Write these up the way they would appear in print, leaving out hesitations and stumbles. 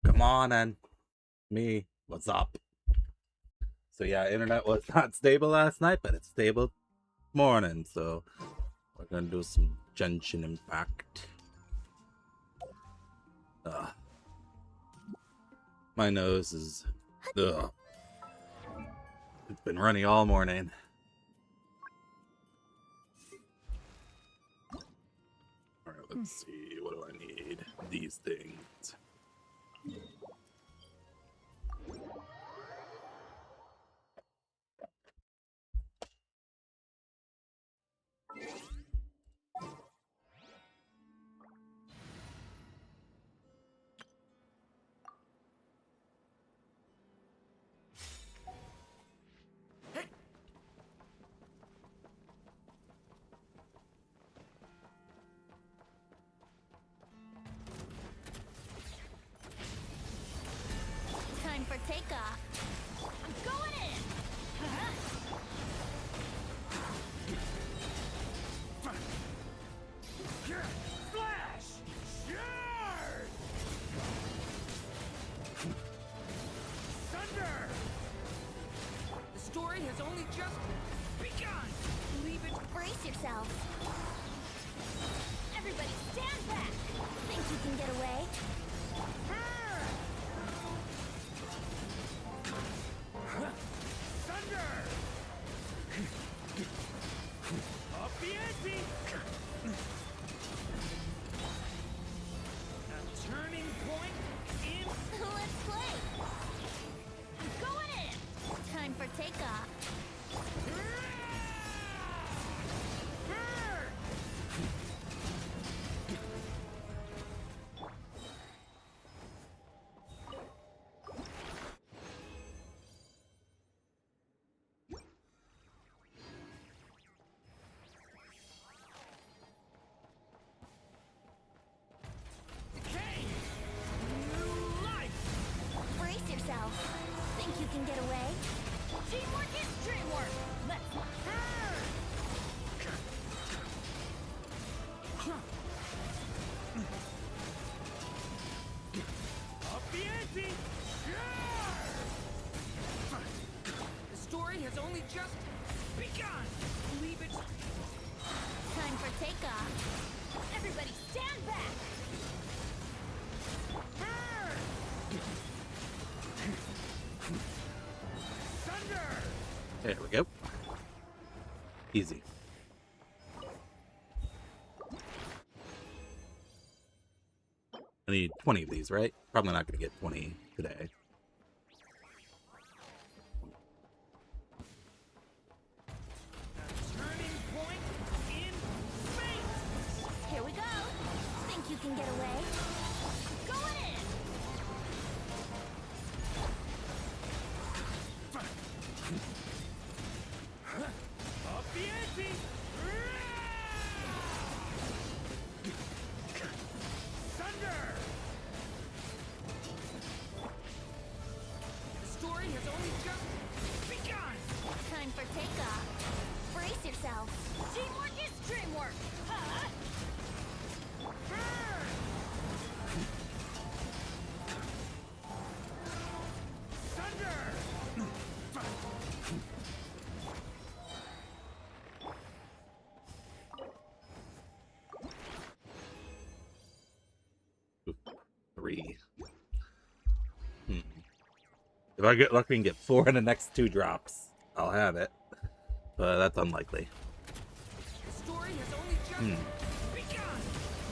Come on, and me, what's up? So yeah, internet was not stable last night, but it's stable morning. So we're gonna do some Genshin Impact. My nose is ugh. It's been running all morning. All right, let's see. What do I need? These things. Time for takeoff. I'm going in. Flash! Yard! Thunder! The story has only just begun. Leave it. Brace yourself. Everybody stand back. Think you can get away? Thunder! Up the ante! A turning point in... Let's play. I'm going in. Time for takeoff. Decay! New life! Brace yourself. Think you can get away? Teamwork is dreamwork. Let's Up the ante! The story has only just begun! Leave it... time for takeoff. Everybody stand back. Thunder! There we go. Easy. I need 20 of these, right? Probably not gonna get 20 today. A turning point in space! Here we go. Think you can get away? Going in. Up the ante! Thunder! The story has only just begun! Time for takeoff. Brace yourself. Teamwork is dreamwork. Huh? Thunder! Three. If I get lucky and get 4 in the next 2 drops, I'll have it. But that's unlikely. The story has only just begun!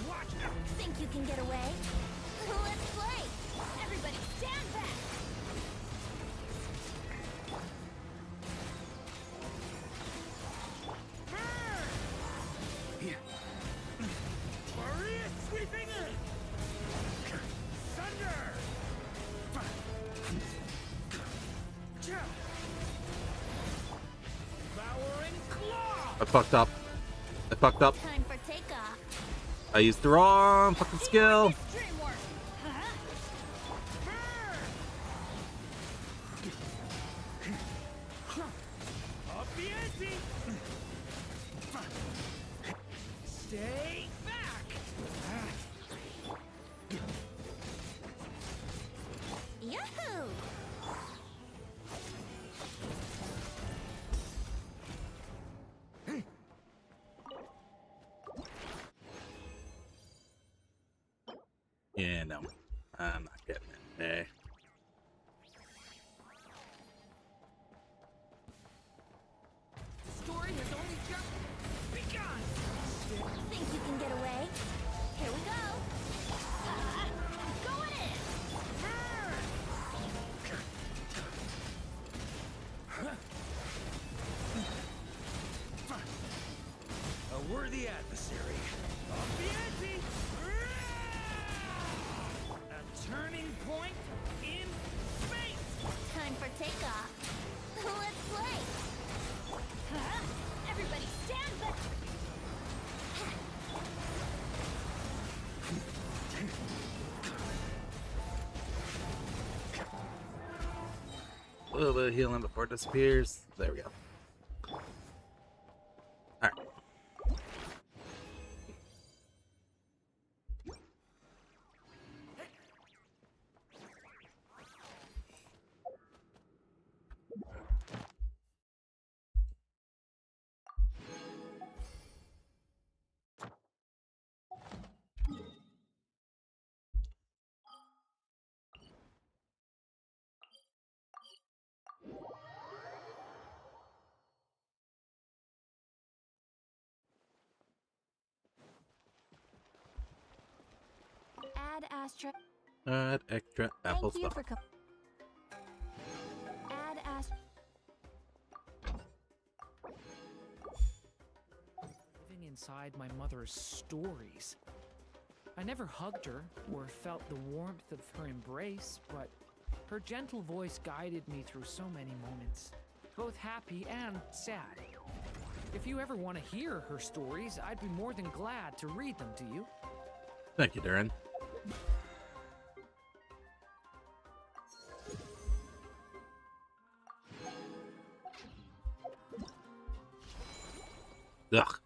Watch out! Think you can get away? Let's play. Everybody stand back. Maria sweeping in! Thunder! Devouring claw! I fucked up. I fucked up. Time for takeoff. I used the wrong fucking skill. Teamwork is dreamwork. Huh? Up the ante! Stay back! Yeah, no. I'm not getting it. Hey. The story has only just begun. Think you can get away? Here we go. Going in. A worthy adversary. Off the ante. A turning point in fate. Time for takeoff. Let's play. Huh? Everybody stand back. A little bit of healing before it disappears. There we go. Alright. Add Astra. Add extra apple Thank you stock. for Add Astra. Living inside my mother's stories. I never hugged her or felt the warmth of her embrace, but her gentle voice guided me through so many moments, both happy and sad. If you ever want to hear her stories, I'd be more than glad to read them to you. Thank you, Darren. Ugh.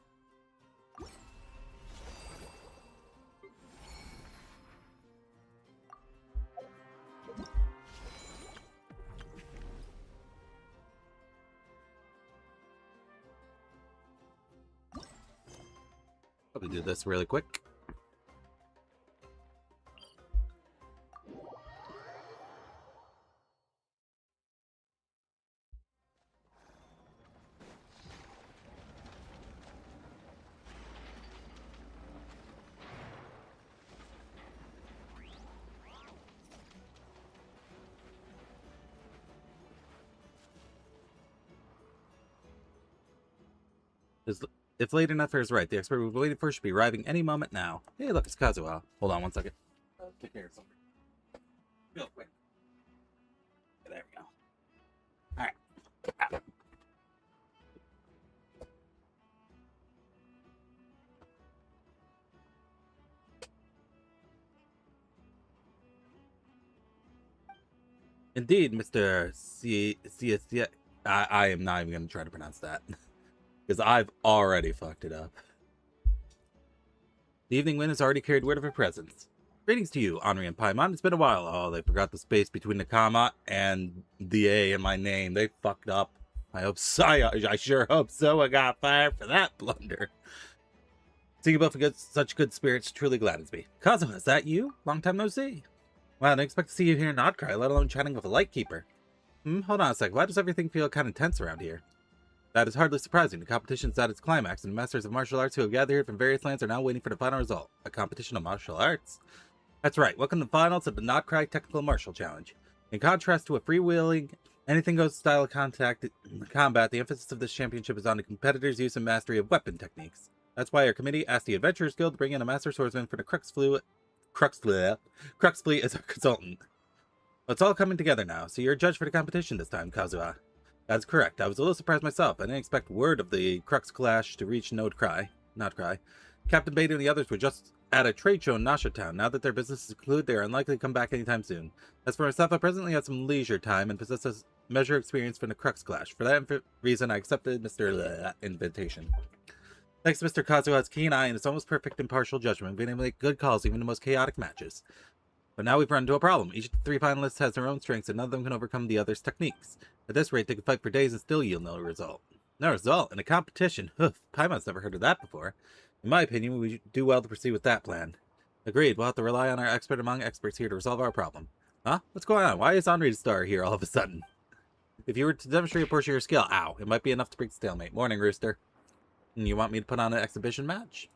Probably do this really quick. If late enough is right, the expert we've been waiting for should be arriving any moment now. Hey, look, it's Kazuha. Hold on one second. Take care of something. Real quick. There we go. Alright. Ah. Indeed, Mr. I am not even going to try to pronounce that. Because I've already fucked it up. The evening wind has already carried word of her presence. Greetings to you, Henri and Paimon. It's been a while. Oh, they forgot the space between the comma and the A in my name. They fucked up. I hope so. I sure hope so. I got fired for that blunder. Seeing you both in such good spirits truly gladdens me. Kazuha, is that you? Long time no see. Wow, I didn't expect to see you here in Nodcry, let alone chatting with a Lightkeeper. Hold on a sec. Why does everything feel kind of tense around here? That is hardly surprising. The competition is at its climax, and masters of martial arts who have gathered here from various lands are now waiting for the final result. A competition of martial arts? That's right. Welcome to the finals of the Nodcry Technical Martial Challenge. In contrast to a freewheeling, anything-goes style of combat, the emphasis of this championship is on the competitor's use and mastery of weapon techniques. That's why our committee asked the Adventurers Guild to bring in a master swordsman for the Crux Fleet as our consultant. Well, it's all coming together now, so you're a judge for the competition this time, Kazuha. That's correct. I was a little surprised myself. I didn't expect word of the Crux Clash to reach Nodcry. Captain Beta and the others were just at a trade show in Nasha Town. Now that their business is concluded, they are unlikely to come back anytime soon. As for myself, I presently have some leisure time and possess a measure of experience from the Crux Clash. For that reason, I accepted Mr. invitation. Thanks to Mr. Kazuha's keen eye and his almost perfect impartial judgment, being able to make good calls even in the most chaotic matches. But now we've run into a problem. Each of the three finalists has their own strengths, and none of them can overcome the other's techniques. At this rate, they could fight for days and still yield no result. No result? In a competition? Paimon's never heard of that before. In my opinion, we do well to proceed with that plan. Agreed. We'll have to rely on our expert among experts here to resolve our problem. Huh? What's going on? Why is HisshAnri the star here all of a sudden? If you were to demonstrate a portion of your skill, ow, it might be enough to break stalemate. Morning, Rooster. And you want me to put on an exhibition match?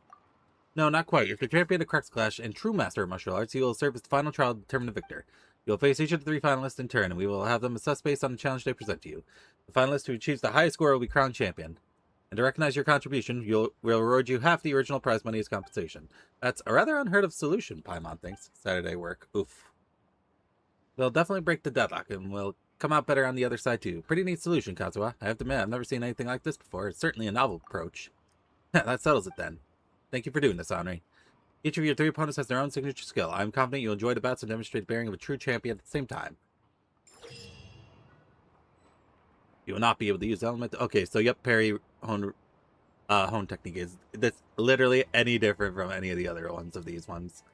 No, not quite. If you're champion of Crux Clash and true master of martial arts, you will serve as the final trial to determine the victor. You'll face each of the 3 finalists in turn, and we will have them assess based on the challenge they present to you. The finalist who achieves the highest score will be crowned champion. And to recognize your contribution, we'll reward you half the original prize money as compensation. That's a rather unheard of solution, Paimon thinks. Saturday work. Oof. They'll definitely break the deadlock, and we'll come out better on the other side, too. Pretty neat solution, Kazuha. I have to admit, I've never seen anything like this before. It's certainly a novel approach. That settles it, then. Thank you for doing this, HisshAnri. Each of your 3 opponents has their own signature skill. I'm confident you'll enjoy the bouts and demonstrate the bearing of a true champion at the same time. You will not be able to use element. Okay, so yep, parry hone technique is this literally any different from any of the other ones of these ones.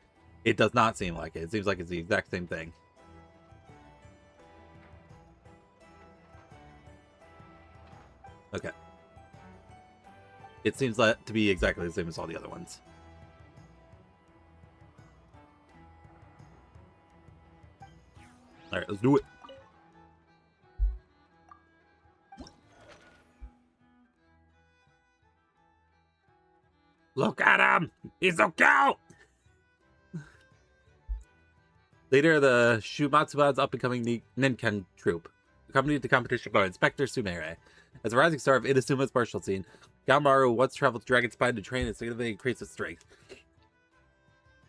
It does not seem like it. It seems like it's the exact same thing. Okay. It seems like to be exactly the same as all the other ones. All right, let's do it. Look at him! He's so cute! Leader of the Shumatsuban's up-and-coming Ninken troupe, accompanied the competition by Inspector Sumere. As a rising star of Inasuma's martial scene, Galmaru once traveled to Dragon Spine to train and significantly increase its strength.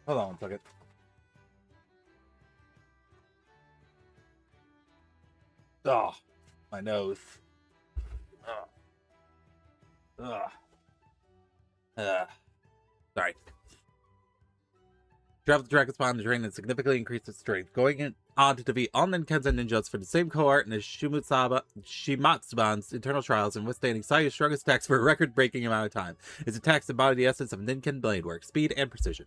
Hold on 1 second. Oh, my nose. Sorry. Traveled to Dragon Spawn to train and significantly increase its strength, going on to defeat all Ninkenza ninjas for the same cohort in the Shimatsuban's internal trials and withstanding Sayu's strongest attacks for a record-breaking amount of time. Its attacks embody the essence of Ninken blade work, speed and precision.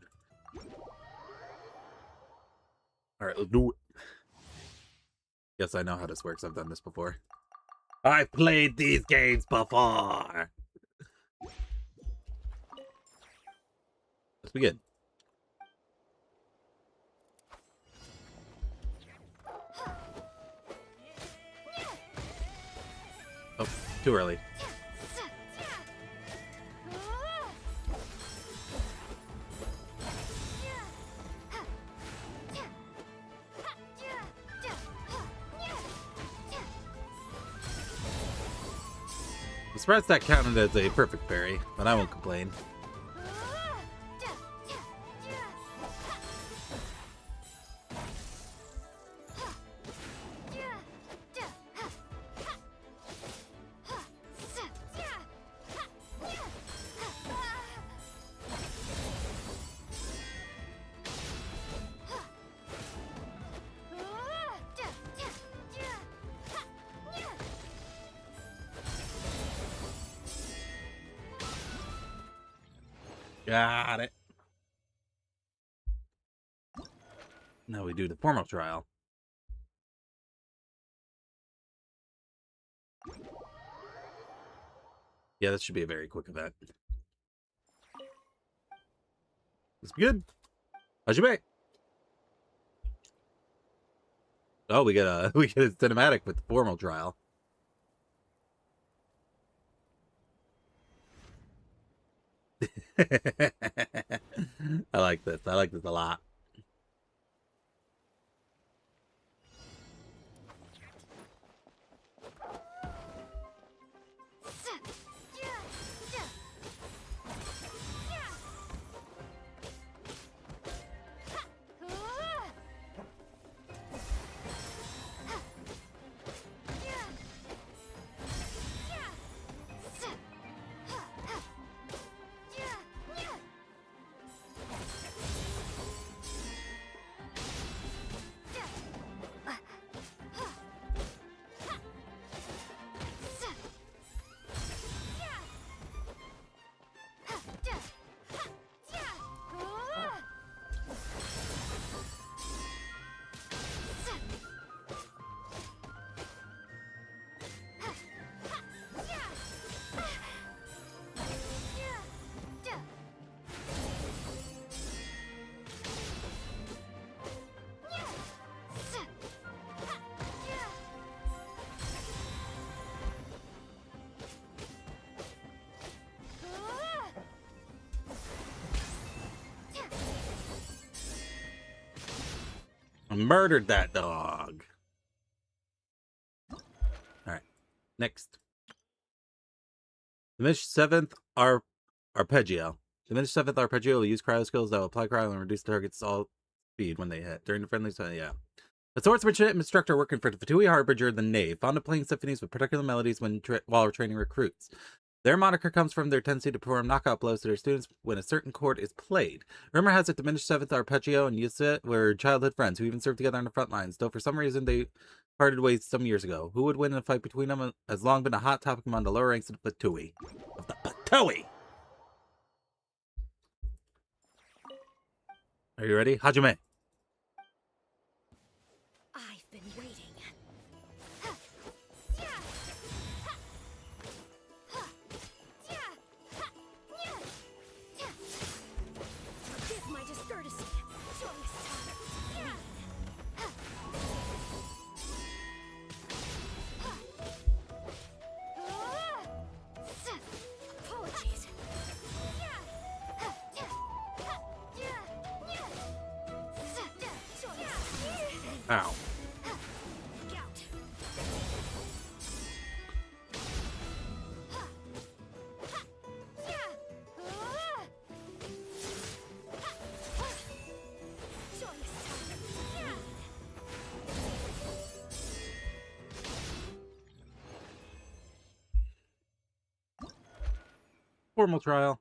Alright, let's do it. Yes, I know how this works. I've done this before. I've played these games before! Let's begin. Oh, too early. I'm surprised that counted as a perfect parry, but I won't complain. Got it. Now we do the formal trial. Yeah, this should be a very quick event. Let's be good. Hajime. Oh, we get a cinematic with the formal trial. I like this. I like this a lot. Murdered that dog. Alright. Next. Diminished 7th arpeggio. Diminished 7th arpeggio will use cryo skills that will apply cryo and reduce the target's all speed when they hit. During the friendly zone, yeah. A swordsmanship instructor working for the Fatui Harbinger, the Knave, fond of playing symphonies with particular melodies while training recruits. Their moniker comes from their tendency to perform knockout blows to their students when a certain chord is played. Rumor has it diminished 7th arpeggio and Yusa were childhood friends who even served together on the front lines, though for some reason they parted ways some years ago. Who would win in a fight between them has long been a hot topic among the lower ranks of the Fatui. Are you ready? Hajime. I've been waiting. Forgive my discourtesy. Apologies. Ow. Formal trial.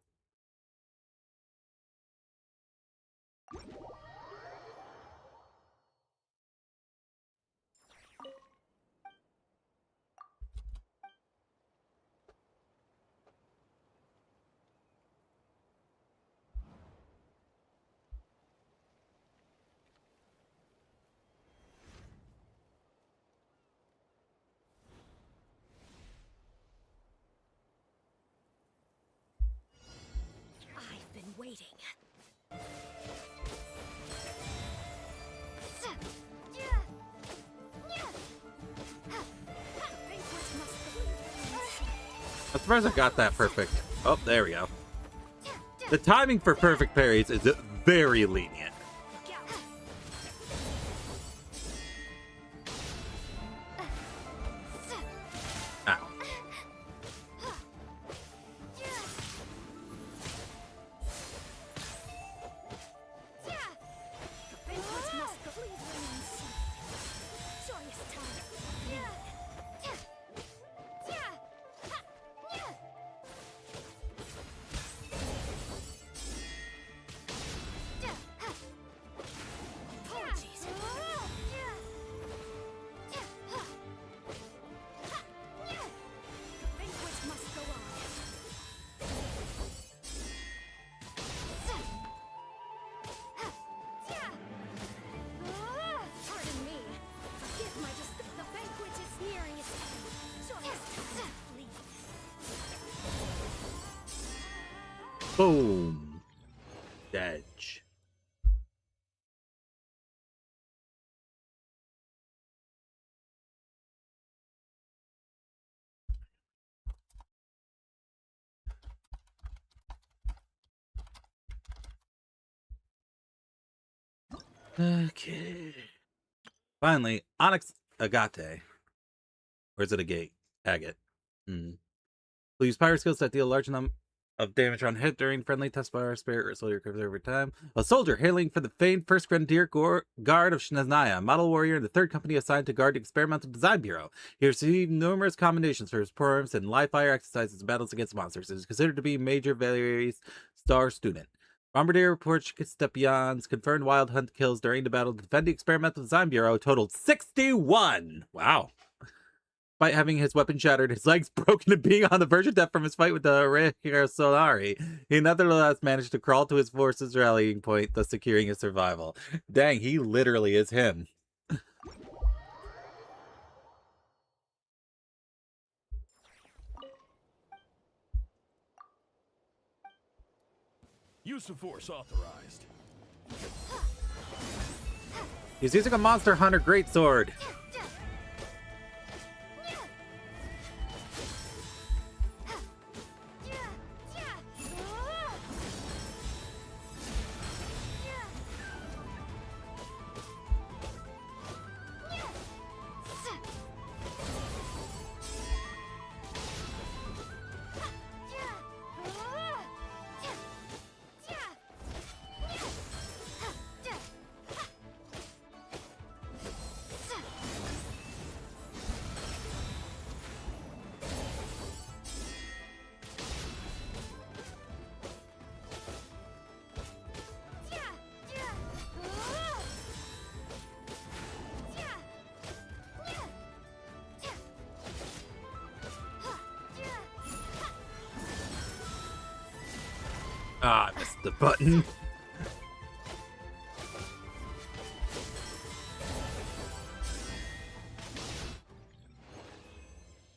I've been waiting. I'm surprised I got that perfect. Oh, there we go. The timing for perfect parries is very lenient. Ow. Boom. Edge. Okay. Finally, Onyx Agate. Or is it a gate? Agate. Will use power skills that deal a large number of damage on hit during friendly test by our spirit or soldier recovers over time. A soldier hailing from the famed 1st Grenadier Guard of Shnezhnaya, model warrior in the 3rd Company assigned to guard the Experimental Design Bureau. He received numerous commendations for his programs and live fire exercises and battles against monsters. He is considered to be Major Valeri's star student. Bombardier reports Stepion's confirmed wild hunt kills during the battle to defend the Experimental Design Bureau totaled 61. Wow. Despite having his weapon shattered, his legs broken, and being on the verge of death from his fight with the HisshAnri, he nevertheless managed to crawl to his force's rallying point, thus securing his survival. Dang, he literally is him. Use of force authorized. He's using a Monster Hunter Greatsword. Ah, I missed the button.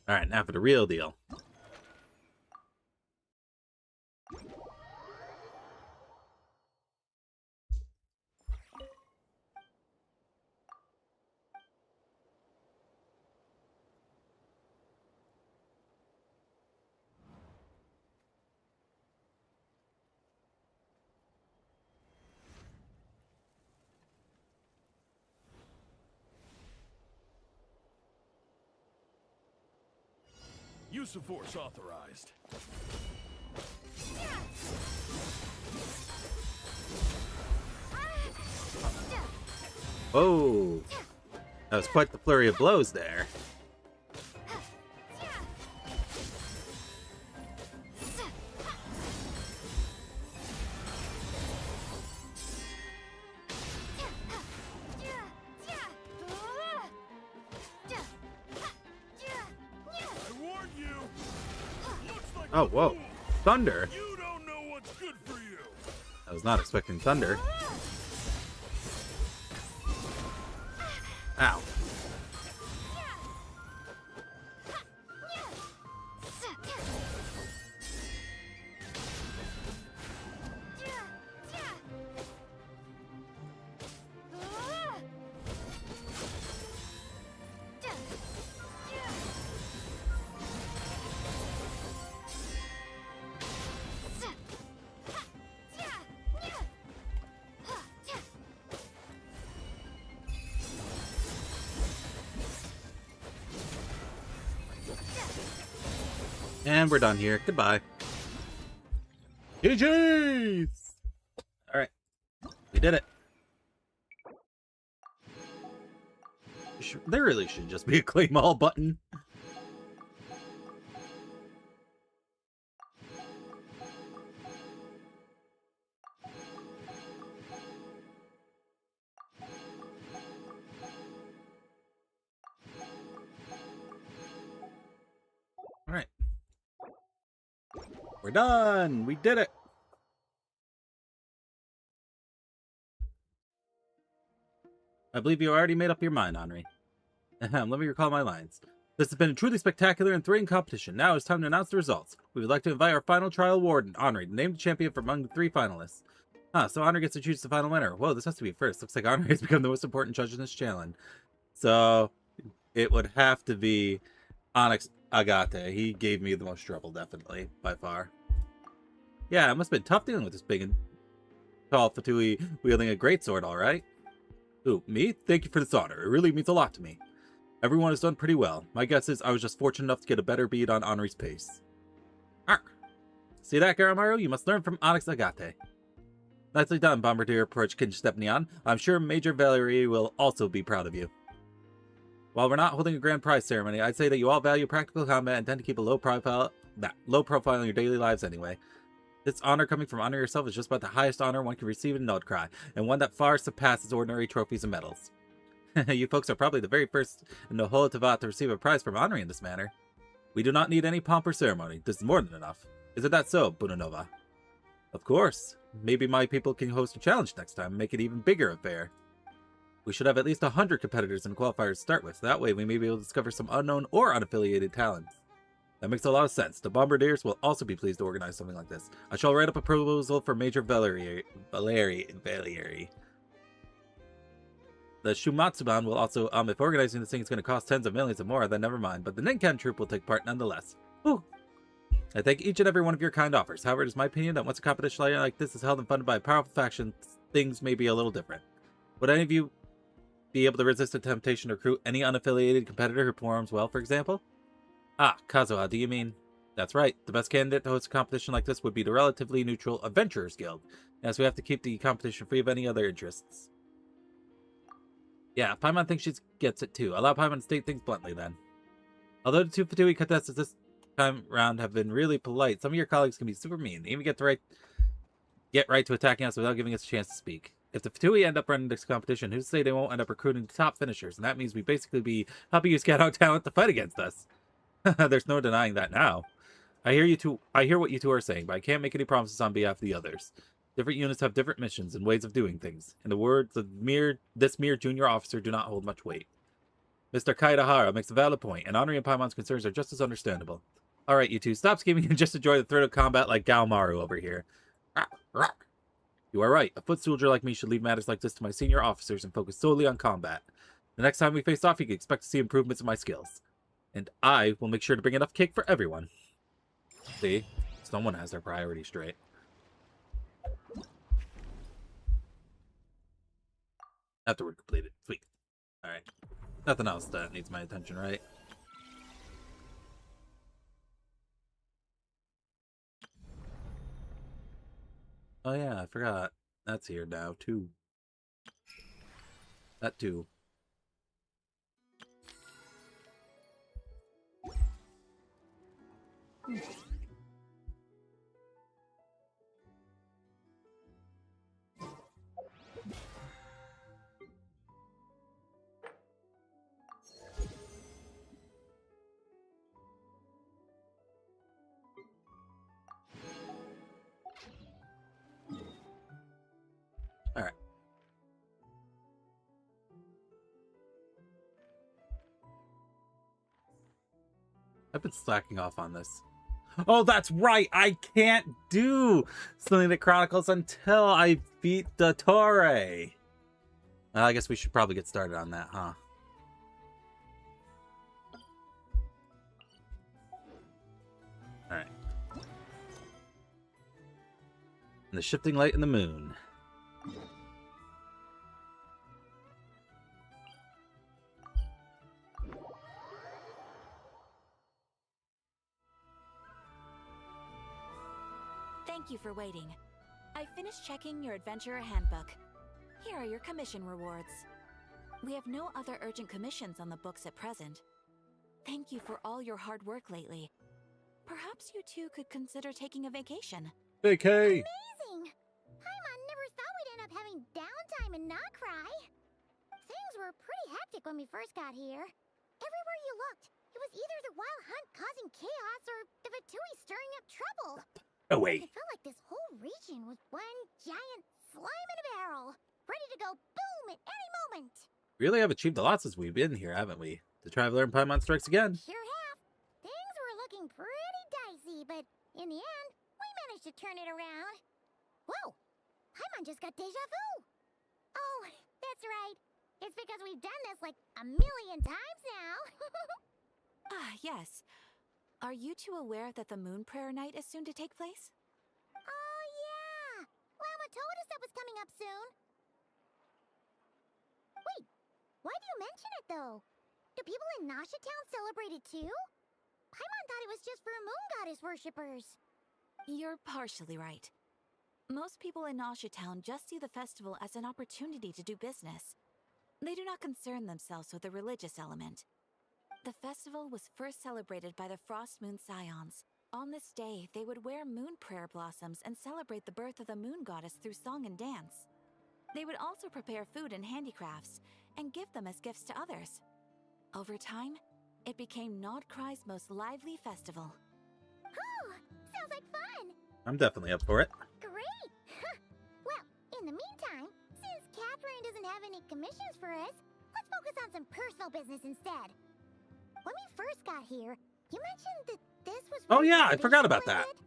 Alright, now for the real deal. Use of force authorized. Whoa. That was quite the flurry of blows there. I warn you. Looks like Oh, a whoa. fool. Thunder? You don't know what's good for you. I was not expecting thunder. Ow. And we're done here. Goodbye. GG's! Alright. We did it. There really should just be a claim all button. Alright. We're done! We did it! I believe you already made up your mind, Henri. Let me recall my lines. This has been a truly spectacular and thrilling competition. Now it's time to announce the results. We would like to invite our final trial warden, Henri, to name the champion from among the 3 finalists. So Henri gets to choose the final winner. Whoa, this has to be first. Looks like Henri has become the most important judge in this challenge. So, it would have to be Onyx Agate. He gave me the most trouble, definitely, by far. Yeah, it must have been tough dealing with this big and tall Fatui wielding a greatsword, alright? Ooh, me? Thank you for this honor. It really means a lot to me. Everyone has done pretty well. My guess is I was just fortunate enough to get a better beat on Henri's pace. Arr! See that, Garamaru? You must learn from Onyx Agate. Nicely done, Bombardier approached Stepnion. I'm sure Major Valerie will also be proud of you. While we're not holding a grand prize ceremony, I'd say that you all value practical combat and tend to keep a low profile in your daily lives anyway. This honor coming from Honor yourself is just about the highest honor one can receive in Nordcry, and one that far surpasses ordinary trophies and medals. You folks are probably the very first in the whole Tavat to receive a prize from Honor in this manner. We do not need any pomp or ceremony. This is more than enough. Isn't that so, Bunanova? Of course. Maybe my people can host a challenge next time and make it even bigger affair. We should have at least 100 competitors and qualifiers to start with. That way we may be able to discover some unknown or unaffiliated talents. That makes a lot of sense. The Bombardiers will also be pleased to organize something like this. I shall write up a proposal for Major Valerie. The Shumatsuban will also, if organizing this thing is going to cost tens of millions or more, then never mind. But the Ninkan troop will take part nonetheless. Whew. I thank each and every one of your kind offers. However, it is my opinion that once a competition like this is held and funded by a powerful faction, things may be a little different. Would any of you be able to resist the temptation to recruit any unaffiliated competitor who performs well, for example? Ah, Kazuha, do you mean? That's right. The best candidate to host a competition like this would be the relatively neutral Adventurers Guild, as we have to keep the competition free of any other interests. Yeah, Paimon thinks she gets it too. Allow Paimon to state things bluntly then. Although the 2 Fatui contestants this time round have been really polite, some of your colleagues can be super mean. They even get right to attacking us without giving us a chance to speak. If the Fatui end up running this competition, who's to say they won't end up recruiting the top finishers? And that means we basically be helping you scout out talent to fight against us. There's no denying that now. I hear what you two are saying, but I can't make any promises on behalf of the others. Different units have different missions and ways of doing things. In the words of this mere junior officer do not hold much weight. Mr. Kaidahara makes a valid point, and Henri and Paimon's concerns are just as understandable. Alright, you two, stop scheming and just enjoy the thrill of combat like Galmaru over here. You are right. A foot soldier like me should leave matters like this to my senior officers and focus solely on combat. The next time we face off, you can expect to see improvements in my skills. And I will make sure to bring enough cake for everyone. See? Someone has their priorities straight. Afterward completed. Sweet. Alright. Nothing else that needs my attention, right? Oh yeah, I forgot. That's here now, too. That too. Alright. I've been slacking off on this. Oh, that's right! I can't do Selena Chronicles until I beat the Torre! Well, I guess we should probably get started on that, huh? Alright. And the shifting light in the moon. Thank you for waiting. I finished checking your adventurer handbook. Here are your commission rewards. We have no other urgent commissions on the books at present. Thank you for all your hard work lately. Perhaps you two could consider taking a vacation. Vacay! Amazing! Paimon never thought we'd end up having downtime in Nacry. Things were pretty hectic when we first got here. Everywhere you looked, it was either the Wild Hunt causing chaos or the Vatui stirring up trouble. Oh, wait. It felt like this whole region was one giant slime in a barrel, ready to go boom at any moment. Really have achieved a lot since we've been here, haven't we? The Traveler and Paimon strikes again. Sure have. Things were looking pretty dicey, but in the end, we managed to turn it around. Whoa! Paimon just got deja vu. Oh, that's right. It's because we've done this like a million times now. Ah, yes. Are you two aware that the Moon Prayer Night is soon to take place? Oh, yeah. Lama told us that was coming up soon. Wait, why do you mention it, though? Do people in Nasha Town celebrate it, too? Paimon thought it was just for Moon Goddess worshippers. You're partially right. Most people in Nasha Town just see the festival as an opportunity to do business. They do not concern themselves with the religious element. The festival was first celebrated by the Frost Moon Scions. On this day, they would wear moon prayer blossoms and celebrate the birth of the moon goddess through song and dance. They would also prepare food and handicrafts and give them as gifts to others. Over time, it became Nodcry's most lively festival. Oh, sounds like fun. I'm definitely up for it. Great. Well, in the meantime, since Catherine doesn't have any commissions for us, let's focus on some personal business instead. When we first got here, you mentioned that this was... Oh, yeah, I really forgot about that. related.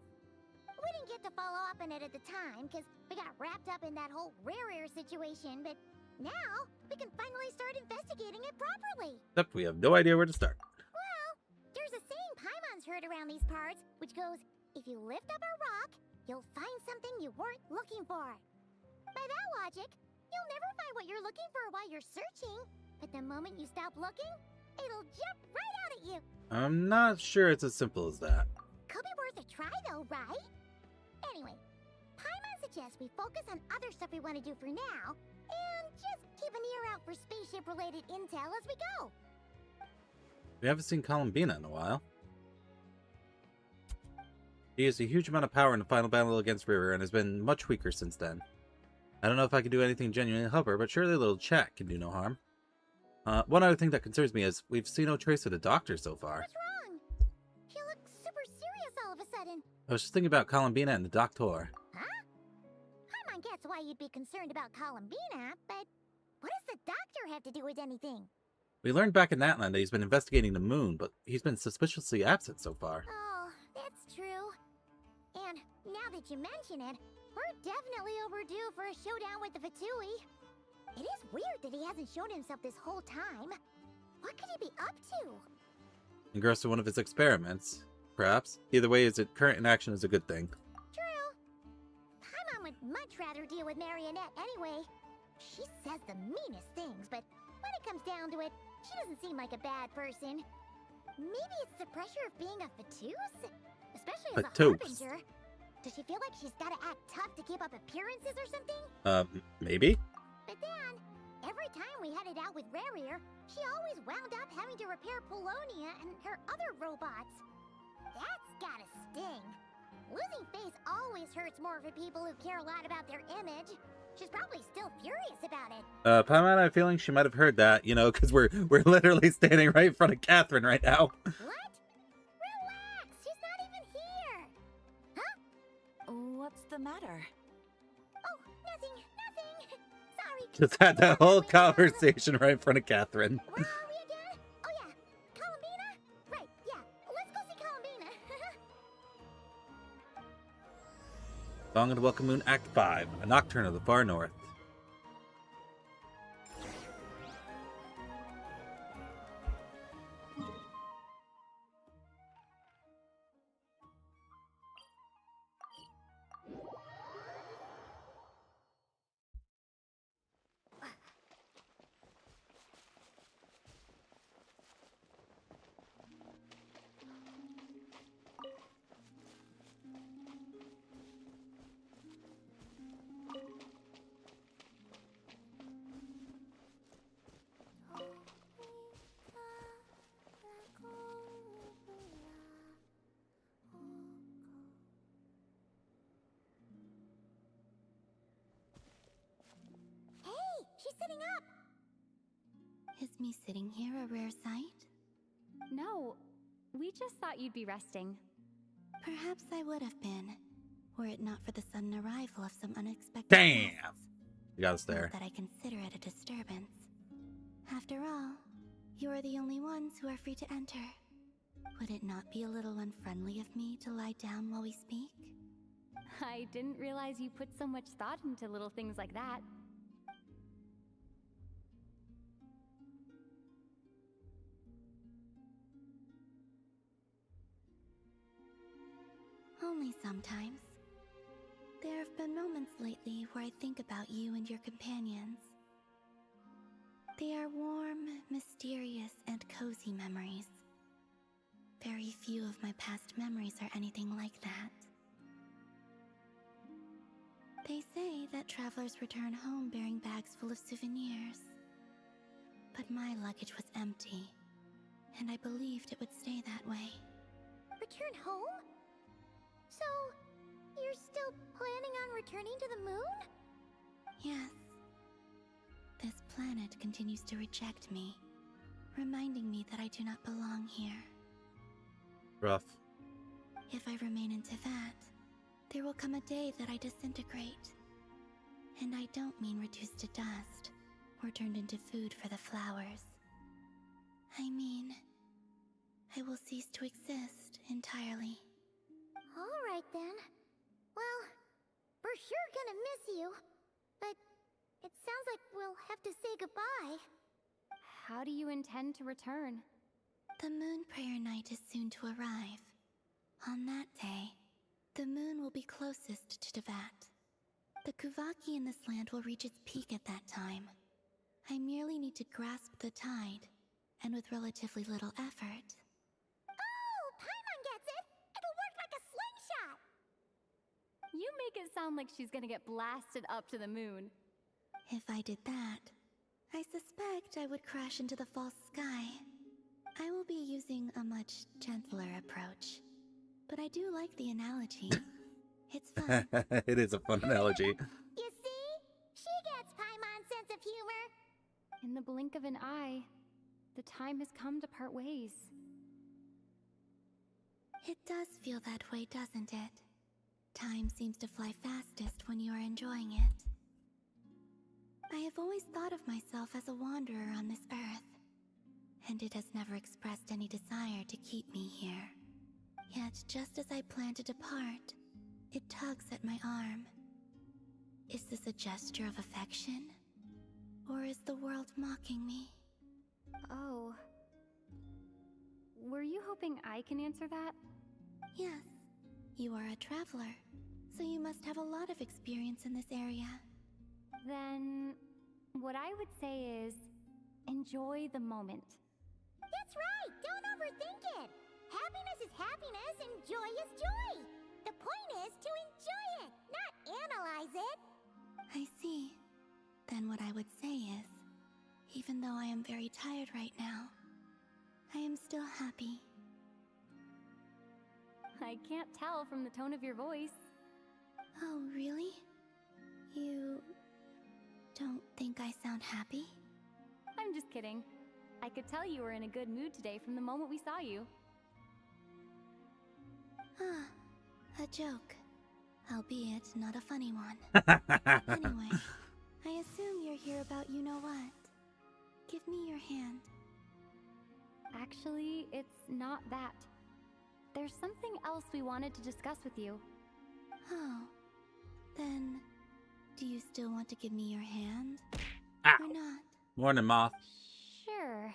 We didn't get to follow up on it at the time, because we got wrapped up in that whole rare situation, but now we can finally start investigating it properly. Except we have no idea where to start. Well, there's a saying Paimon's heard around these parts, which goes, if you lift up a rock, you'll find something you weren't looking for. By that logic, you'll never find what you're looking for while you're searching, but the moment you stop looking, it'll jump right out at you. I'm not sure it's as simple as that. Could be worth a try though, right? Anyway, Paimon suggests we focus on other stuff we want to do for now, and just keep an ear out for spaceship-related intel as we go. We haven't seen Columbina in a while. He used a huge amount of power in the final battle against River and has been much weaker since then. I don't know if I can do anything genuinely to help her, but surely a little chat can do no harm. One other thing that concerns me is we've seen no trace of the doctor so far. What's wrong? She looks super serious all of a a sudden? I was just thinking about Columbina and the Doctor. Huh? Paimon gets why you'd be concerned about Columbina, but what does the doctor have to do with anything? We learned back in Natland that he's been investigating the moon, but he's been suspiciously absent so far. Oh, that's true. And now that you mention it, we're definitely overdue for a showdown with the Fatui. It is weird that he hasn't shown himself this whole time. What could he be up to? Engrossed in one of his experiments, perhaps. Either way, his current inaction is a good thing. True. Paimon would much rather deal with Marionette anyway. She says the meanest things, but when it comes down to it, she doesn't seem like a bad person. Maybe it's the pressure of being a Fatuse? Especially as a Fatuse. harbinger. Does she feel like she's gotta act tough to keep up appearances or something? Maybe? But then, every time we headed out with Rarier, she always wound up having to repair Polonia and her other robots. That's gotta sting. Losing face always hurts more for people who care a lot about their image. She's probably still furious about it. Paimon, I have a feeling she might have heard that, you know, because we're literally standing right in front of Catherine right now. What? Relax, she's not even here. Huh? What's the matter? Oh, nothing. Sorry. Just had that whole conversation right in front of Catherine. Where are we again? Oh yeah, Columbina? Right, yeah. Let's go see Columbina. Song of the Welcome Moon, Act 5, A Nocturne of the Far North. Hey, she's sitting up. Is me sitting here a rare sight? No, we just thought you'd be resting. Perhaps I would have been, were it not for the sudden arrival of some unexpected Damn! guests. You got us Not there. that I consider it a disturbance. After all, you are the only ones who are free to enter. Would it not be a little unfriendly of me to lie down while we speak? I didn't realize you put so much thought into little things like that. Only sometimes. There have been moments lately where I think about you and your companions. They are warm, mysterious, and cozy memories. Very few of my past memories are anything like that. They say that travelers return home bearing bags full of souvenirs. But my luggage was empty, and I believed it would stay that way. Return home? So, you're still planning on returning to the moon? Yes. This planet continues to reject me, reminding me that I do not belong here. Rough. If I remain in Teyvat, there will come a day that I disintegrate. And I don't mean reduced to dust, or turned into food for the flowers. I mean, I will cease to exist entirely. Alright then. Well, we're sure gonna miss you. But it sounds like we'll have to say goodbye. How do you intend to return? The moon prayer night is soon to arrive. On that day, the moon will be closest to Teyvat. The Kuvaki in this land will reach its peak at that time. I merely need to grasp the tide, and with relatively little effort. Oh, Paimon gets it! It'll work like a slingshot! You make it sound like she's gonna get blasted up to the moon. If I did that, I suspect I would crash into the false sky. I will be using a much gentler approach. But I do like the analogy. It's fun. It is a fun analogy. You see? She gets Paimon's sense of humor. In the blink of an eye, the time has come to part ways. It does feel that way, doesn't it? Time seems to fly fastest when you are enjoying it. I have always thought of myself as a wanderer on this earth, and it has never expressed any desire to keep me here. Yet, just as I plan to depart, it tugs at my arm. Is this a gesture of affection? Or is the world mocking me? Oh. Were you hoping I can answer that? Yes. You are a traveler, so you must have a lot of experience in this area. Then, what I would say is, enjoy the moment. That's right! Don't overthink it! Happiness is happiness and joy is joy! The point is to enjoy it, not analyze it! I see. Then what I would say is, even though I am very tired right now, I am still happy. I can't tell from the tone of your voice. Oh, really? You don't think I sound happy? I'm just kidding. I could tell you were in a good mood today from the moment we saw you. Ah, a joke. Albeit not a funny one. Anyway, I assume you're here about you-know-what. Give me your hand. Actually, it's not that. There's something else we wanted to discuss with you. Oh. Then, do you still want to give me your hand? Ow. Or not? Morning, Moth. Sure.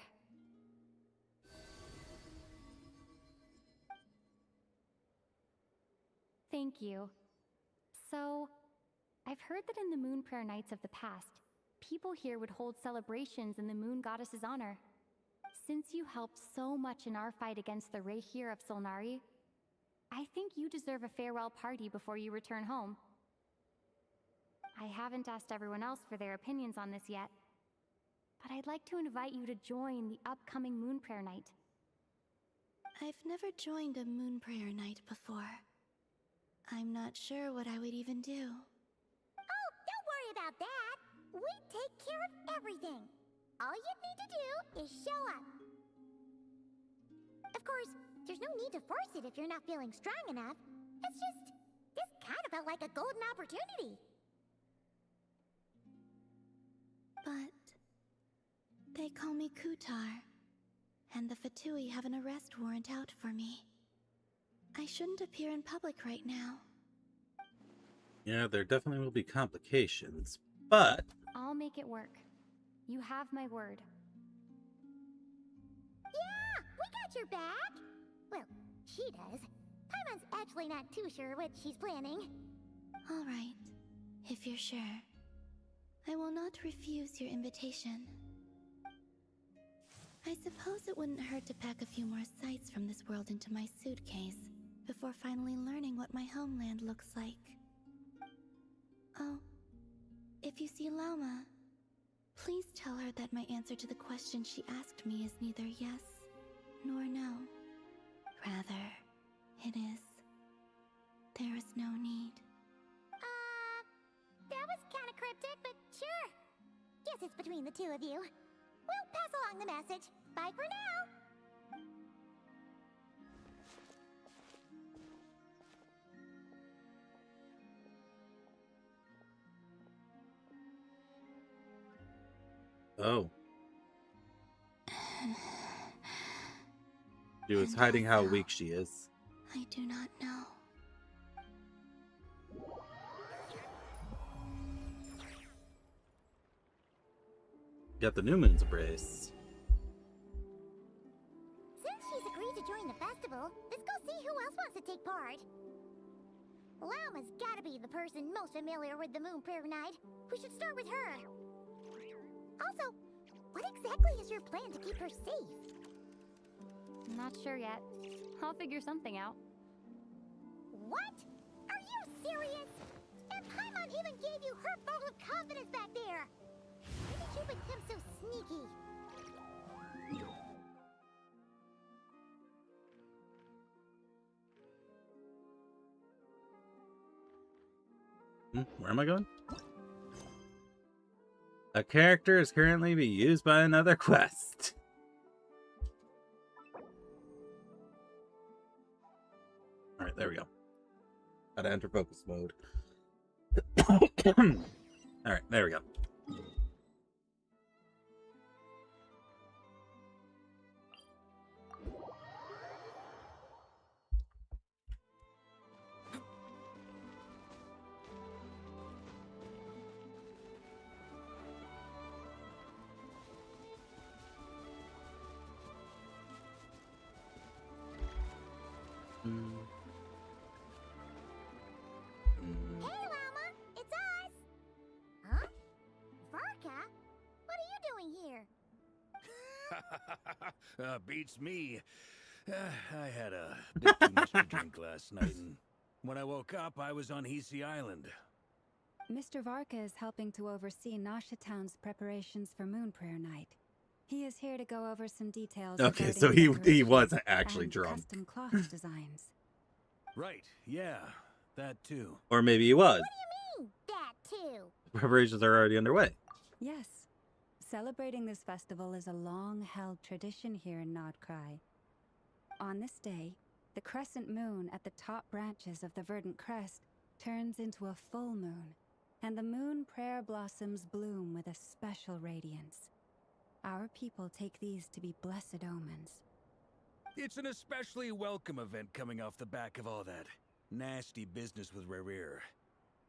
Thank you. So, I've heard that in the Moon Prayer Nights of the past, people here would hold celebrations in the Moon Goddess's honor. Since you helped so much in our fight against the Rehir of HisshAnri, I think you deserve a farewell party before you return home. I haven't asked everyone else for their opinions on this yet, but I'd like to invite you to join the upcoming Moon Prayer Night. I've never joined a moon prayer night before. I'm not sure what I would even do. Oh, don't worry about that! We take care of everything! All you need to do is show up. Of course, there's no need to force it if you're not feeling strong enough. It's just, this kind of felt like a golden opportunity. But they call me Kutar, and the Fatui have an arrest warrant out for me. I shouldn't appear in public right now. Yeah, there definitely will be complications, but I'll make it work. You have my word. Yeah, we got your back! Well, she does. Paimon's actually not too sure what she's planning. All right, if you're sure. I will not refuse your invitation. I suppose it wouldn't hurt to pack a few more sights from this world into my suitcase before finally learning what my homeland looks like. Oh, if you see Lauma, please tell her that my answer to the question she asked me is neither yes nor no. Rather, it is, there is no need. That was kinda cryptic, but sure. Guess it's between the two of you. We'll pass along the message. Bye for now! oh. She was hiding how weak she is. I do not know. Got the New Moon's Embrace. Since she's agreed to join the festival, let's go see who else wants to take part. Lauma's gotta be the person most familiar with the Moon Prayer Night. We should start with her. Also, what exactly is your plan to keep her safe? Not sure yet. I'll figure something out. What? Are you serious? And Paimon even gave you her vote of confidence back there! Why did you become so sneaky? Where am I going? A character is currently being used by another quest. Gotta enter focus mode. Alright, there we go. Hey, Llama! It's us! Huh? Varka? What are you doing here? Beats me. I had a bit too much to drink last night, and when I woke up, I was on Hisi Island. Mr. Varka is helping to oversee Nasha Town's preparations for Moon Prayer Night. He is here to go over some details. Okay, regarding so he decorations wasn't actually and drunk. custom cloth designs. Right, yeah, that too. Or maybe he was. What do you mean, that too? Preparations are already underway. Yes. Celebrating this festival is a long-held tradition here in Nodcry. On this day, the crescent moon at the top branches of the verdant crest turns into a full moon, and the moon prayer blossoms bloom with a special radiance. Our people take these to be blessed omens. It's an especially welcome event coming off the back of all that nasty business with Rare.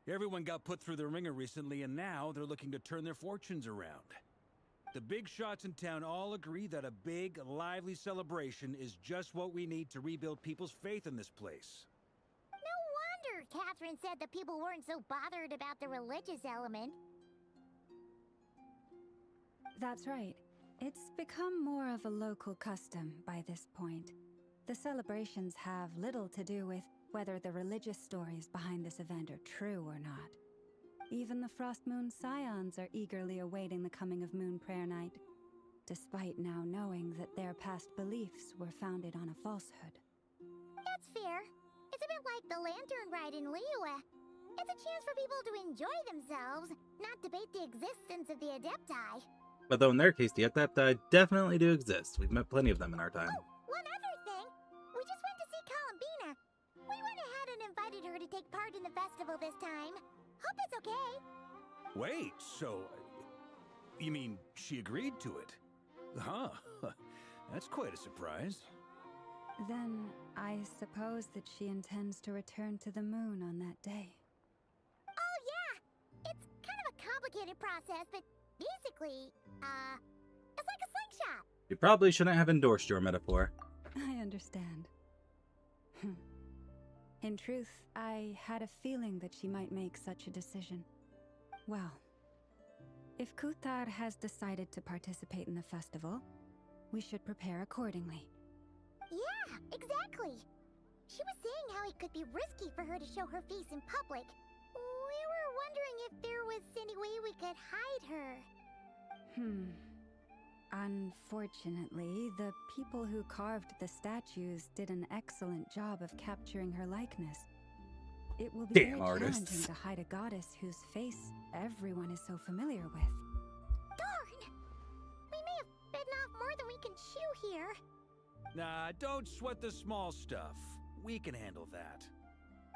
Everyone got put through the ringer recently, and now they're looking to turn their fortunes around. The big shots in town all agree that a big, lively celebration is just what we need to rebuild people's faith in this place. No wonder Catherine said that people weren't so bothered about the religious element. That's right. It's become more of a local custom by this point. The celebrations have little to do with whether the religious stories behind this event are true or not. Even the Frost Moon Scions are eagerly awaiting the coming of Moon Prayer Night, despite now knowing that their past beliefs were founded on a falsehood. That's fair. It's a bit like the lantern ride in Liyue. It's a chance for people to enjoy themselves, not debate the existence of the Adepti. But though in their case, the Adepti definitely do exist. We've met plenty of them in our time. Oh, one other thing. We just went to see Columbina. We went ahead and invited her to take part in the festival this time. Hope it's okay. Wait, so... you mean she agreed to it? Huh. That's quite a surprise. Then I suppose that she intends to return to the moon on that day. Oh, yeah. It's kind of a complicated process, but basically, it's like a slingshot. You probably shouldn't have endorsed your metaphor. I understand. In truth, I had a feeling that she might make such a decision. Well, if Kuthar has decided to participate in the festival, we should prepare accordingly. Yeah, exactly. She was saying how it could be risky for her to show her face in public. We were wondering if there was any way we could hide her. Unfortunately, the people who carved the statues did an excellent job of capturing her likeness. It will be Damn very artists. challenging to hide a goddess whose face everyone is so familiar with. Darn! We may have bitten off more than we can chew here. Nah, don't sweat the small stuff. We can handle that.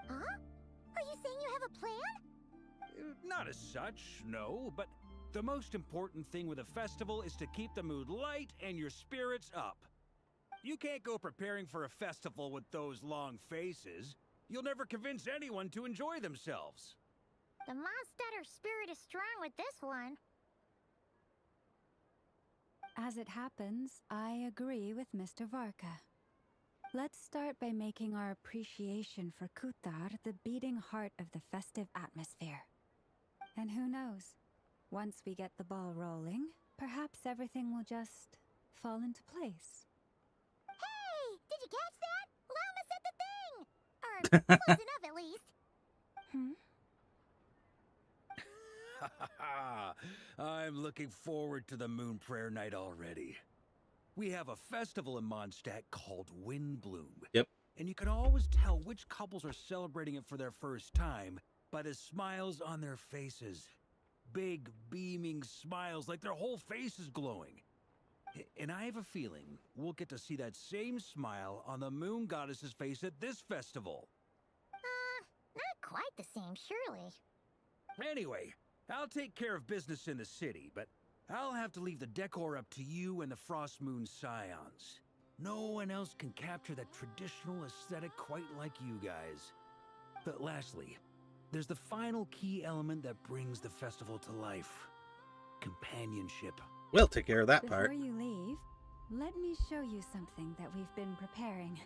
Huh? Are you saying you have a plan? Not as such, no, but the most important thing with a festival is to keep the mood light and your spirits up. You can't go preparing for a festival with those long faces. You'll never convince anyone to enjoy themselves. The Mondstatter spirit is strong with this one. As it happens, I agree with Mr. Varka. Let's start by making our appreciation for Kuthar the beating heart of the festive atmosphere. And who knows? Once we get the ball rolling, perhaps everything will just fall into place. Hey! Did you catch that? Llama said the thing! Or close enough, at least. I'm looking forward to the Moon Prayer Night already. We have a festival in Mondstadt called Windbloom. Yep. And you can always tell which couples are celebrating it for their first time by the smiles on their faces. Big, beaming smiles like their whole face is glowing. And I have a feeling we'll get to see that same smile on the Moon Goddess's face at this festival. Not the same, surely. Anyway, I'll take care of business in the city, but I'll have to leave the decor up to you and the Frost Moon Scions. No one else can capture that traditional aesthetic quite like you guys. But lastly, there's the final key element that brings the festival to life. Companionship. We'll take care of that Before part. you leave, let me show you something that we've been preparing.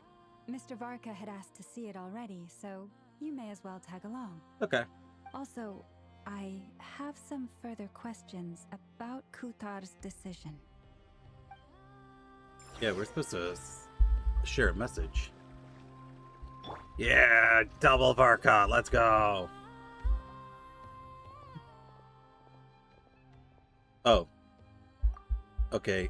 Mr. Varka had asked to see it already, so you may as well tag along. Okay. Also, I have some further questions about Kutar's decision. Yeah, we're supposed to share a message. Yeah, double Varka, let's go. Oh. Okay,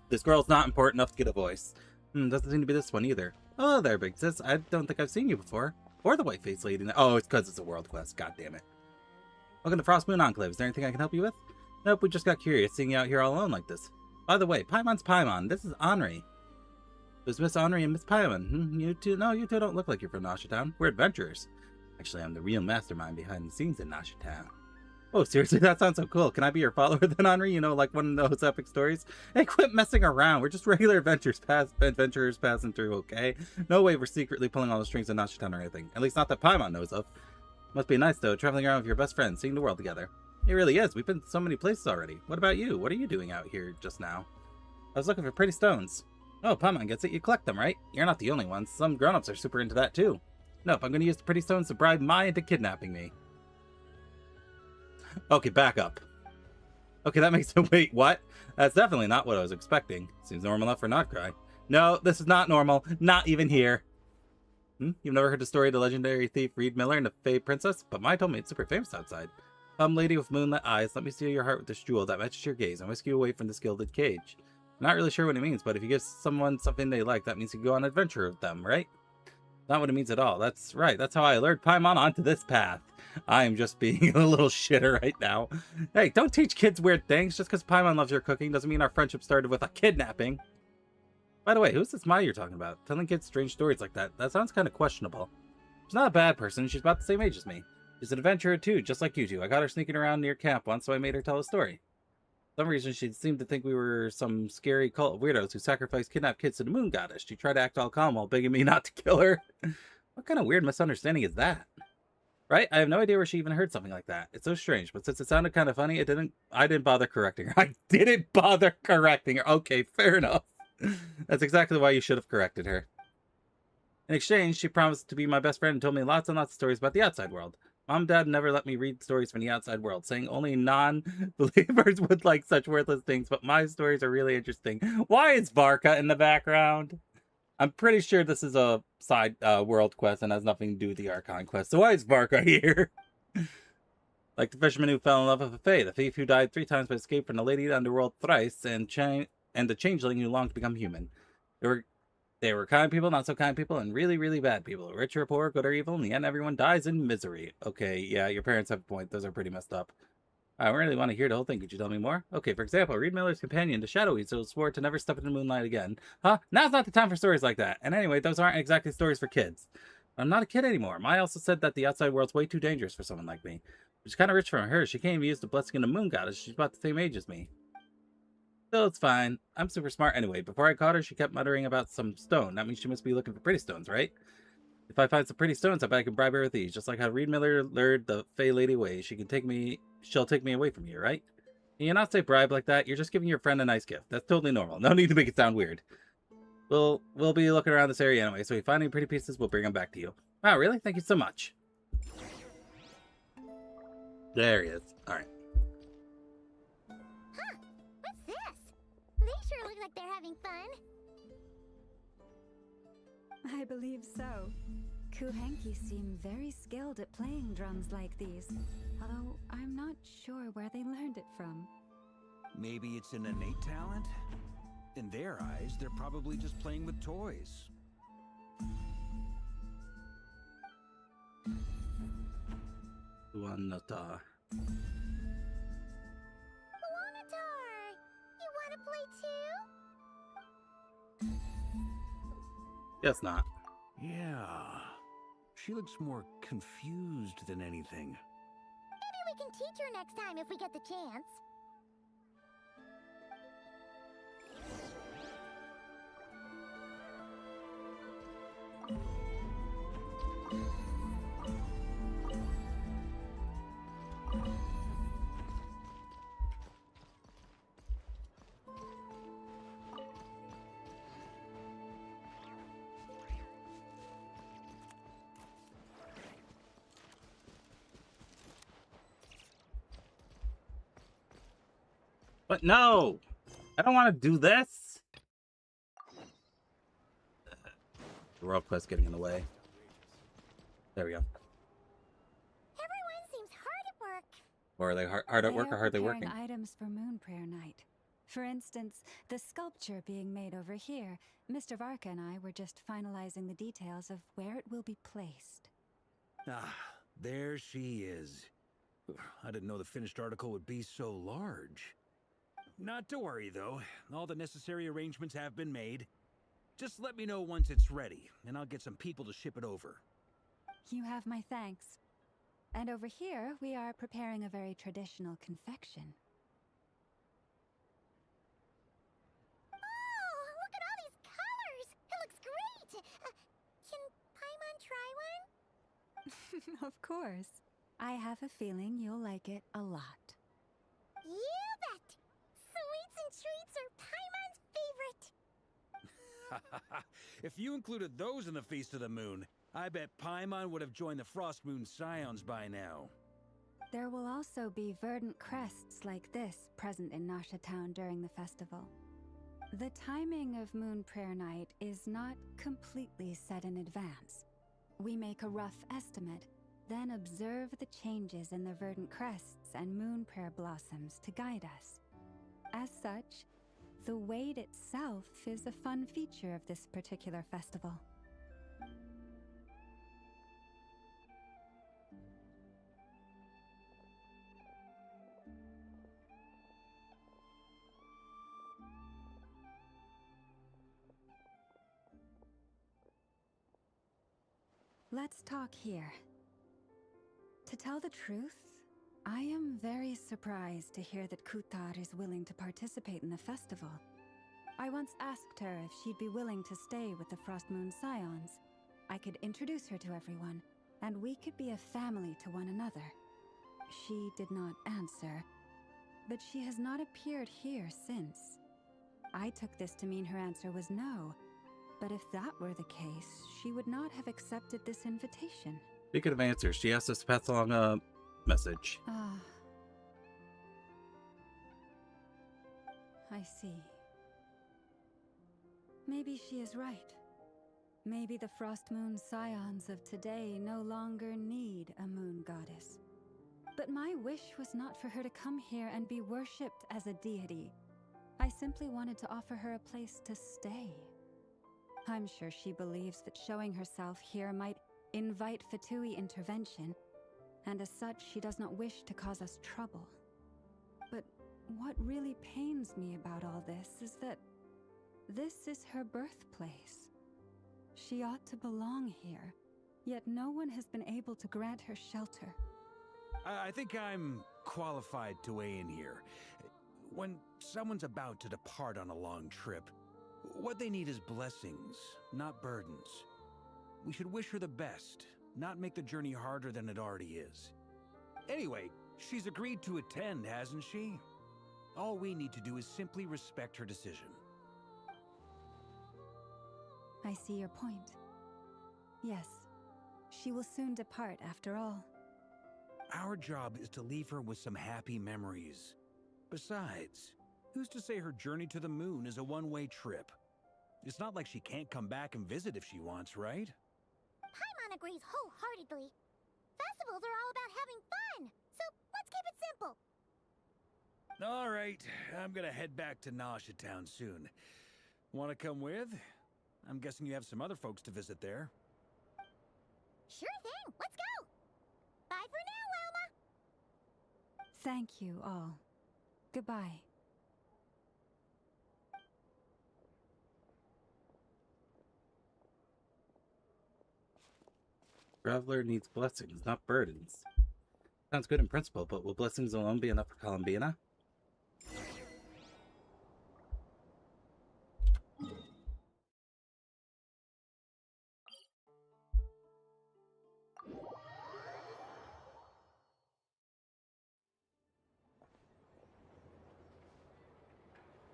this girl's not important enough to get a voice. Doesn't seem to be this one either. Oh, there, big sis. I don't think I've seen you before. Or the white-faced lady. Oh, it's because it's a world quest. God damn it. Welcome to Frost Moon Enclave. Is there anything I can help you with? Nope, we just got curious seeing you out here all alone like this. By the way, Paimon's Paimon. This is HisshAnri. There's Miss HisshAnri and Miss Paimon. You two don't look like you're from Nasha Town. We're adventurers. Actually, I'm the real mastermind behind the scenes in Nasha Town. Oh, seriously? That sounds so cool. Can I be your follower then, HisshAnri? You know, like one of those epic stories? Hey, quit messing around. We're just regular adventurers passing through, okay? No way we're secretly pulling all the strings in Nasha Town or anything. At least not that Paimon knows of. Must be nice, though, traveling around with your best friends, seeing the world together. It really is. We've been to so many places already. What about you? What are you doing out here just now? I was looking for pretty stones. Oh, Paimon gets it. You collect them, right? You're not the only ones. Some grown-ups are super into that, too. Nope, I'm going to use the pretty stones to bribe Mai into kidnapping me. Okay, back up. Okay, that makes it... Wait, what? That's definitely not what I was expecting. Seems normal enough for Notcry. No, this is not normal. Not even here. You've never heard the story of the legendary thief Reed Miller and the Fey Princess? But Mai told me it's super famous outside. Come, lady with moonlit eyes, let me steal your heart with this jewel that matches your gaze and whisk you away from this gilded cage. I'm not really sure what it means, but if you give someone something they like, that means you can go on an adventure with them, right? Not what it means at all. That's right. That's how I lured Paimon onto this path. I'm just being a little shitter right now. Hey, don't teach kids weird things. Just because Paimon loves your cooking doesn't mean our friendship started with a kidnapping. By the way, who's this Mai you're talking about? Telling kids strange stories like that. That sounds kind of questionable. She's not a bad person. She's about the same age as me. She's an adventurer too, just like you two. I got her sneaking around near camp once, so I made her tell a story. For some reason, she seemed to think we were some scary cult of weirdos who sacrificed kidnapped kids to the moon goddess. She tried to act all calm while begging me not to kill her. What kind of weird misunderstanding is that? Right? I have no idea where she even heard something like that. It's so strange, but since it sounded kind of funny, I didn't bother correcting her. I didn't bother correcting her. Okay, fair enough. That's exactly why you should have corrected her. In exchange, she promised to be my best friend and told me lots and lots of stories about the outside world. Mom and Dad never let me read stories from the outside world, saying only non-believers would like such worthless things, but my stories are really interesting. Why is Varka in the background? I'm pretty sure this is a side world quest and has nothing to do with the Archon quest, so why is Varka here? Like the fisherman who fell in love with a fae, the thief who died 3 times but escaped from the lady of the underworld thrice, and the changeling who longed to become human. They were kind people, not so kind people, and really, really bad people. Rich or poor, good or evil, in the end everyone dies in misery. Okay, yeah, your parents have a point. Those are pretty messed up. I really want to hear the whole thing. Could you tell me more? Okay, for example, Reed Miller's companion, the Shadow Weasel, swore to never step in the moonlight again. Huh? Now's not the time for stories like that. And anyway, those aren't exactly stories for kids. I'm not a kid anymore. Mai also said that the outside world's way too dangerous for someone like me. Which is kind of rich from her. She can't even use the blessing of the moon goddess. She's about the same age as me. Still, it's fine. I'm super smart anyway. Before I caught her, she kept muttering about some stone. That means she must be looking for pretty stones, right? If I find some pretty stones, I bet I can bribe her with these. Just like how Reed Miller lured the Fey Lady away. She'll take me away from you, right? Can you not say bribe like that? You're just giving your friend a nice gift. That's totally normal. No need to make it sound weird. We'll be looking around this area anyway, so if we find any pretty pieces, we'll bring them back to you. Wow, really? Thank you so much. There he is. Alright. Huh? What's this? They sure look like they're having fun. I believe so. Kuhenki seem very skilled at playing drums like these, although I'm not sure where they learned it from. Maybe it's an innate talent? In their eyes, they're probably just playing with toys. Luanatar. Luanatar! You wanna play too? Guess not. Yeah. She looks more confused than anything. Maybe we can teach her next time if we get the chance. But no! I don't want to do this! The royal quest getting in the way. There we go. Everyone seems hard at work. Or are they hard at work or hardly preparing working? items for Moon Prayer Night. For instance, the sculpture being made over here. Mr. Varka and I were just finalizing the details of where it will be placed. Ah, there she is. I didn't know the finished article would be so large. Not to worry, though. All the necessary arrangements have been made. Just let me know once it's ready, and I'll get some people to ship it over. You have my thanks. And over here, we are preparing a very traditional confection. Oh, look at all these colors! It looks great! Can Paimon try one? Of course. I have a feeling you'll like it a lot. You bet! Sweets and treats are Paimon's favorite! If you included those in the Feast of the Moon, I bet Paimon would have joined the Frost Moon Scions by now. There will also be verdant crests like this present in Nasha Town during the festival. The timing of Moon Prayer Night is not completely set in advance. We make a rough estimate, then observe the changes in the verdant crests and moon prayer blossoms to guide us. As such, the wait itself is a fun feature of this particular festival. Let's talk here. To tell the truth, I am very surprised to hear that Kutar is willing to participate in the festival. I once asked her if she'd be willing to stay with the Frost Moon Scions. I could introduce her to everyone, and we could be a family to one another. She did not answer, but she has not appeared here since. I took this to mean her answer was no, but if that were the case, she would not have accepted this invitation. Speaking of answers, she asked us to pass along a message. Ah. I see. Maybe she is right. Maybe the Frost Moon Scions of today no longer need a moon goddess. But my wish was not for her to come here and be worshipped as a deity. I simply wanted to offer her a place to stay. I'm sure she believes that showing herself here might invite Fatui intervention, and as such, she does not wish to cause us trouble. But what really pains me about all this is that this is her birthplace. She ought to belong here, yet no one has been able to grant her shelter. I think I'm qualified to weigh in here. When someone's about to depart on a long trip, what they need is blessings, not burdens. We should wish her the best, not make the journey harder than it already is. Anyway, she's agreed to attend, hasn't she? All we need to do is simply respect her decision. I see your point. Yes, she will soon depart after all. Our job is to leave her with some happy memories. Besides, who's to say her journey to the moon is a one-way trip? It's not like she can't come back and visit if she wants, right? Paimon agrees wholeheartedly. Festivals are all about having fun, so let's keep it simple. All right, I'm gonna head back to Nasha Town soon. Wanna come with? I'm guessing you have some other folks to visit there. Sure thing, let's go! Bye for now, Wilma! Thank you all. Goodbye. Traveler needs blessings, not burdens. Sounds good in principle, but will blessings alone be enough for Columbina?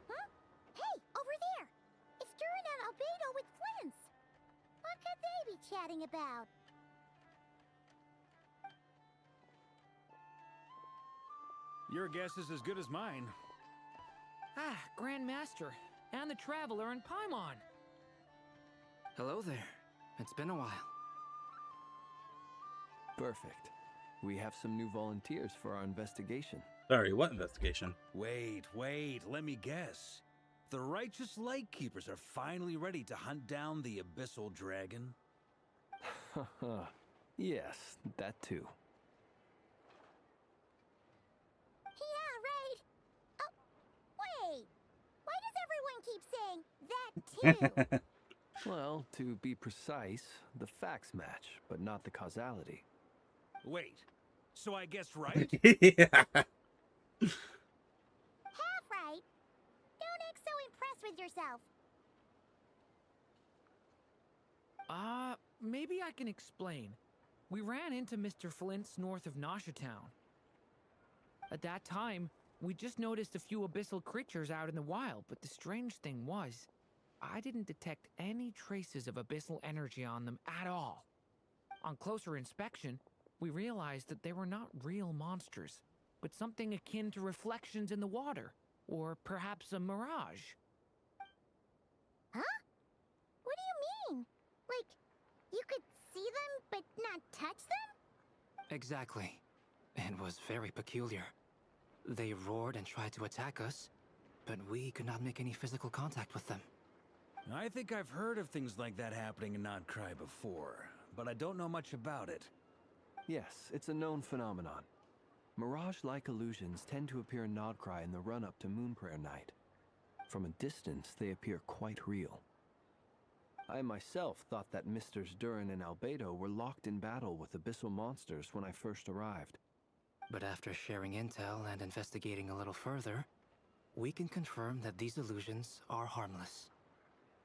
Huh? Hey, over there! It's Durin and Albedo with Flints! What could they be chatting about? Your guess is as good as mine. Ah, Grandmaster, and the Traveler and Paimon. Hello there. It's been a while. Perfect. We have some new volunteers for our investigation. Sorry, what investigation? Wait, let me guess. The righteous Lightkeepers are finally ready to hunt down the Abyssal Dragon? Yes, that too. Yeah, right! Oh, wait! Why does everyone keep saying that too? Well, to be precise, the facts match, but not the causality. Wait, so I guessed right? Yeah. Half right! Don't act so impressed with yourself. Maybe I can explain. We ran into Mr. Flint's north of Nasha Town. At that time, we just noticed a few abyssal creatures out in the wild, but the strange thing was, I didn't detect any traces of abyssal energy on them at all. On closer inspection, we realized that they were not real monsters, but something akin to reflections in the water, or perhaps a mirage. Huh? What do you mean? Like, you could see them, but not touch them? Exactly. It was very peculiar. They roared and tried to attack us, but we could not make any physical contact with them. I think I've heard of things like that happening in Nodcry before, but I don't know much about it. Yes, it's a known phenomenon. Mirage-like illusions tend to appear in Nodcry in the run-up to Moonprayer Night. From a distance, they appear quite real. I myself thought that Misters Durin and Albedo were locked in battle with abyssal monsters when I first arrived. But after sharing intel and investigating a little further, we can confirm that these illusions are harmless.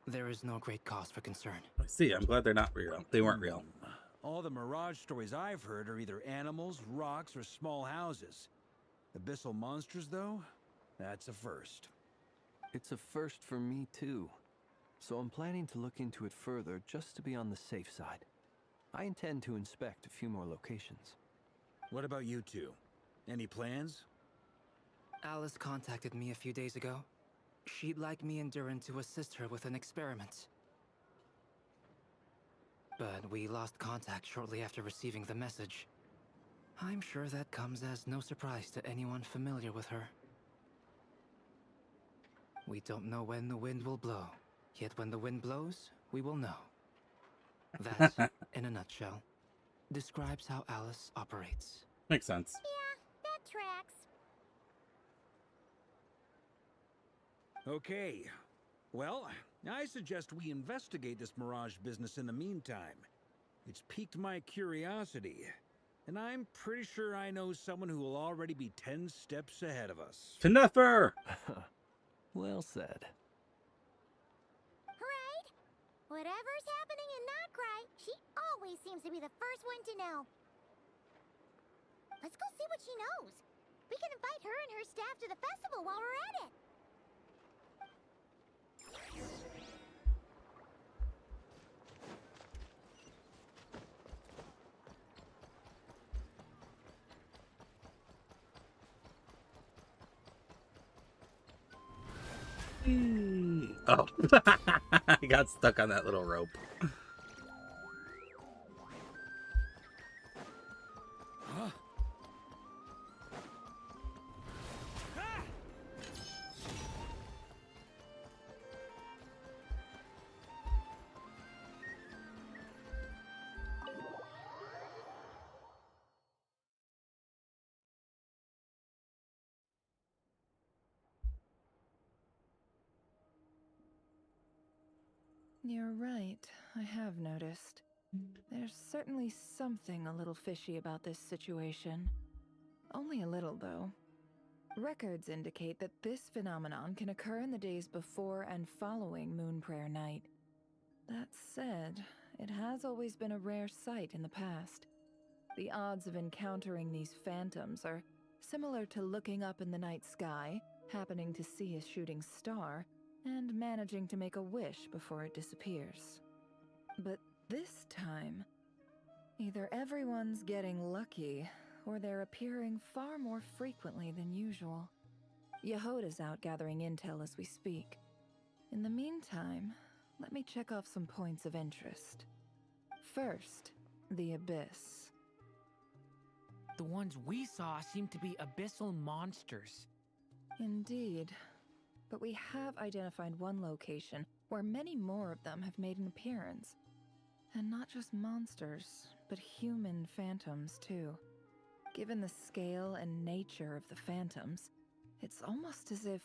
There is no great cause for concern. I see. I'm glad they're not real. They weren't real. All the Mirage stories I've heard are either animals, rocks, or small houses. Abyssal monsters, though? That's a first. It's a first for me, too. So I'm planning to look into it further just to be on the safe side. I intend to inspect a few more locations. What about you two? Any plans? Alice contacted me a few days ago. She'd like me and Durin to assist her with an experiment. But we lost contact shortly after receiving the message. I'm sure that comes as no surprise to anyone familiar with her. We don't know when the wind will blow, yet when the wind blows, we will know. That, in a nutshell, describes how Alice operates. Makes sense. Yeah, that tracks. Okay. Well, I suggest we investigate this Mirage business in the meantime. It's piqued my curiosity, and I'm pretty sure I know someone who will already be 10 steps ahead of us. Fineffer! Well said. Right? Whatever's happening in Nodcry, she always seems to be the first one to know. Let's go see what she knows. We can invite her and her staff to the festival while we're at it. Oh. I got stuck on that little rope. Huh? Ah! You're right, I have noticed. There's certainly something a little fishy about this situation. Only a little, though. Records indicate that this phenomenon can occur in the days before and following Moon Prayer Night. That said, it has always been a rare sight in the past. The odds of encountering these phantoms are similar to looking up in the night sky, happening to see a shooting star, and managing to make a wish before it disappears. But this time, either everyone's getting lucky, or they're appearing far more frequently than usual. Yehoda's out gathering intel as we speak. In the meantime, let me check off some points of interest. First, the Abyss. The ones we saw seem to be abyssal monsters. Indeed. But we have identified one location where many more of them have made an appearance. And not just monsters, but human phantoms too. Given the scale and nature of the phantoms, it's almost as if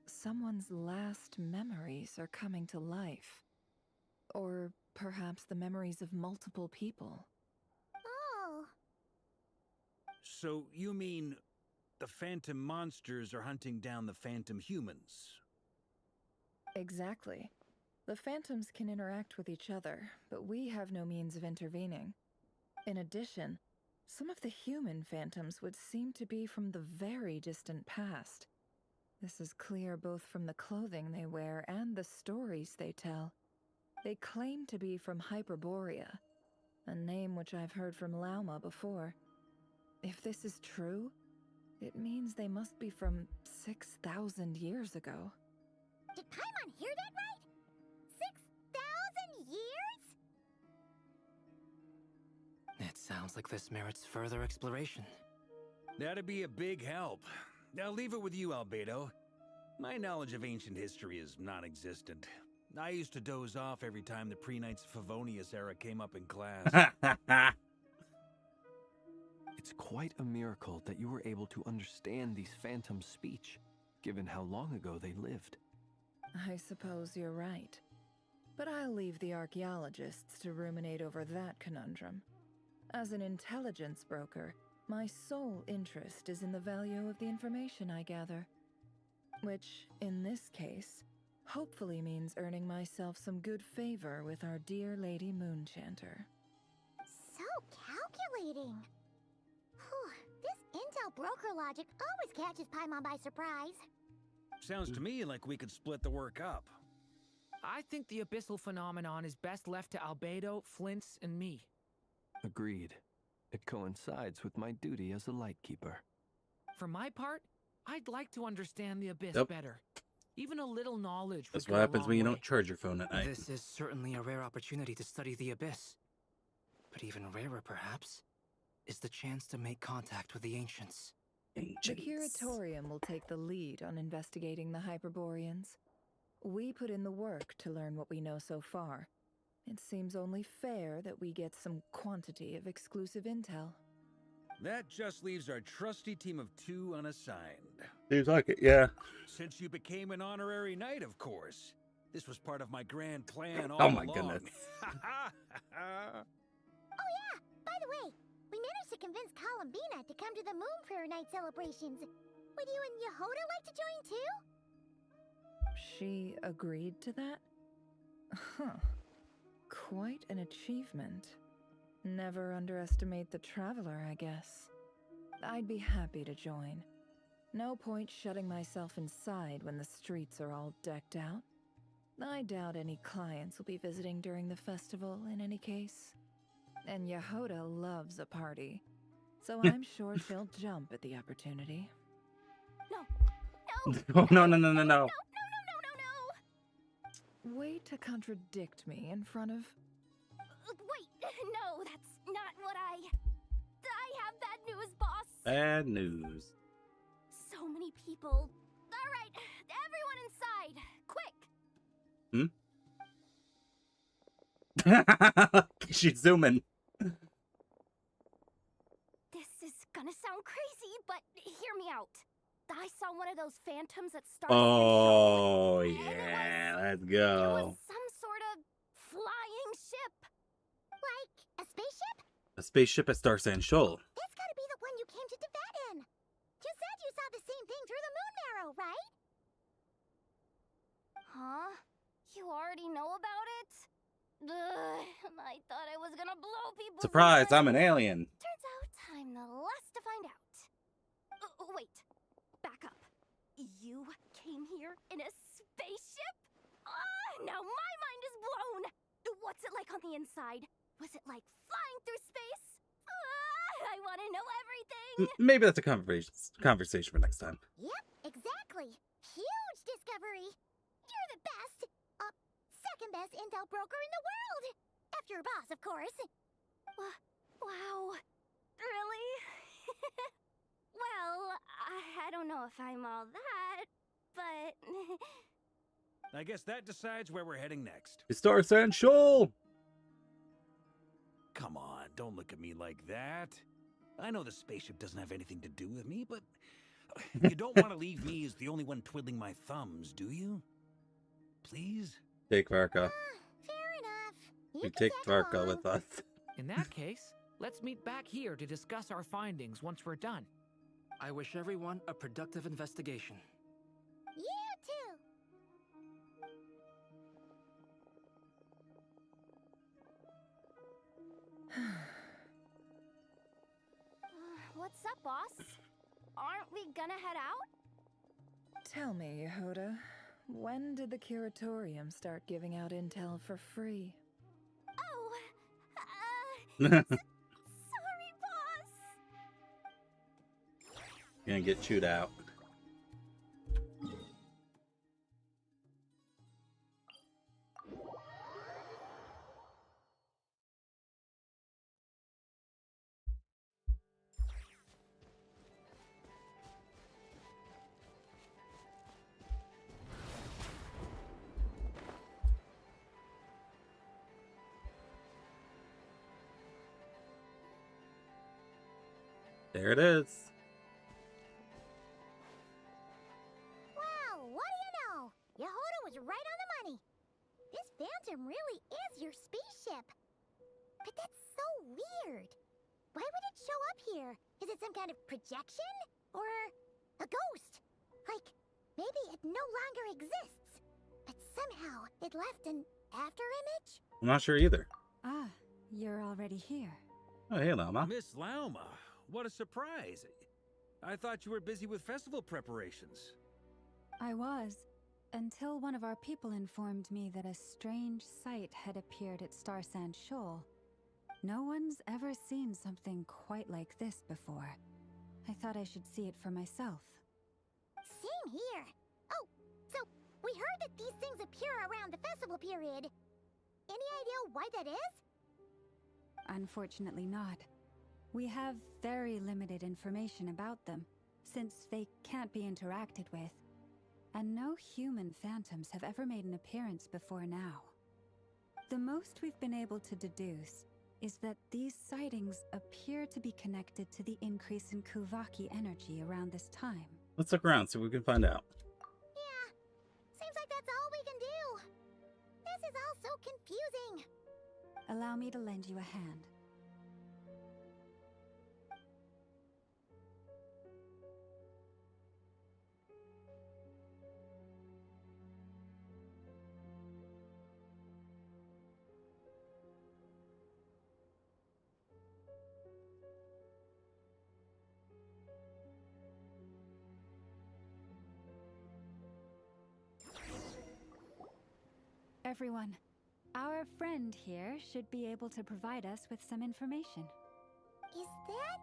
someone's last memories are coming to life. Or perhaps the memories of multiple people. Oh. So you mean the phantom monsters are hunting down the phantom humans? Exactly. The phantoms can interact with each other, but we have no means of intervening. In addition, some of the human phantoms would seem to be from the very distant past. This is clear both from the clothing they wear and the stories they tell. They claim to be from Hyperborea, a name which I've heard from Lauma before. If this is true, it means they must be from 6,000 years ago. Did Paimon hear that right? 6,000 years? It sounds like this merits further exploration. That'd be a big help. I'll leave it with you, Albedo. My knowledge of ancient history is non-existent. I used to doze off every time the pre-Knights Favonius era came up in class. It's quite a miracle that you were able to understand these phantoms' speech, given how long ago they lived. I suppose you're right. But I'll leave the archaeologists to ruminate over that conundrum. As an intelligence broker, my sole interest is in the value of the information I gather. Which, in this case, hopefully means earning myself some good favor with our dear Lady Moonchanter. So calculating. Whew, this intel broker logic always catches Paimon by surprise. Sounds to me like we could split the work up. I think the abyssal phenomenon is best left to Albedo, Flints, and me. Agreed. It coincides with my duty as a lightkeeper. For my part, I'd like to understand the abyss Yep. better. Even a little knowledge would That's go what a happens long when you way. don't charge your phone at night. This is certainly a rare opportunity to study the abyss. But even rarer, perhaps, is the chance to make contact with the ancients. The Curatorium will take the lead on investigating the Hyperboreans. We put in the work to learn what we know so far. It seems only fair that we get some quantity of exclusive intel. That just leaves our trusty team of 2 unassigned. Seems like it, yeah. Since you became an honorary knight, of course. This was part of my grand plan all Oh my along. goodness. Oh yeah, by the way, we managed to convince Columbina to come to the Moon Prayer Night celebrations. Would you and Yehoda like to join too? She agreed to that? Huh. Quite an achievement. Never underestimate the traveler, I guess. I'd be happy to join. No point shutting myself inside when the streets are all decked out. I doubt any clients will be visiting during the festival in any case. And Yehoda loves a party, so I'm sure she'll jump at the opportunity. No! Oh, no. No! Way to contradict me in front of... Wait, no, that's not what I have bad news, boss. Bad news. So many people. All right, everyone inside. Quick! She's zooming. This is gonna sound crazy, but hear me out. I saw one of those phantoms that started. Oh, and yeah. Let's It go. was some sort of flying ship. spaceship at Star Sand Shoal. That's gotta be the one you came to Tibet in. You said you saw the same thing through the moon marrow, right? Huh? You already know about it? Ugh, I thought I was gonna blow people's Surprise, I'm an minds. alien. Turns out I'm the last to find out. Wait, back up. You came here in a spaceship? Now my mind is blown! What's it like on the inside? Was it like flying through space? I want to know everything! Maybe that's a conversation for next time. Yep, exactly. Huge discovery. You're the best. Second best intel broker in the world. After your boss, of course. Wow. Really? Well, I don't know if I'm all that, but... I guess that decides where we're heading next. Star Sand Shoal! Come on, don't look at me like that. I know the spaceship doesn't have anything to do with me, but you don't want to leave me as the only one twiddling my thumbs, do you? Please? Take Varka. Fair enough. We take Varka with us. In that case, let's meet back here to discuss our findings once we're done. I wish everyone a productive investigation. You too. What's up, boss? Aren't we gonna head out? Tell me, Yehuda, when did the curatorium start giving out intel for free? Oh, sorry, boss. Gonna get chewed out. There it is. Well, what do you know? Yehuda was right on the money. This Phantom really is your spaceship. But that's so weird. Why would it show up here? Is it some kind of projection? Or a ghost? Like, maybe it no longer exists. But somehow it left an afterimage? I'm not sure either. Ah, you're already here. Oh, hey, Lama. Miss Lauma, what a surprise. I thought you were busy with festival preparations. I was, until one of our people informed me that a strange sight had appeared at Star Sand Shoal. No one's ever seen something quite like this before. I thought I should see it for myself. Same here. Oh, so we heard that these things appear around the festival period. Any idea why that is? Unfortunately not. We have very limited information about them, since they can't be interacted with. And no human phantoms have ever made an appearance before now. The most we've been able to deduce is that these sightings appear to be connected to the increase in Kuvaki energy around this time. Let's look around, see what we can find out. Yeah, seems like that's all we can do. This is all so confusing. Allow me to lend you a hand. Everyone, our friend here should be able to provide us with some information. Is that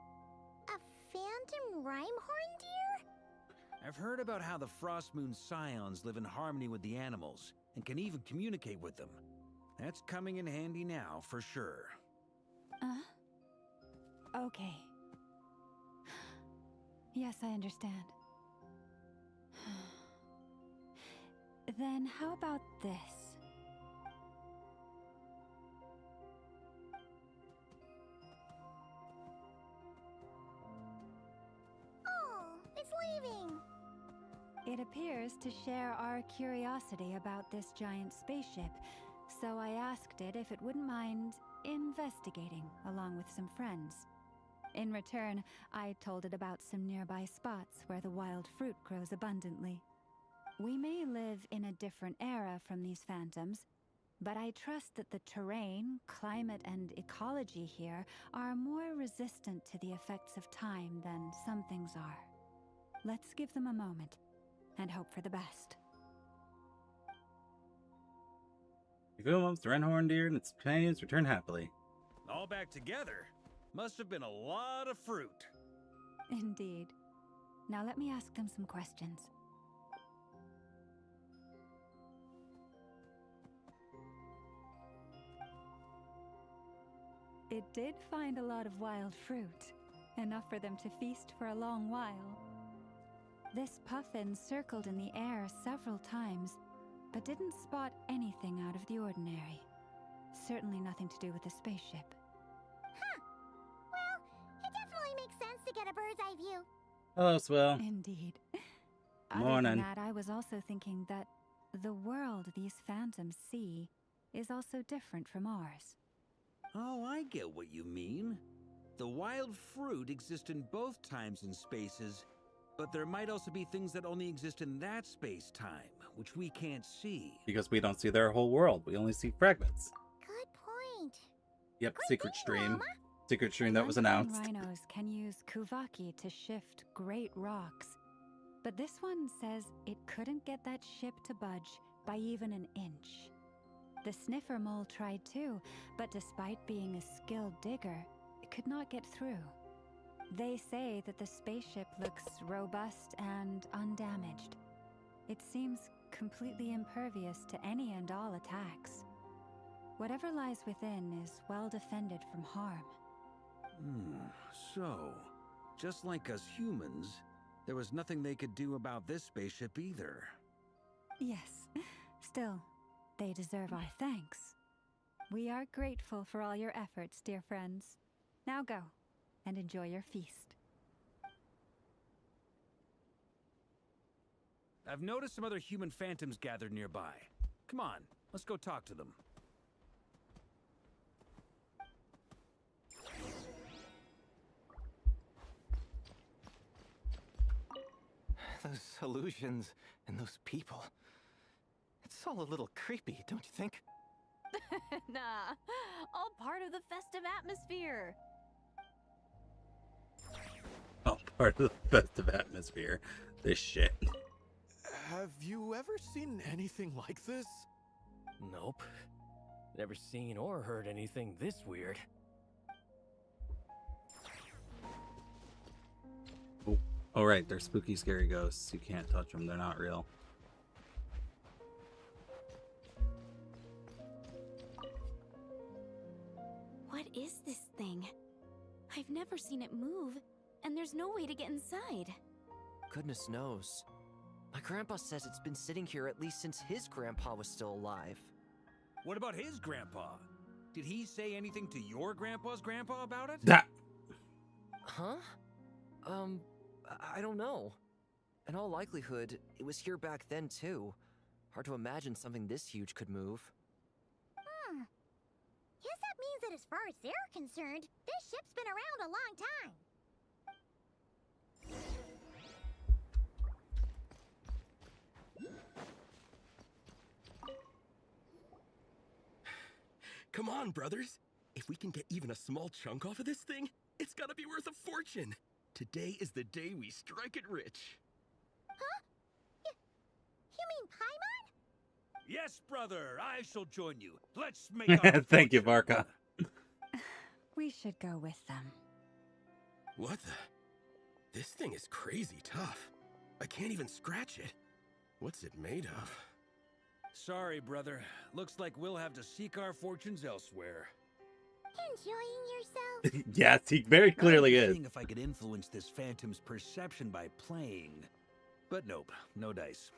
a phantom Rhymehorn deer? I've heard about how the Frost Moon Scions live in harmony with the animals and can even communicate with them. That's coming in handy now, for sure. Okay. Yes, I understand. Then how about this? Oh, it's leaving. It appears to share our curiosity about this giant spaceship, so I asked it if it wouldn't mind investigating along with some friends. In return, I told it about some nearby spots where the wild fruit grows abundantly. We may live in a different era from these phantoms, but I trust that the terrain, climate, and ecology here are more resistant to the effects of time than some things are. Let's give them a moment and hope for the best. The Goomums, the Renhorn deer, and its companions return happily. All back together? Must have been a lot of fruit. Indeed. Now let me ask them some questions. It did find a lot of wild fruit, enough for them to feast for a long while. This puffin circled in the air several times, but didn't spot anything out of the ordinary. Certainly nothing to do with the spaceship. Huh. Well, it definitely makes sense to get a bird's eye view. Hello, Swell. Indeed. Other Morning. than that, I was also thinking that the world these phantoms see is also different from ours. Oh, I get what you mean. The wild fruit exists in both times and spaces, but there might also be things that only exist in that space-time, which we can't see. Because we don't see their whole world. We only see fragments. Good point. Yep, Good secret thing, stream. Mama. Secret stream that was Uncommon announced. Rhinos can use Kuvaki to shift great rocks, but this one says it couldn't get that ship to budge by even an inch. The sniffer mole tried too, but despite being a skilled digger, it could not get through. They say that the spaceship looks robust and undamaged. It seems completely impervious to any and all attacks. Whatever lies within is well defended from harm. So, just like us humans, there was nothing they could do about this spaceship either. Yes, still, they deserve our thanks. We are grateful for all your efforts, dear friends. Now go, and enjoy your feast. I've noticed some other human phantoms gathered nearby. Come on, let's go talk to them. Those illusions and those people. It's all a little creepy, don't you think? Nah, all part of the festive atmosphere. Oh, part of the festive atmosphere. This shit. Have you ever seen anything like this? Nope. Never seen or heard anything this weird. Oh, right, they're spooky, scary ghosts. You can't touch them. They're not real. What is this thing? I've never seen it move, and there's no way to get inside. Goodness knows. My grandpa says it's been sitting here at least since his grandpa was still alive. What about his grandpa? Did he say anything to your grandpa's grandpa about it? That. Huh? I don't know. In all likelihood, it was here back then too. Hard to imagine something this huge could move. Guess that means that as far as they're concerned, this ship's been around a long time. Come on, brothers. If we can get even a small chunk off of this thing, it's gotta be worth a fortune. Today is the day we strike it rich. Huh? You mean Paimon? Yes, brother, I shall join you. Let's make our Thank you, fortune. Varka. We should go with them. What the? This thing is crazy tough. I can't even scratch it. What's it made of? Sorry, brother. Looks like we'll have to seek our fortunes elsewhere. Enjoying yourself? Yes, he very clearly I was is. seeing if I could influence this phantom's perception by playing. But nope, no dice.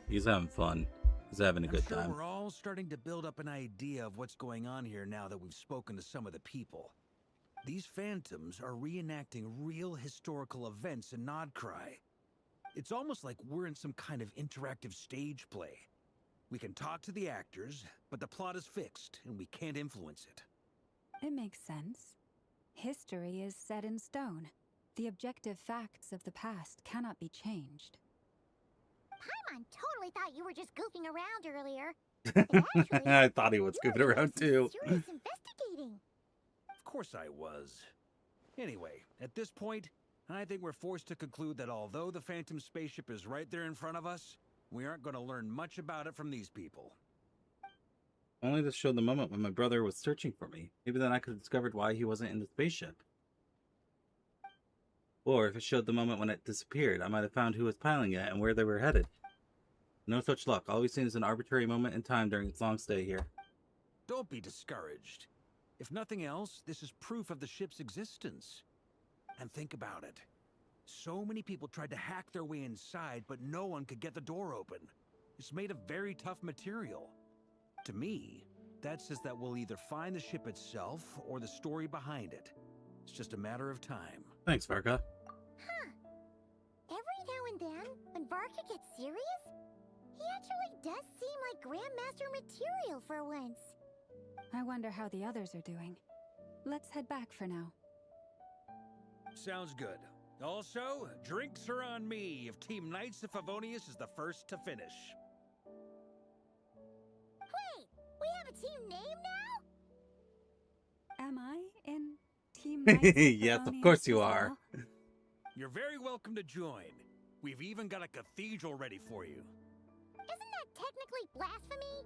He's having fun. He's having a I'm good sure time. we're all starting to build up an idea of what's going on here now that we've spoken to some of the people. These phantoms are reenacting real historical events in Nodcry. It's almost like we're in some kind of interactive stage play. We can talk to the actors, but the plot is fixed, and we can't influence it. It makes sense. History is set in stone. The objective facts of the past cannot be changed. Paimon totally thought you were just goofing around earlier. I thought he was goofing around too. Serious investigating. Of course I was. Anyway, at this point, I think we're forced to conclude that although the Phantom spaceship is right there in front of us, we aren't going to learn much about it from these people. Only this showed the moment when my brother was searching for me. Maybe then I could have discovered why he wasn't in the spaceship. Or if it showed the moment when it disappeared, I might have found who was piloting it and where they were headed. No such luck. All we've seen is an arbitrary moment in time during its long stay here. Don't be discouraged. If nothing else, this is proof of the ship's existence. And think about it. So many people tried to hack their way inside, but no one could get the door open. It's made of very tough material. To me, that says that we'll either find the ship itself or the story behind it. It's just a matter of time. Thanks, Varka. Huh. Every now and then, when Varka gets serious, he actually does seem like Grandmaster material for once. I wonder how the others are doing. Let's head back for now. Sounds good. Also, drinks are on me if Team Knights of Favonius is the first to finish. Wait, we have a team name now? Am I in Team Knights of Yes, of course you as are. well? You're very welcome to join. We've even got a cathedral ready for you. Isn't that technically blasphemy?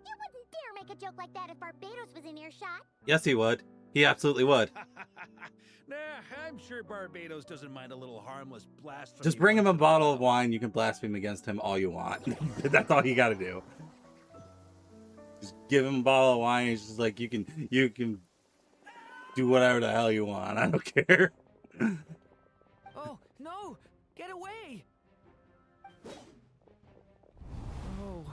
You wouldn't dare make a joke like that if Barbados was in earshot. Yes, he would. He absolutely would. Nah, I'm sure Barbados doesn't mind a little harmless blasphemy. Just bring him a bottle of wine. You can blaspheme against him all you want. That's all you got to do. Just give him a bottle of wine. He's just like, you can do whatever the hell you want. I don't care. Oh, no! Get away! Oh.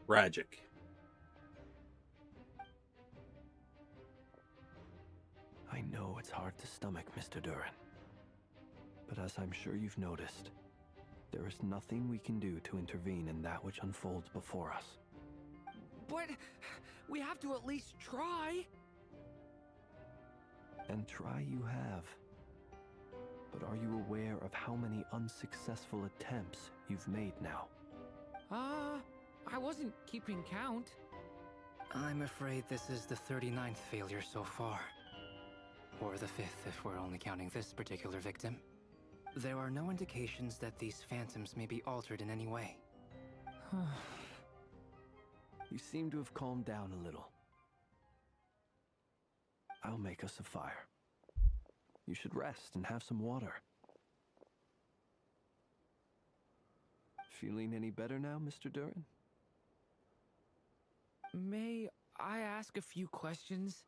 Tragic. I know it's hard to stomach, Mr. Duran. But as I'm sure you've noticed, there is nothing we can do to intervene in that which unfolds before us. But we have to at least try. And try you have. But are you aware of how many unsuccessful attempts you've made now? I wasn't keeping count. I'm afraid this is the 39th failure so far. Or the 5th if we're only counting this particular victim. There are no indications that these phantoms may be altered in any way. You seem to have calmed down a little. I'll make us a fire. You should rest and have some water. Feeling any better now, Mr. Duran? May I ask a few questions?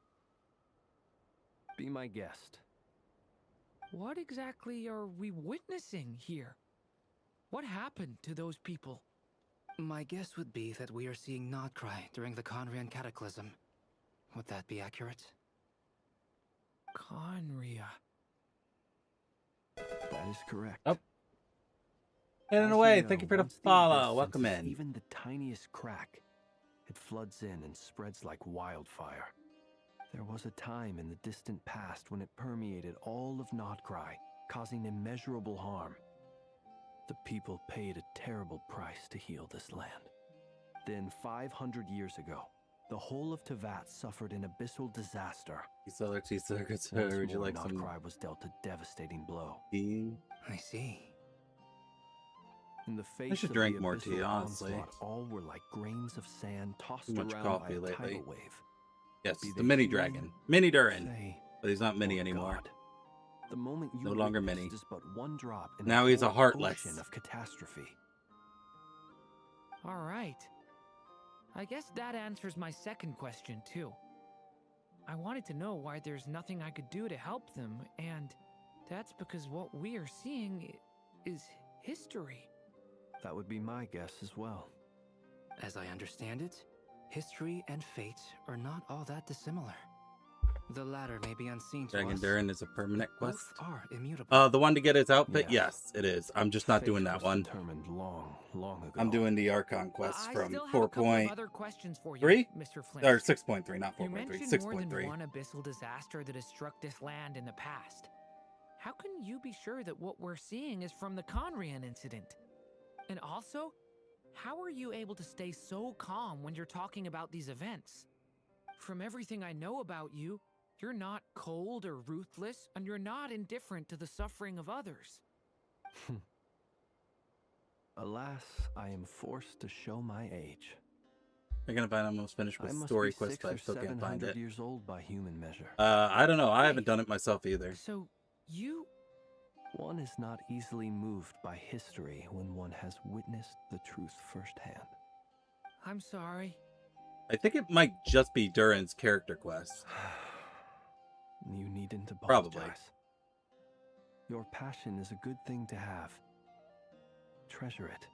Be my guest. What exactly are we witnessing here? What happened to those people? My guess would be that we are seeing Nodcry during the Conrian Cataclysm. Would that be accurate? Conria. That is correct. Oh. And away. Thank you for the follow. Welcome in. Even the tiniest crack, it floods in and spreads like wildfire. There was a time in the distant past when it permeated all of Nodcry, causing immeasurable harm. The people paid a terrible price to heal this land. Then 500 years ago, the whole of Teyvat suffered an abyssal disaster. Would you like some? Nodcry was dealt a devastating blow. I see. In the face I should of drink the more abyssal tea, honestly. onslaught, all were like grains of sand tossed Too much around coffee by a lately. tidal wave. Yes, Be the they mini human, dragon. Mini Duran. say, But he's not mini or anymore. God. The moment you No longer witnessed mini. is but one drop in Now he's a whole heartless. ocean of catastrophe. All right. I guess that answers my second question, too. I wanted to know why there's nothing I could do to help them, and that's because what we are seeing is history. That would be my guess as well. As I understand it, history and fate are not all that dissimilar. The latter may be unseen to Dragon us. Durin is a permanent quest. Both are immutable. The one to get his outfit, Yes. yes, it is. I'm just not Fate doing that was one. determined long, long ago. I'm doing the Archon quest I from still have a couple of other 4.3 questions for you, Mr. Flint. or 6.3, not You 4.3, mentioned more than 6.3. one abyssal disaster that has struck this land in the past. How can you be sure that what we're seeing is from the Conrian incident? And also, how are you able to stay so calm when you're talking about these events? From everything I know about you, you're not cold or ruthless, and you're not indifferent to the suffering of others. Alas, I am forced to show my age. I'm gonna find almost finished with I must story be quest, 600 but I or still can't find 700 it. years old by human measure. I don't know. I haven't done it myself either. So, you... One is not easily moved by history when one has witnessed the truth firsthand. I'm sorry. I think it might just be Durin's character quest. You needn't apologize. Probably. Your passion is a good thing to have. Treasure it,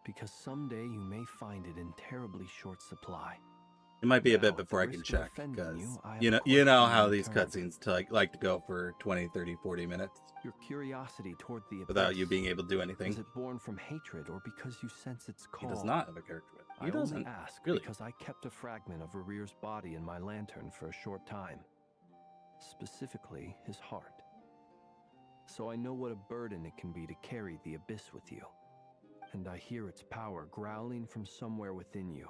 because someday you may find it in terribly short supply. It might be a Now, bit at the before I can risk of check, offending because you, I have you a know question how in these return. cutscenes like to go for 20, 30, 40 minutes Your curiosity toward the without abyss, you being able to do anything. is it born from hatred or because you sense its He call? does not have a character quest. He I doesn't. only ask Really? because I kept a fragment of Rerear's body in my lantern for a short time. Specifically, his heart. So I know what a burden it can be to carry the abyss with you. And I hear its power growling from somewhere within you.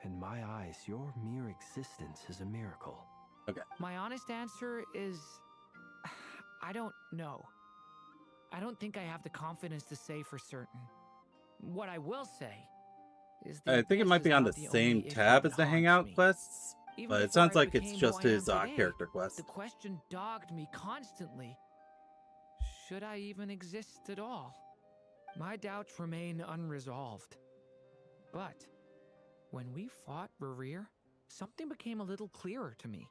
In my eyes, your mere existence is a miracle. Okay. My honest answer is... I don't know. I don't think I have the confidence to say for certain. What I will say is I think it might be on the same tab as the Hangout quests, but it sounds like it's just his character quest. The question dogged me constantly. Should I even exist at all? My doubts remain unresolved. But when we fought Rerear, something became a little clearer to me.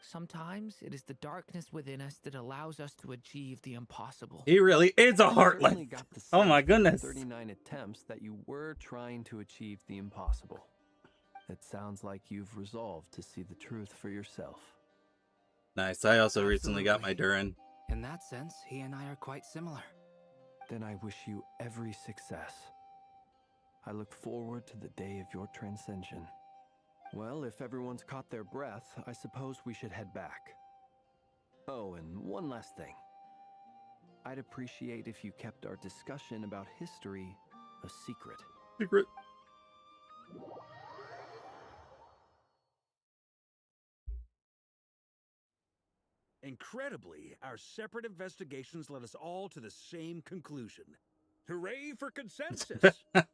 Sometimes it is the darkness within us that allows us to achieve the impossible. He really is a I heartless. certainly got the Oh my sense from goodness. 39 attempts that you were trying to achieve the impossible. It sounds like you've resolved to see the truth for yourself. Nice. I also recently got my Absolutely. Durin. In that sense, he and I are quite similar. Then I wish you every success. I look forward to the day of your transcension. Well, if everyone's caught their breath, I suppose we should head back. Oh, and one last thing. I'd appreciate if you kept our discussion about history a secret. Secret. Incredibly, our separate investigations led us all to the same conclusion. Hooray for consensus! Yeah,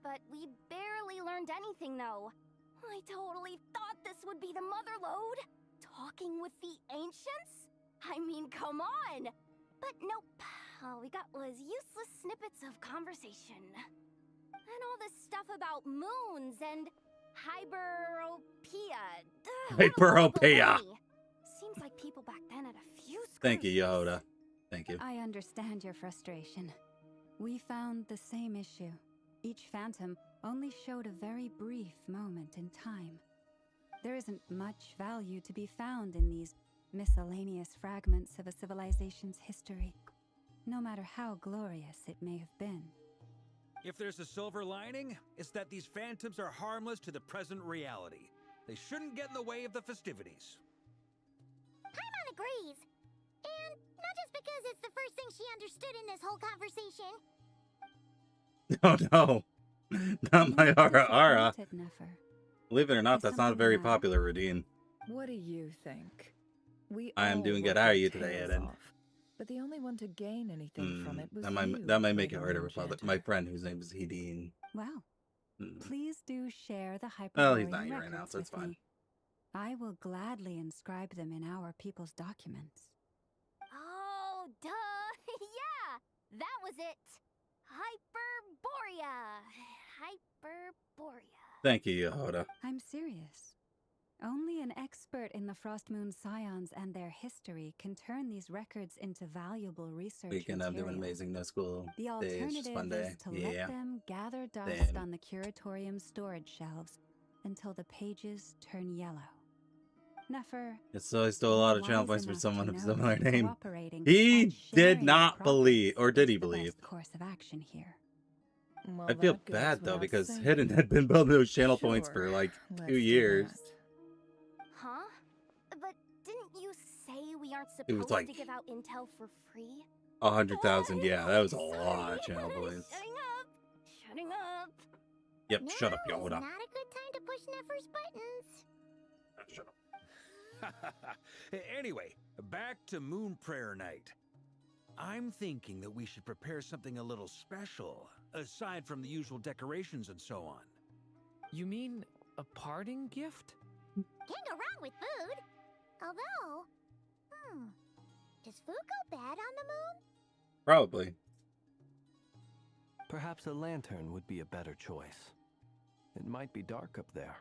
but we barely learned anything, though. I totally thought this would be the mother lode. Talking with the ancients? I mean, come on! But nope. All we got was useless snippets of conversation. And all this stuff about moons and hyperopia. Hyperopia. Seems like people back then had a few screws. Thank you, Yehoda. Thank you. I understand your frustration. We found the same issue. Each phantom only showed a very brief moment in time. There isn't much value to be found in these miscellaneous fragments of a civilization's history, no matter how glorious it may have been. If there's a silver lining, it's that these phantoms are harmless to the present reality. They shouldn't get in the way of the festivities. Paimon agrees. And not just because it's the first thing she understood in this whole conversation. Oh no. Not my Ara. Disappointed, Nefer. Believe it or not, Is that's not a something very the matter? popular routine. What do you think? We I am all doing good. worked How are our you today, tails Eden? off, but the only one to gain anything from it was That might you, make it Lady harder with Enchanter. my friend whose name is Hedine. Wow. Please do share the Well, Hyperborean he's not here right now, records so it's with fine. me. I will gladly inscribe them in our people's documents. Oh, duh! Yeah! That was it! Hyperborea! Hyperborea. Thank you, Yehoda. I'm serious. Only an expert in the Frostmoon Scions and their history can turn these records into valuable research Weekend I'm doing material. amazing. No school. The Day. It's just alternative fun day. is to Yeah. let them gather dust Damn. on the curatorium's storage shelves until the pages turn yellow. Nefer, So I stole a lot of channel wise points for enough someone to of know similar that name. cooperating He and did sharing not the believe, or did profits he is the believe? best course of action here. Well, I feel that goes bad though without because saying. Hidden had been building those channel points Sure, for like let's 2 do years. that. Huh? But didn't you say we aren't It was supposed like to give out intel for free? 100,000. Yeah, that was a Sorry. lot of channel points. Shutting up. Shutting up. Yep, shut up, Now is Yoda. not a good time to push Nefer's buttons. Shut up. Anyway, back to Moon Prayer Night. I'm thinking that we should prepare something a little special, aside from the usual decorations and so on. You mean a parting gift? Can't go wrong with food. Although, does food go bad on the moon? Probably. Perhaps a lantern would be a better choice. It might be dark up there.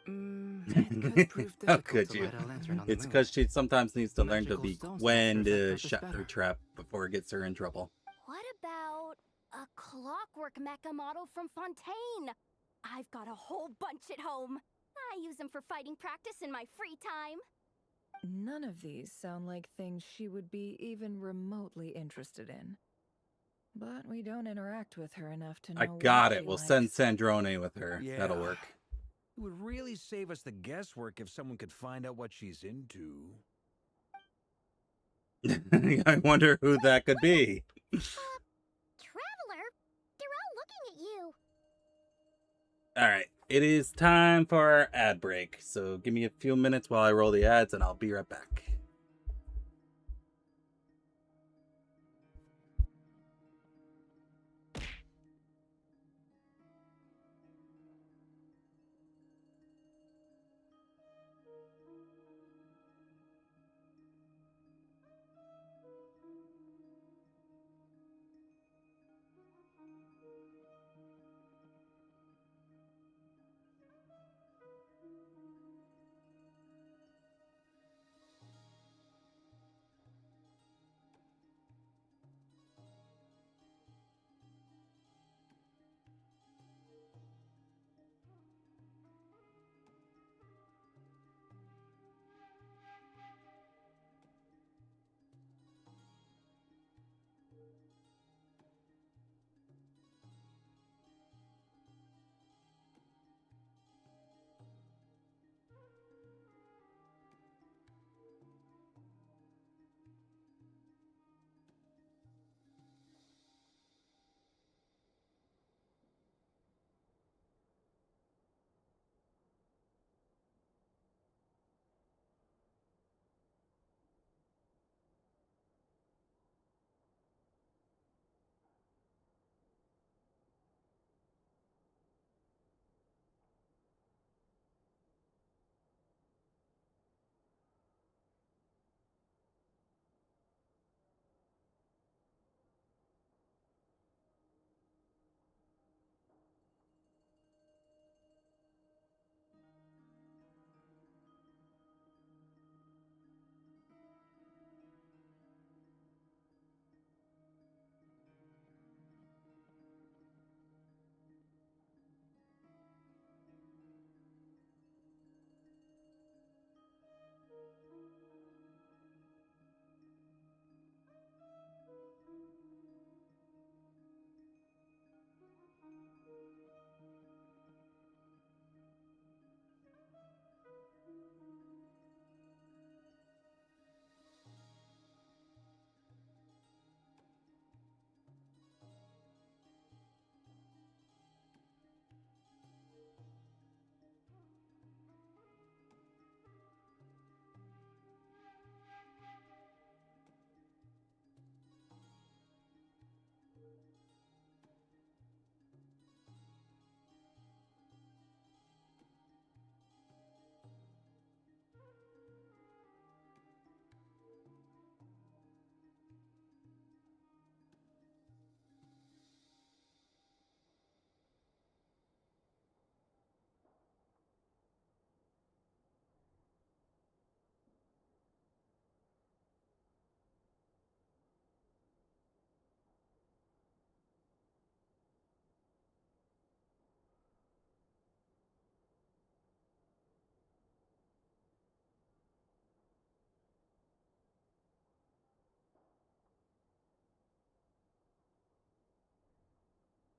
It could prove How difficult could to you? light a lantern on the It's moon. because she sometimes needs to learn to Magical be stone when structures to like shut purpose her better. trap before it gets her in trouble. What about a clockwork mecha model from Fontaine? I've got a whole bunch at home. I use them for fighting practice in my free time. None of these sound like things she would be even remotely interested in. But we don't interact with her enough to know I what got she it. We'll likes. send Sandrone with her. Yeah. That'll work. It would really save us the guesswork if someone could find out what she's into. I wonder who that could be. Traveler, they're all looking at you. All right. It is time for our ad break. So give me a few minutes while I roll the ads and I'll be right back.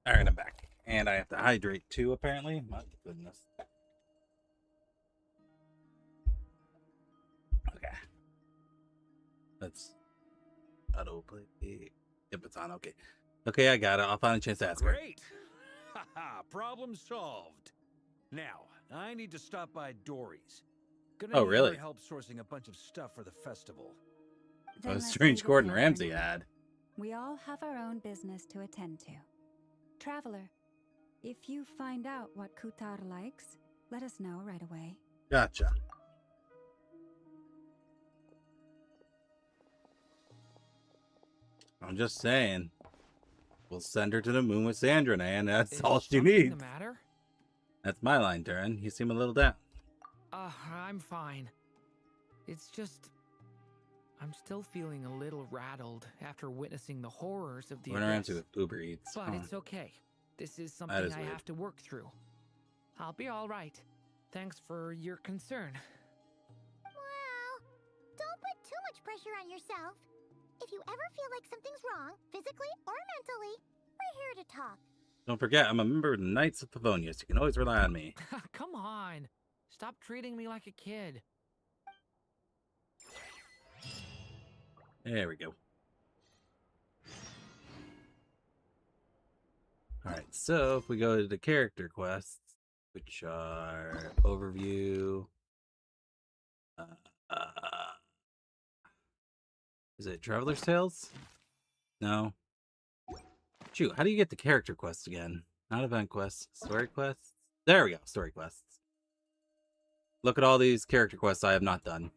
Alright, I'm back. And I have to hydrate too, apparently. My goodness. Okay. Let's autoplay. Yep, it's on. Okay. Okay, I got it. I'll find a chance to ask her. Great! Haha, problem solved. Now, I need to stop by Dory's. Gonna need really? her help sourcing a bunch of stuff for the festival. Then A let's strange leave it Gordon there for Ramsay now. ad. We all have our own business to attend to. Traveler, if you find out what Kutar likes, let us know right away. Gotcha. I'm just saying. We'll send her to the moon with Sandra, and that's Is all she something needs. the matter? That's my line, Duran. You seem a little down. I'm fine. It's just... I'm still feeling a little rattled after witnessing the horrors of the Gordon Ramsay abyss. with Uber Eats. But Huh. it's okay. This is something is I weird. have to work through. I'll be all right. Thanks for your concern. Well, don't put too much pressure on yourself. If you ever feel like something's wrong, physically or mentally, we're here to talk. Don't forget, I'm a member of the Knights of Favonius. You can always rely on me. Come on. Stop treating me like a kid. There we go. Alright, so if we go to the character quests, which are overview, is it Traveler's Tales? No. Shoot, how do you get the character quests again? Not event quests, story quests? There we go, story quests. Look at all these character quests I have not done.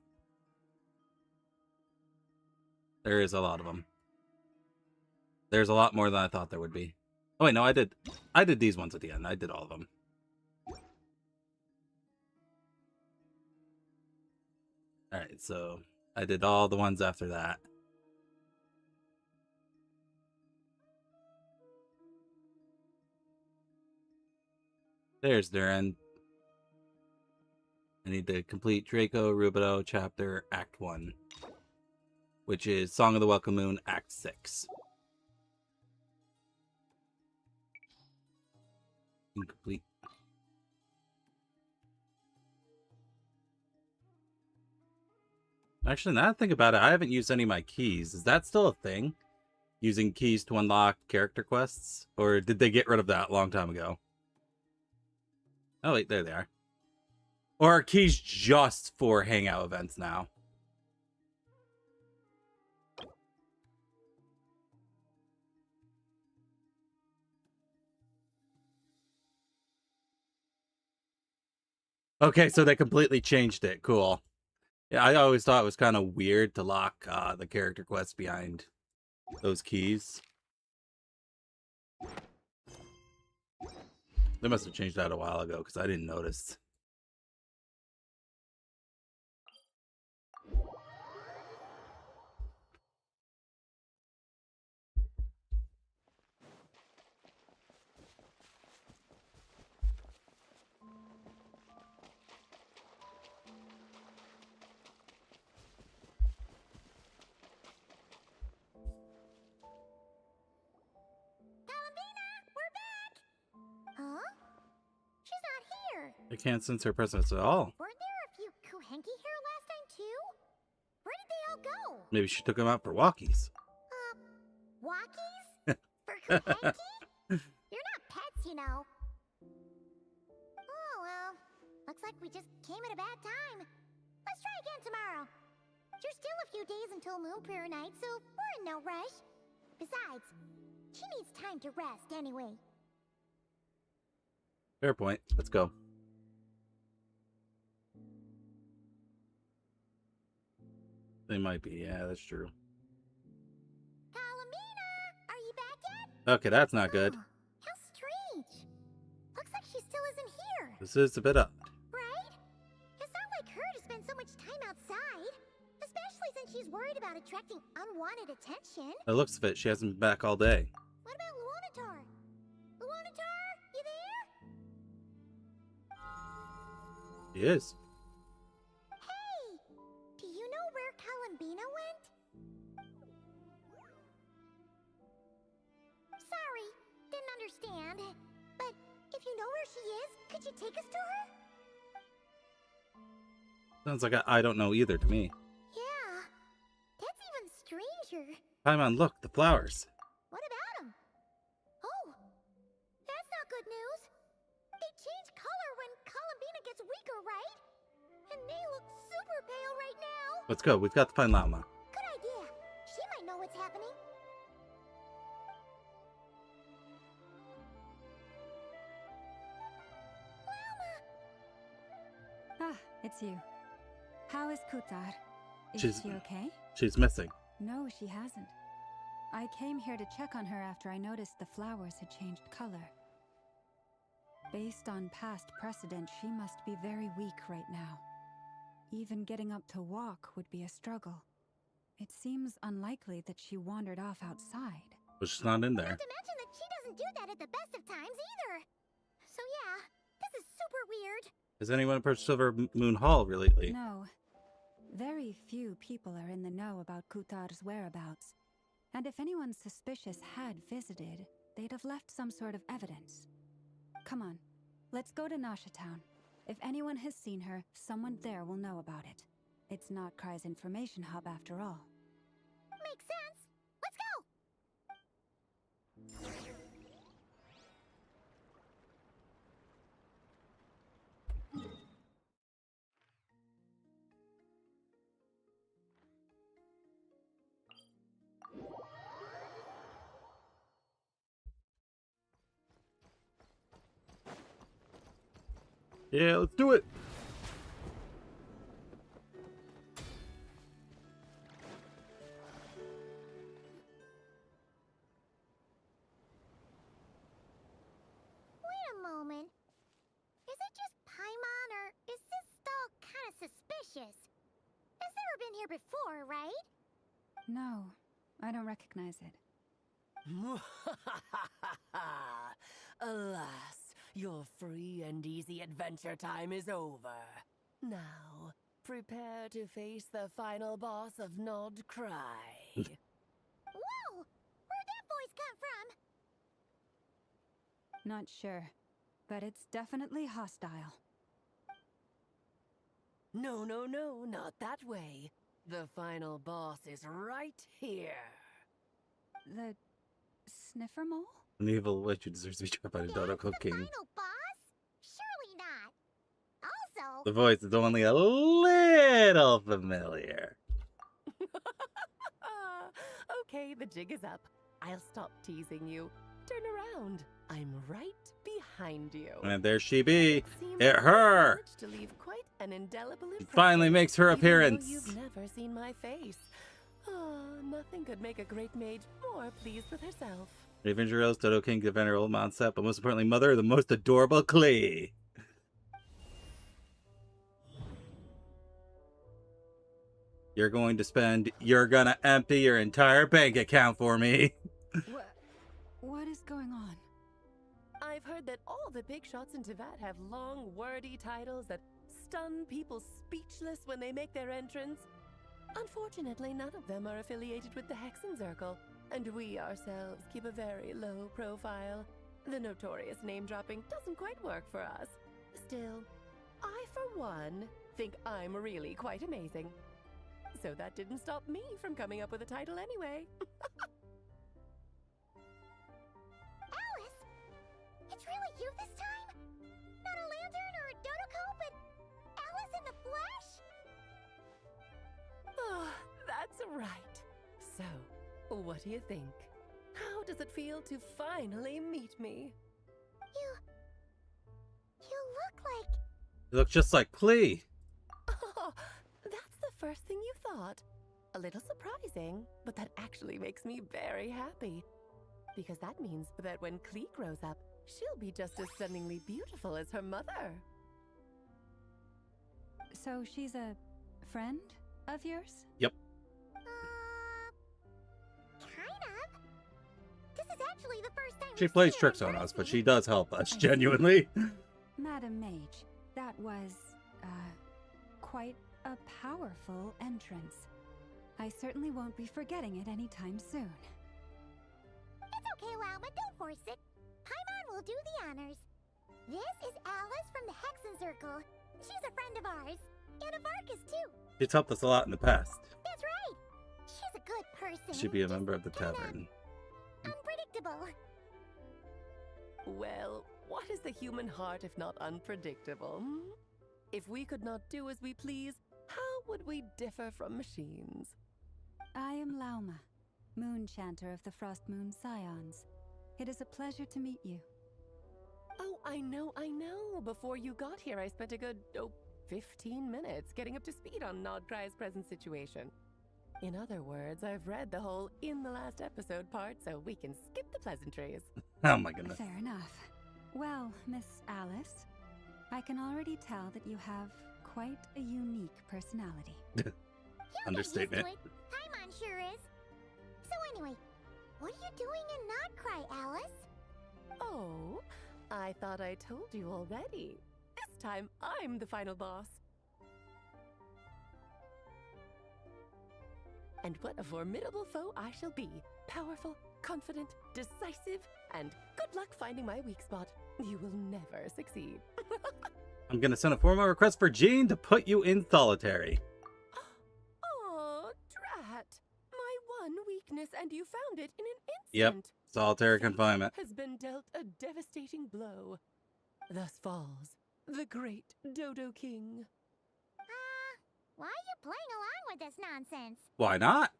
There is a lot of them. There's a lot more than I thought there would be. Oh wait, no, I did these ones at the end. I did all of them. Alright, so I did all the ones after that. There's Duran. I need to complete Draco Rubido chapter Act 1. Which is Song of the Welcome Moon Act 6. Incomplete. Actually, now that I think about it, I haven't used any of my keys. Is that still a thing? Using keys to unlock character quests? Or did they get rid of that a long time ago? Oh, wait, there they are. Or are keys just for hangout events now? Okay, so they completely changed it. Cool. Yeah, I always thought it was kind of weird to lock the character quests behind those keys. They must have changed that a while ago because I didn't notice. Huh? She's not here. I can't sense her presence at all. Weren't there a few Kuhenki here last time too? Where did they all go? Maybe she took them out for walkies. Walkies? For Kuhenki? You're not pets, you know. Oh well. Looks like we just came at a bad time. Let's try again tomorrow. There's still a few days until Moon Prayer Night, so we're in no rush. Besides, she needs time to rest anyway. Fair point. Let's go. They might be. Yeah, that's true. Are you back yet? Okay, that's not good. Oh, how strange. Looks like she still isn't here. This is a bit up. Right? It's not like her to spend so much time outside. Especially since she's worried about attracting unwanted attention. By the looks of it, she hasn't been back all day. What about Luanatar? Luanatar, you there? She is. Hey! Do you know where Kalambina went? Sorry, didn't understand. she is. Could you take us to her? Sounds like I don't know either to me. Yeah. That's even stranger. Paimon, look, the flowers. What about them? Oh, that's not good news. They change color when Columbina gets weaker, right? And they look super pale right now. Let's go. We've got to find Llama. Good idea. She might know what's happening. Ah, it's you. How is Kutar? Is she okay? She's missing. No, she hasn't. I came here to check on her after I noticed the flowers had changed color. Based on past precedent, she must be very weak right now. Even getting up to walk would be a struggle. It seems unlikely that she wandered off outside. But she's not in there. Not to mention that she doesn't do that at the best of times either. So yeah, this is super weird. Has anyone approached Silver Moon Hall lately? No. Very few people are in the know about Kutar's whereabouts. And if anyone suspicious had visited, they'd have left some sort of evidence. Come on, let's go to Nasha Town. If anyone has seen her, someone there will know about it. It's not Cry's information hub after all. Makes sense. Let's go! Yeah, let's do it. Wait a moment. Is it just Paimon, or is this stall kind of suspicious? It's never been here before, right? No, I don't recognize it. Alas, your free and easy adventure time is over. Now, prepare to face the final boss of Nod Cry. Whoa! Where'd that voice come from? Not sure, but it's definitely hostile. No, no, no, not that way. The final boss is right here. The sniffer mole? An evil witch who deserves to be trapped by the Dodo King. Final boss? Surely not. Also... The voice is only a little familiar. Okay, the jig is up. I'll stop teasing you. Turn around. I'm right behind you. And there she be. Seems It her. managed to leave quite an indelible impression. Finally makes her even though appearance. You've never seen my face. Nothing could make a great mage more pleased with herself. Raven Rose, Dodo King, Defender, Old Monsep, but most importantly, Mother of the most adorable Klee. You're gonna empty your entire bank account for me. What is going on? I've heard that all the big shots in Teyvat have long, wordy titles that stun people speechless when they make their entrance. Unfortunately, none of them are affiliated with the Hexenzirkel, and we ourselves keep a very low profile. The notorious name-dropping doesn't quite work for us. Still, I, for one, think I'm really quite amazing. So that didn't stop me from coming up with a title anyway. Alice? It's really you this time? Not a lantern or a Dodoko, but Alice in the flesh? Oh, that's right. So, what do you think? How does it feel to finally meet me? You look like... You look just like Klee. Oh, that's the first thing you thought. A little surprising, but that actually makes me very happy. Because that means that when Klee grows up, she'll be just as stunningly beautiful as her mother. So she's a friend of yours? Yep. Kind of. This is actually the first time She plays tricks on us, but she does help us, genuinely. Madam Mage, that was, quite a powerful entrance. I certainly won't be forgetting it anytime soon. It's okay, Lauma, don't force it. Paimon will do the honors. This is Alice from the Hexen Circle. She's a friend of ours. And of Arcus, too. She's helped us a lot in the past. That's right. She's a good person. She'd be a member of the tavern. Unpredictable. Well, what is the human heart if not unpredictable? If we could not do as we please, how would we differ from machines? I am Lauma, Moon Chanter of the Frost Moon Scions. It is a pleasure to meet you. Oh, I know. Before you got here, I spent a good, 15 minutes getting up to speed on Nodcry's present situation. In other words, I've read the whole in the last episode part, so we can skip the pleasantries. Oh my goodness. Fair enough. Well, Miss Alice, I can already tell that you have quite a unique personality. Understatement. Paimon sure is. So anyway, what are you doing in Nodcry, Alice? Oh, I thought I told you already. This time, I'm the final boss. And what a formidable foe I shall be. Powerful, confident, decisive, and good luck finding my weak spot. You will never succeed. I'm gonna send a formal request for Jean to put you in solitary. Oh, drat. My one weakness, and you found it in an instant. Yep, solitary confinement. Has been dealt a devastating blow. Thus falls the great Dodo King. Why are you playing along with this nonsense? Why not?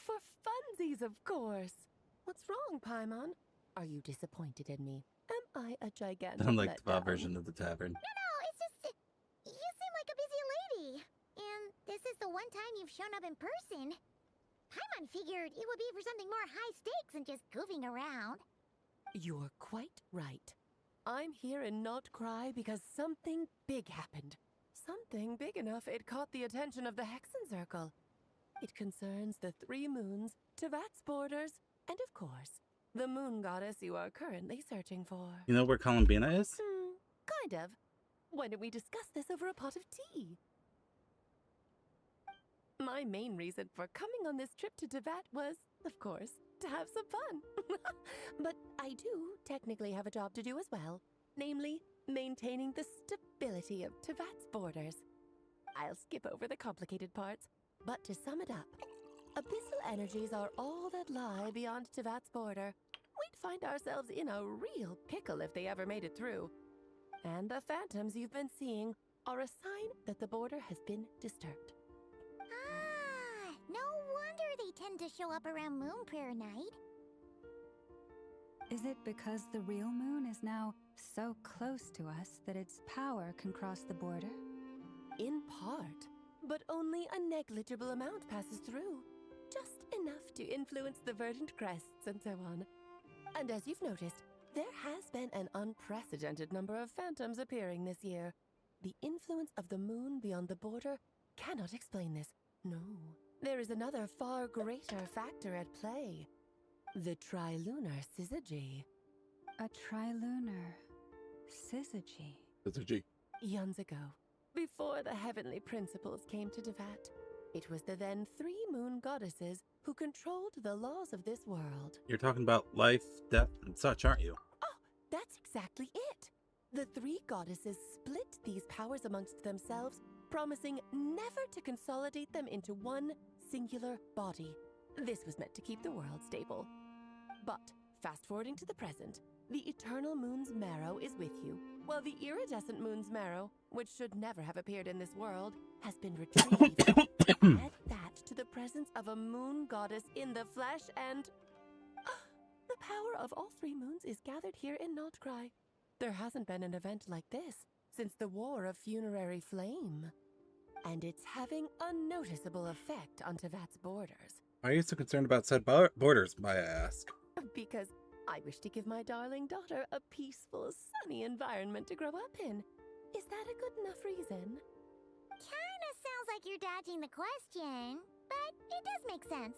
For funsies, of course. What's wrong, Paimon? Are you disappointed in me? Am I a gigantic I'm like the letdown? version of the tavern. No, it's just... you seem like a busy lady. And this is the one time you've shown up in person. Paimon figured it would be for something more high stakes than just goofing around. You're quite right. I'm here in Nodcry because something big happened. Something big enough it caught the attention of the Hexen Circle. It concerns the 3 moons, Tevat's borders, and of course, the moon goddess you are currently searching for. You know where Columbina is? Kind of. Why don't we discuss this over a pot of tea? My main reason for coming on this trip to Tevat was, of course, to have some fun. But I do technically have a job to do as well, namely, maintaining the stability of Tevat's borders. I'll skip over the complicated parts, but to sum it up, abyssal energies are all that lie beyond Tevat's border. We'd find ourselves in a real pickle if they ever made it through. And the phantoms you've been seeing are a sign that the border has been disturbed. No wonder they tend to show up around Moon Prayer Night. Is it because the real moon is now so close to us that its power can cross the border? In part, but only a negligible amount passes through. Just enough to influence the verdant crests and so on. And as you've noticed, there has been an unprecedented number of phantoms appearing this year. The influence of the moon beyond the border cannot explain this. No, there is another far greater factor at play. The trilunar syzygy. A trilunar syzygy. Syzygy. Eons ago, before the heavenly principles came to Tevat, it was the then 3 moon goddesses who controlled the laws of this world. You're talking about life, death, and such, aren't you? Oh, that's exactly it. The 3 goddesses split these powers amongst themselves, promising never to consolidate them into one singular body. This was meant to keep the world stable. But, fast-forwarding to the present, the eternal moon's marrow is with you, while the iridescent moon's marrow, which should never have appeared in this world, has been retrieved. Add that to the presence of a moon goddess in the flesh, and the power of all 3 moons is gathered here in Nodcry. There hasn't been an event like this since the War of Funerary Flame. And it's having a noticeable effect on Tevat's borders. Why are you so concerned about said borders, may I ask? Because I wish to give my darling daughter a peaceful, sunny environment to grow up in. Is that a good enough reason? Kinda sounds like you're dodging the question, but it does make sense.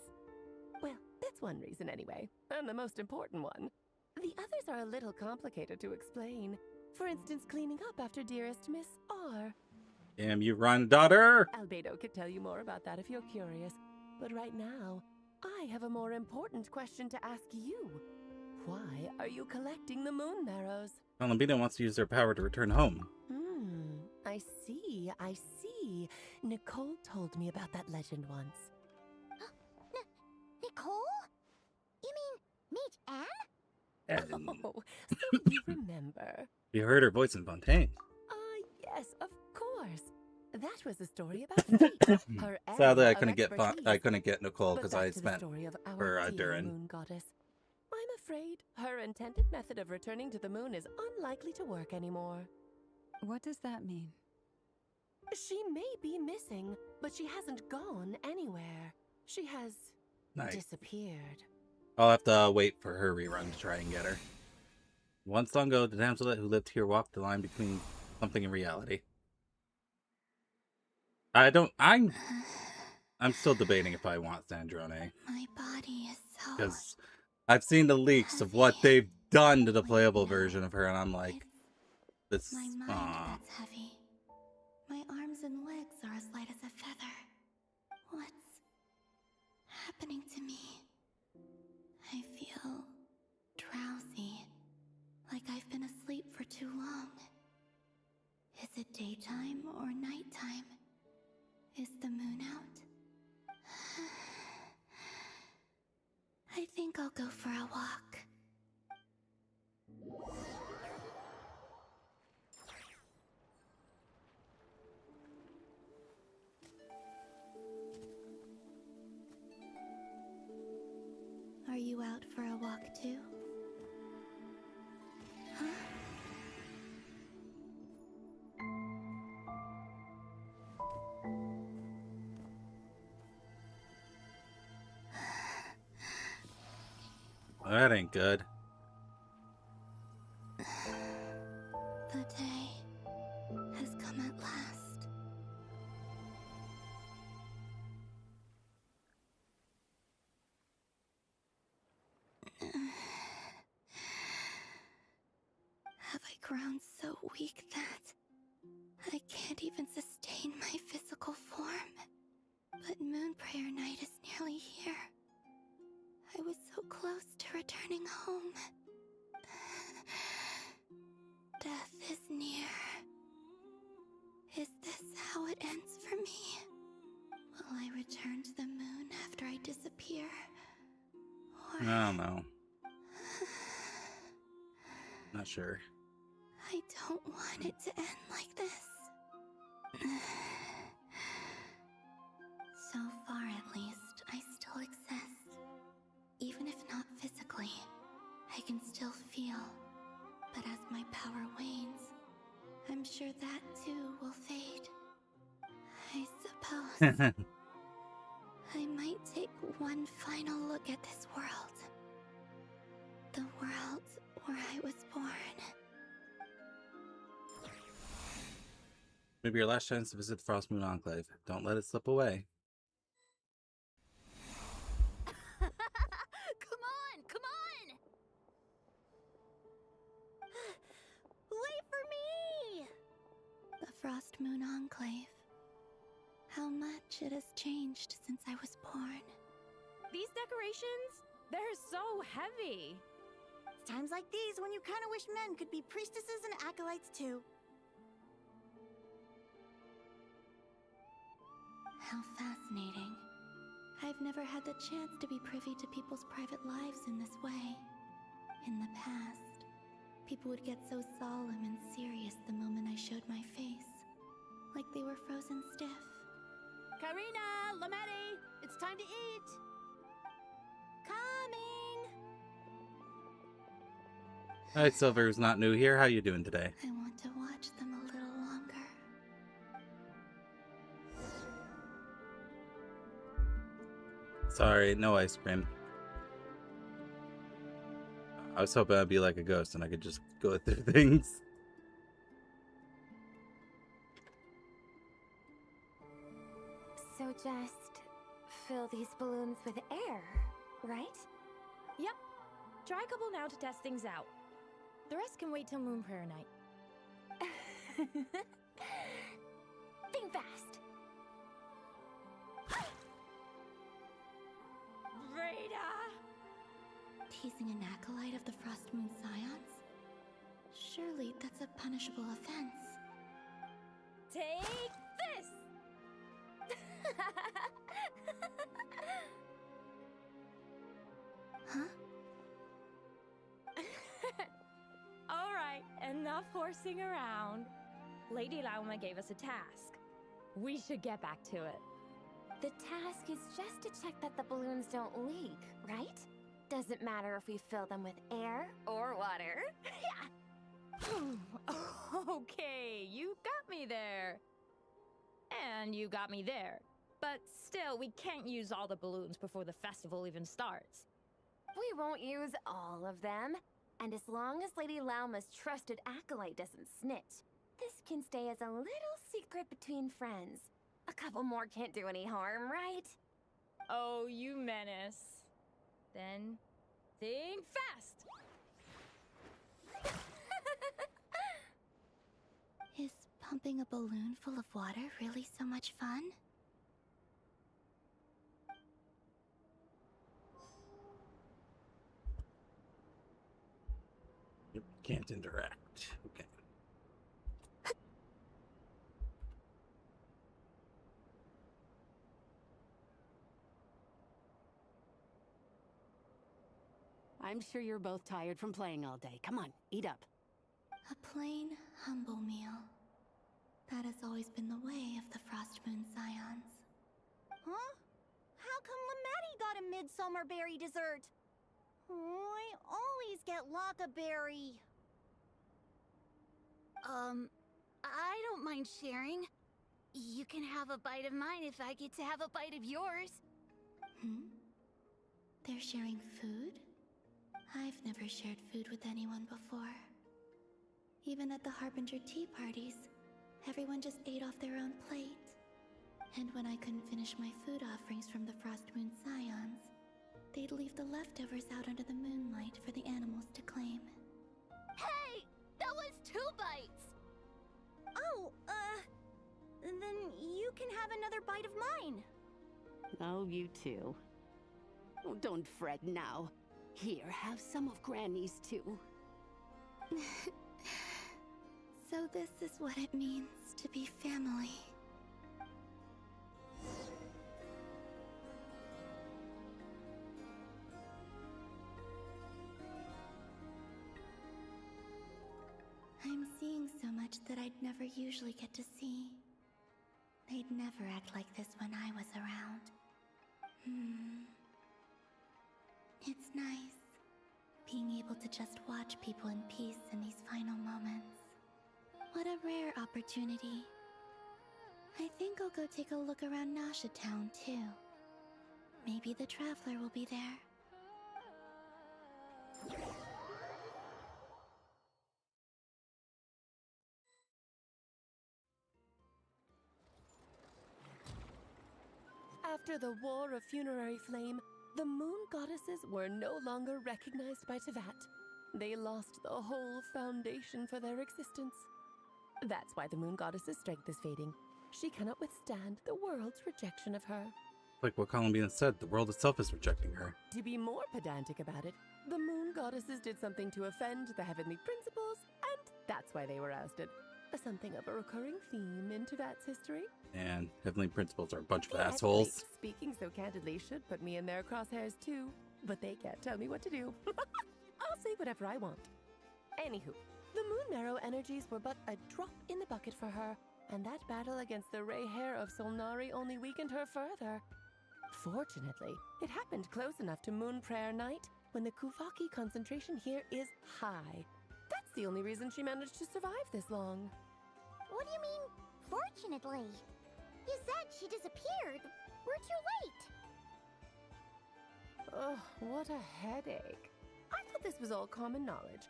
Well, that's one reason anyway, and the most important one. The others are a little complicated to explain. For instance, cleaning up after dearest Miss R. Damn you, run, daughter! Albedo could tell you more about that if you're curious. But right now, I have a more important question to ask you. Why are you collecting the moon marrows? Columbina wants to use their power to return home. I see, I see. Nicole told me about that legend once. Nicole? You mean meet Anne? Oh, so you remember. You heard her voice in Fontaine. Yes, of course. That was the story about fate. Her Sadly, area I couldn't of expertise. get Nicole But because back I to the spent story of our for dear Durin. moon goddess. I'm afraid her intended method of returning to the moon is unlikely to work anymore. What does that mean? She may be missing, but she hasn't gone anywhere. She has disappeared. I'll have to wait for her rerun to try and get her. Once long ago, the damsel who lived here walked the line between something and reality. I'm still debating if I want Sandrone. My body is so... Because I've seen the leaks of what they've done to the playable version of her, and I'm like, this... My mind that's heavy. My arms and legs are as light as a feather. What's happening to me? I feel drowsy, like I've been asleep for too long. Is it daytime or nighttime? Is the moon out? I think I'll go for a walk. Are you out for a walk too? Huh? That ain't good. The day has come at last. Have I grown so weak that I can't even sustain my physical form? But Moon Prayer Night is nearly here. I was so close to returning home. Death is near. Is this how it ends for me? Will I return to the moon after I disappear? Or... I don't know. Not sure. I don't want it to end like this. So far, at least, I still exist. Even if not physically, I can still feel. But as my power wanes, I'm sure that too will fade. I suppose I might take one final look at this world. The world where I was born. Maybe your last chance to visit the Frost Moon Enclave. Don't let it slip away. Come on, come on! Wait for me! The Frost Moon Enclave. How much it has changed since I was born. These decorations, they're so heavy. It's times like these when you kind of wish men could be priestesses and acolytes too. How fascinating. I've never had the chance to be privy to people's private lives in this way. In the past, people would get so solemn and serious the moment I showed my face. Like they were frozen stiff. Karina, Lametti, it's time to eat. Coming! Alright, Silver, who's not new here. How you doing today? I want to watch them a little longer. Sorry, no ice cream. I was hoping I'd be like a ghost and I could just go through things. So just fill these balloons with air, right? Yep. Try a couple now to test things out. The rest can wait till Moon Prayer Night. Think fast. Teasing an acolyte of the Frost Moon Scions? Surely punishable offense. Take this! Huh? Alright, enough horsing around. Lady Lauma gave us a task. We should get back to it. The task is just to check that the balloons don't leak, right? Doesn't matter if we fill them with air or water. Okay, you got me there. And you got me there. But still, we can't use all the balloons before the festival even starts. We won't use all of them. And as long as Lady Lauma's trusted acolyte doesn't snitch, this can stay as a little secret between friends. A couple more can't do any harm, right? Oh, you menace. Then, think fast! Is pumping a balloon full of water really so much fun? You can't interact. Okay. I'm sure you're both tired from playing all day. Come on, eat up. A plain, humble meal. That has always been the way of the Frost Moon Scions. Huh? How come Lamatti got a midsummer berry dessert? Oh, I always get Lockaberry. I don't mind sharing. You can have a bite of mine if I get to have a bite of yours. They're sharing food? I've never shared food with anyone before. Even at the Harbinger tea parties, everyone just ate off their own plate. And when I couldn't finish my food offerings from the Frost Moon Scions, they'd leave the leftovers out under the moonlight for the animals to claim. Hey! That was 2 bites! Oh, then you can have another bite of mine. Oh, you too. Oh, don't fret now. Here, have some of Granny's too. So this is what it means to be family. I'm seeing so much that I'd never usually get to see. They'd never act like this when I was around. It's nice, being able to just watch people in peace in these final moments. What a rare opportunity. I think I'll go take a look around Nasha Town, too. Maybe the Traveler will be there. After the War of Funerary Flame, the Moon Goddesses were no longer recognized by Teyvat. They lost the whole foundation for their existence. That's why the Moon Goddess's strength is fading. She cannot withstand the world's rejection of her. Like what Columbian said, the world itself is rejecting her. To be more pedantic about it, the Moon Goddesses did something to offend the Heavenly Principles, and that's why they were ousted. Something of a recurring theme in Teyvat's history. And Heavenly Principles are a bunch of The assholes. acolytes, speaking so candidly, should put me in their crosshairs too, but they can't tell me what to do. I'll say whatever I want. Anywho, the Moon Marrow energies were but a drop in the bucket for her, and that battle against the Ray Hair of Solnari only weakened her further. Fortunately, it happened close enough to Moon Prayer Night when the Kuvaki concentration here is high. That's the only reason she managed to survive this long. What do you mean, fortunately? You said she disappeared. We're too late. Ugh, what a headache. I thought this was all common knowledge.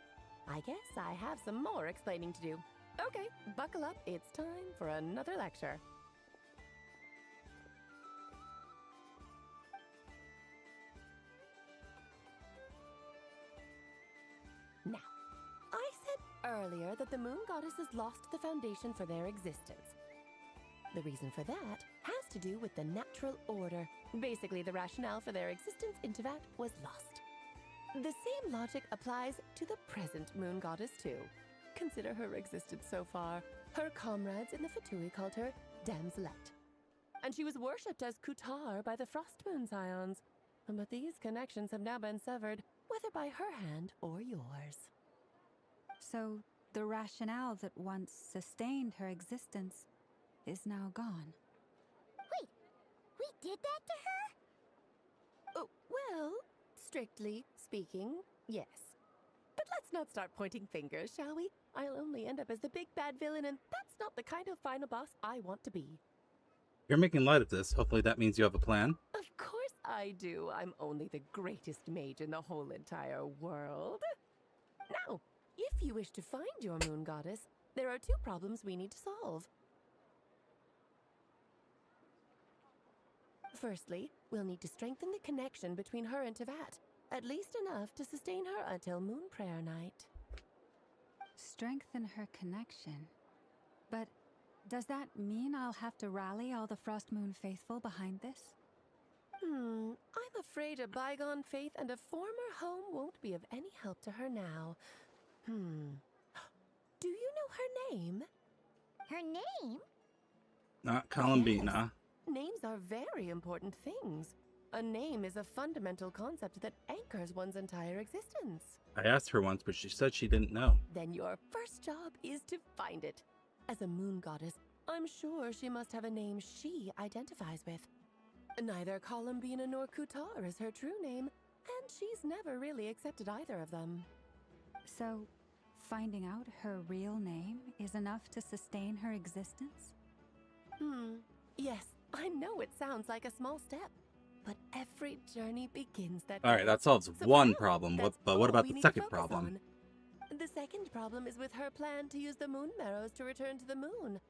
I guess I have some more explaining to do. Okay, buckle up. It's time for another lecture. Now, I said earlier that the Moon Goddesses lost the foundation for their existence. The reason for that has to do with the natural order. Basically, the rationale for their existence in Teyvat was lost. The same logic applies to the present Moon Goddess too. consider her existence so far. Her comrades in the Fatui called her Damselette. And she was worshipped as Kutar by the Frostmoon Scions. But these connections have now been severed, whether by her hand or yours. So, the rationale that once sustained her existence is now gone. Wait, we did that to her? Oh, well, strictly speaking, yes. But let's not start pointing fingers, shall we? I'll only end up as the big bad villain, and that's not the kind of final boss I want to be. You're making light of this. Hopefully that means you have a plan. Of course I do. I'm only the greatest mage in the whole entire world. Now, if you wish to find your moon goddess, there are two problems we need to solve. Firstly, we'll need to strengthen the connection between her and Tevat, at least enough to sustain her until Moon Prayer Night. Strengthen her connection. But does that mean I'll have to rally all the Frostmoon faithful behind this? I'm afraid a bygone faith and a former home won't be of any help to her now. Do you know her name? Her name? Not Columbina. Names are very important things. A name is a fundamental concept that anchors one's entire existence. I asked her once, but she said she didn't know. Then your first job is to find it. As a moon goddess, I'm sure she must have a name she identifies with. Neither Columbina nor Kutar is her true name, and she's never really accepted either of them. So, finding out her real name is enough to sustain her existence? Yes, I know it sounds like a small step, but every journey begins that All way. right, that solves So one for now, problem. that's But what all about we the need to second focus problem? on. The second problem is with her plan to use the moon marrows to return to the moon.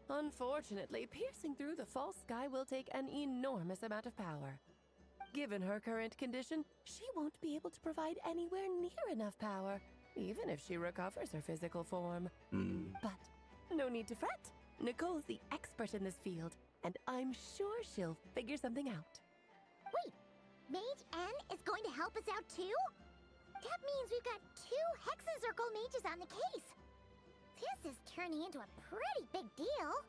Unfortunately, piercing through the false sky will take an enormous amount of power. Given her current condition, she won't be able to provide anywhere near enough power, even if she recovers her physical form. But no need to fret. Nicole's the expert in this field, and I'm sure she'll figure something out. Wait, Mage N is going to help us out too? That means we've got 2 Hexacircle mages on the case. This is turning into a pretty big deal.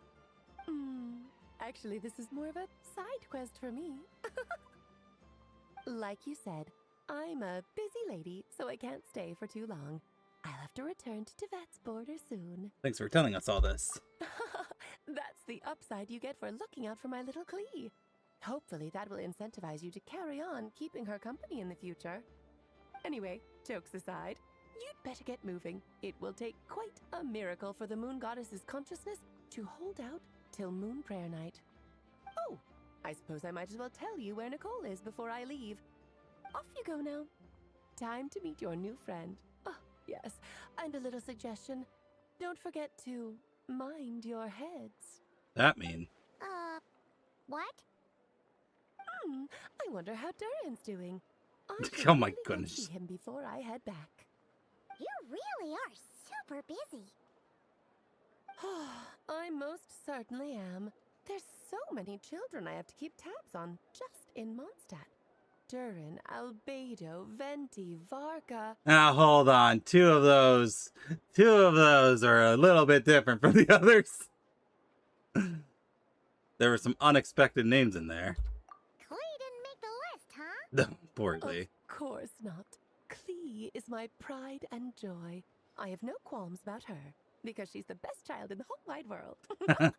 Actually, this is more of a side quest for me. Like you said, I'm a busy lady, so I can't stay for too long. I'll have to return to Tevat's border soon. Thanks for telling us all this. That's the upside you get for looking out for my little Klee. Hopefully that will incentivize you to carry on keeping her company in the future. Anyway, jokes aside, you'd better get moving. It will take quite a miracle for the moon goddess's consciousness to hold out till Moon Prayer Night. Oh, I suppose I might as well tell you where Nicole is before I leave. Off you go now. Time to meet your new friend. Oh, yes, and a little suggestion. Don't forget to mind your heads. That mean? What? I wonder how Durin's doing. Oh my really go goodness. see him before I head back. You really are super busy. I most certainly am. There's so many children I have to keep tabs on just in Mondstadt. Durin, Albedo, Venti, Varka. Now hold on. Two of those are a little bit different from the others. There were some unexpected names in there. Klee didn't make the list, huh? Poor Klee. Of course not. Klee is my pride and joy. I have no qualms about her, because she's the best child in the whole wide world. Yep.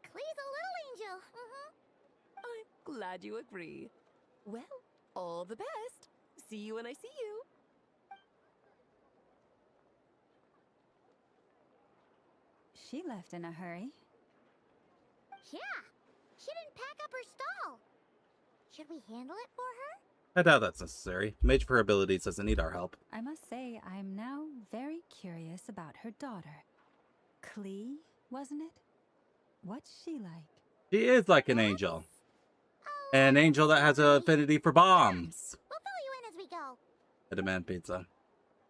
Klee's a little angel. I'm glad you agree. Well, all the best. See you when I see you. She left in a hurry. Yeah, she didn't pack up her stall. Should we handle it for her? I doubt that's necessary. Mage for abilities doesn't need our help. I must say, I'm now very curious about her daughter. Klee, wasn't it? What's she like? She is like an angel. An angel that has an affinity for bombs. We'll fill you in as we go. I demand pizza.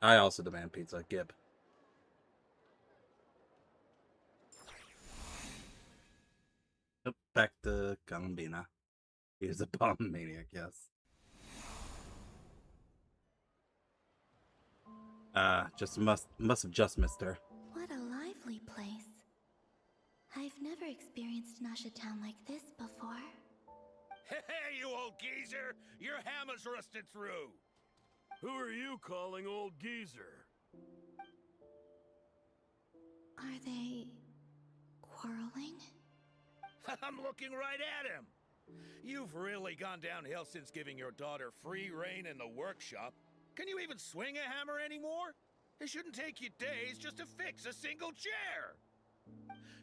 I also demand pizza. Gib. Nope, back to Columbina. He's a bomb maniac, yes. Just must have just missed her. What a lively place. I've never experienced Nasha Town like this before. Hey, you old geezer! Your hammer's rusted through! Who are you calling old geezer? Are they quarreling? I'm looking right at him! You've really gone downhill since giving your daughter free rein in the workshop. Can you even swing a hammer anymore? It shouldn't take you days just to fix a single chair.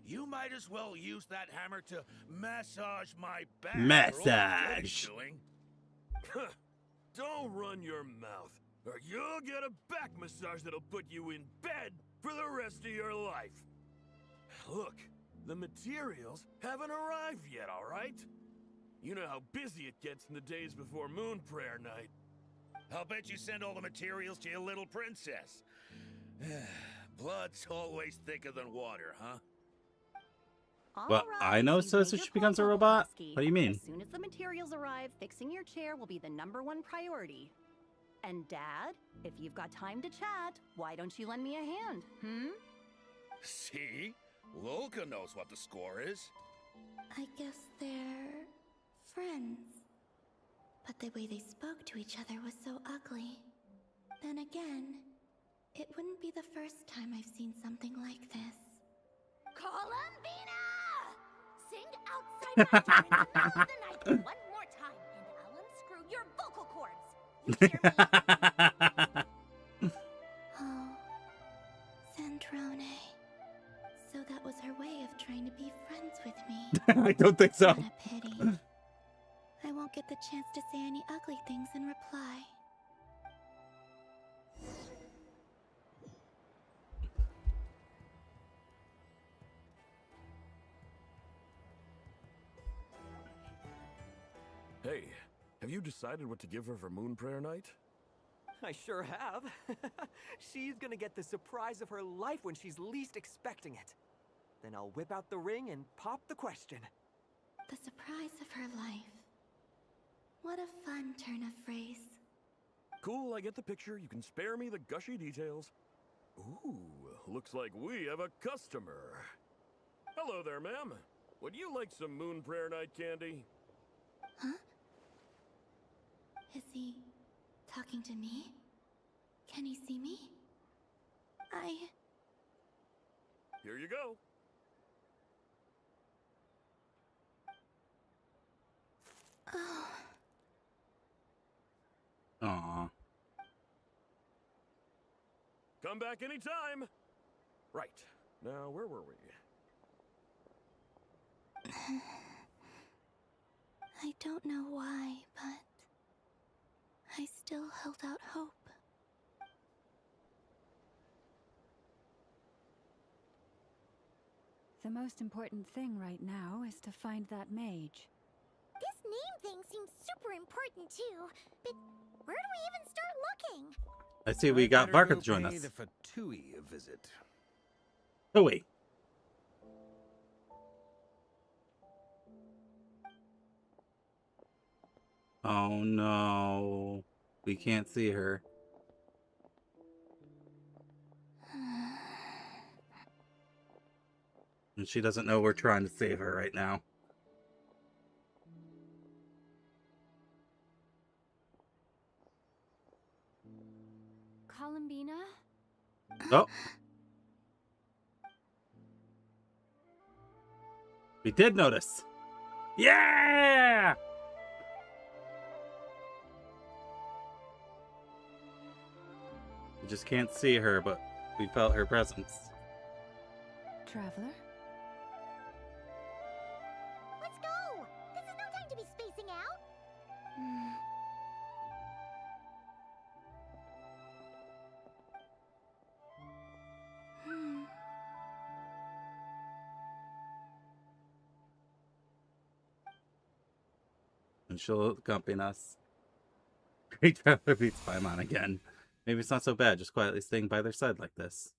You might as well use that hammer to massage my back. Massage. Don't run your mouth, or you'll get a back massage that'll put you in bed for the rest of your life. Look, the materials haven't arrived yet, all right? You know how busy it gets in the days before Moon Prayer Night. I'll bet you send all the materials to your little princess. Blood's always thicker than water, huh? Well, I know so she becomes a robot? What do you mean? As soon as the materials arrive, fixing your chair will be the #1 priority. And Dad, if you've got time to chat, why don't you lend me a hand, See? Lolka knows what the score is. I guess they're friends. But the way they spoke to each other was so ugly. Then again, it wouldn't be the first time I've seen something like this. Columbina! Sing outside my door in the middle of the night one more time, and I'll unscrew your vocal cords. You hear me? Oh, Sandrone. So that was her way of trying to be friends with me. I don't think so. What a pity. I won't get the chance to say any ugly things in reply. Hey, have you decided what to give her for Moon Prayer Night? I sure have. She's gonna get the surprise of her life when she's least expecting it. Then I'll whip out the ring and pop the question. The surprise of her life. What a fun turn of phrase. Cool, I get the picture. You can spare me the gushy details. Ooh, looks like we have a customer. Hello there, ma'am. Would you like some Moon Prayer Night candy? Huh? Is he talking to me? Can he see me? Here you go. Oh. Aww. Come back anytime. Right. Now, where were we? I don't know why, but I still held out hope. The most important thing right now is to find that mage. This name thing seems super important too, but where do we even start looking? I see we got Varka to join us. Pay the Fatui a visit. Oh wait. Oh no. We can't see her. And she doesn't know we're trying to save her right now. Columbina? Oh. We did notice. Yeah! We just can't see her, but we felt her presence. Traveler? Let's go! This is no time to be spacing out! And she'll accompany us. Great Traveler beats Paimon again. Maybe it's not so bad, just quietly staying by their side like this.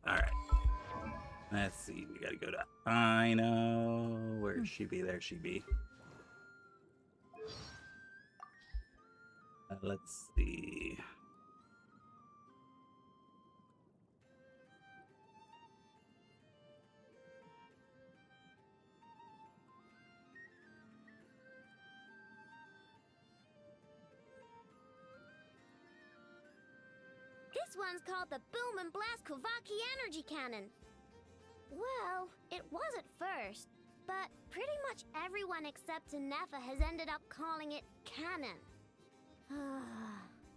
Alright. Let's see, we gotta go to I know. Where's she be? There she be. Let's see. This one's called the Boom and Blast Kuvaki Energy Cannon. Well, it was at first, but pretty much everyone except Nefa has ended up calling it Cannon.